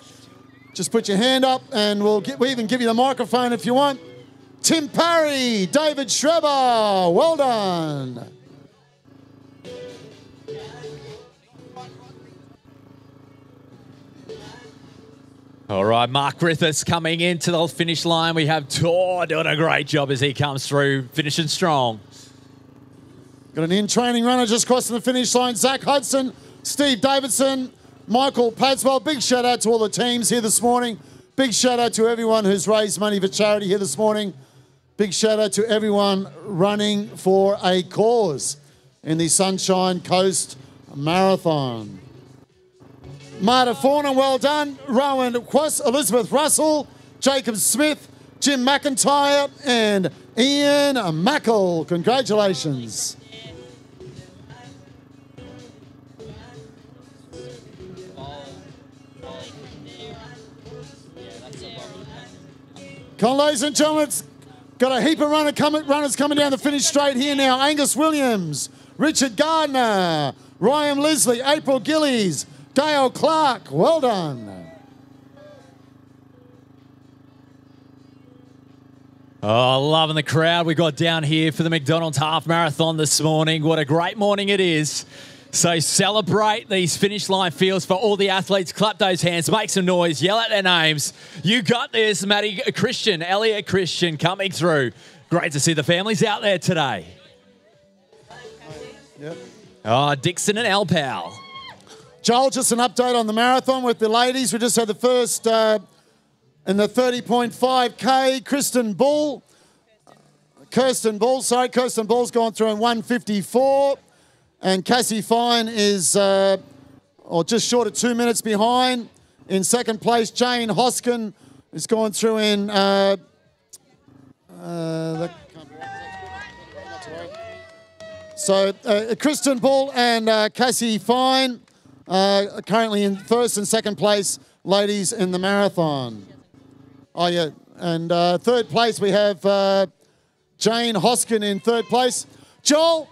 F: Just put your hand up and we'll even give you the microphone if you want. Tim Parry, David Schreber, well done.
H: All right, Mark Griffiths coming into the finish line. We have Tor doing a great job as he comes through, finishing strong.
F: Got an in-training runner just crossing the finish line. Zach Hudson, Steve Davidson, Michael Padswell. Big shout out to all the teams here this morning. Big shout out to everyone who's raised money for charity here this morning. Big shout out to everyone running for a cause in the Sunshine Coast Marathon. Marta Fauna, well done. Rowan Quast, Elizabeth Russell, Jacob Smith, Jim McIntyre, and Ian Mackle. Congratulations. Come on, ladies and gentlemen, it's got a heap of runners coming down the finish straight here now. Angus Williams, Richard Gardner, Ryan Leslie, April Gillies, Dale Clark, well done.
H: Oh, loving the crowd we got down here for the McDonald's Half Marathon this morning. What a great morning it is. So celebrate these finish line fields for all the athletes. Clap those hands, make some noise, yell at their names. You got this, Matty Christian, Elliot Christian coming through. Great to see the families out there today.
F: Yep.
H: Oh, Dixon and Alpal.
F: Joel, just an update on the marathon with the ladies. We just had the first in the 30.5K, Kirsten Bull's gone through in 1:54. And Cassie Fine is just short of 2 minutes behind. In second place, Jane Hoskin is going through in... So Kristen Bull and Cassie Fine are currently in first and second place, ladies, in the marathon. Oh, yeah. And third place, we have Jane Hoskin in third place. Joel,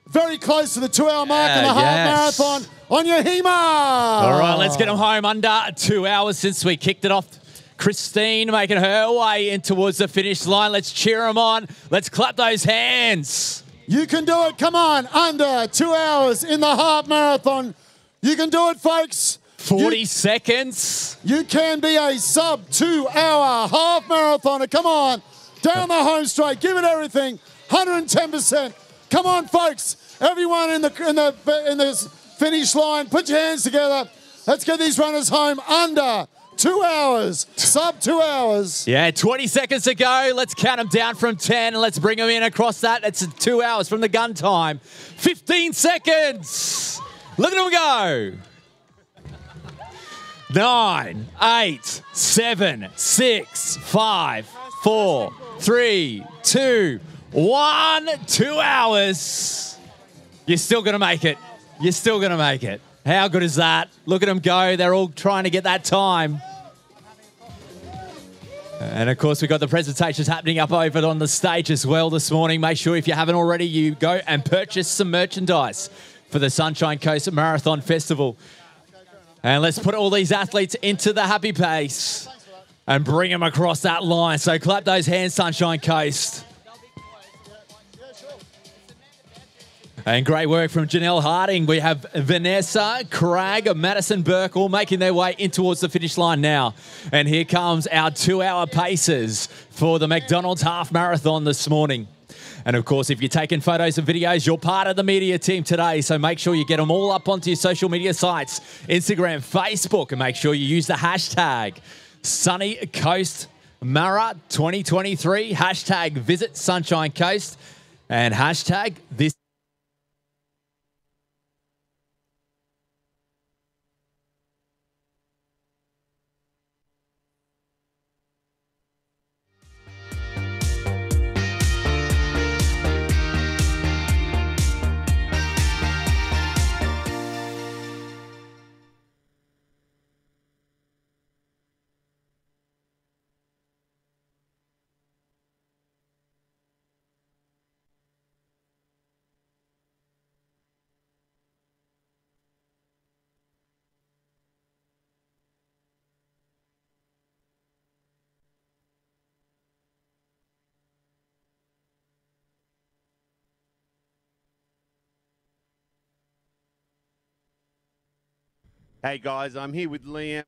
F: very close to the 2 hour mark in the half marathon on your HEMA.
H: All right, let's get them home under 2 hours since we kicked it off. Christine making her way in towards the finish line. Let's cheer them on. Let's clap those hands.
F: You can do it. Come on. Under 2 hours in the half marathon. You can do it, folks.
H: 40 seconds.
F: You can be a sub 2 hour half marathoner. Come on. Down the home straight. Give it everything. 110%. Come on, folks. Everyone in the finish line, put your hands together. Let's get these runners home under 2 hours. Sub 2 hours.
H: Yeah, 20 seconds to go. Let's count them down from 10 and let's bring them in across that. It's 2 hours from the gun time. 15 seconds. Look at them go. 9, 8, 7, 6, 5, 4, 3, 2, 1. 2 hours. You're still going to make it. You're still going to make it. How good is that? Look at them go. They're all trying to get that time. And, of course, we've got the presentations happening up over on the stage as well this morning. Make sure if you haven't already, you go and purchase some merchandise for the Sunshine Coast Marathon Festival. And let's put all these athletes into the happy pace and bring them across that line. So clap those hands, Sunshine Coast. And great work from Janelle Harding. We have Vanessa, Craig, Madison Burke all making their way in towards the finish line now. And here comes our 2 hour paces for the McDonald's Half Marathon this morning. And of course, if you're taking photos and videos, you're part of the media team today. So make sure you get them all up onto your social media sites, Instagram, Facebook, and make sure you use the hashtag Sunny Coast Mara 2023, hashtag Visit Sunshine Coast, and hashtag this.
C: Hey guys, I'm here with Liam.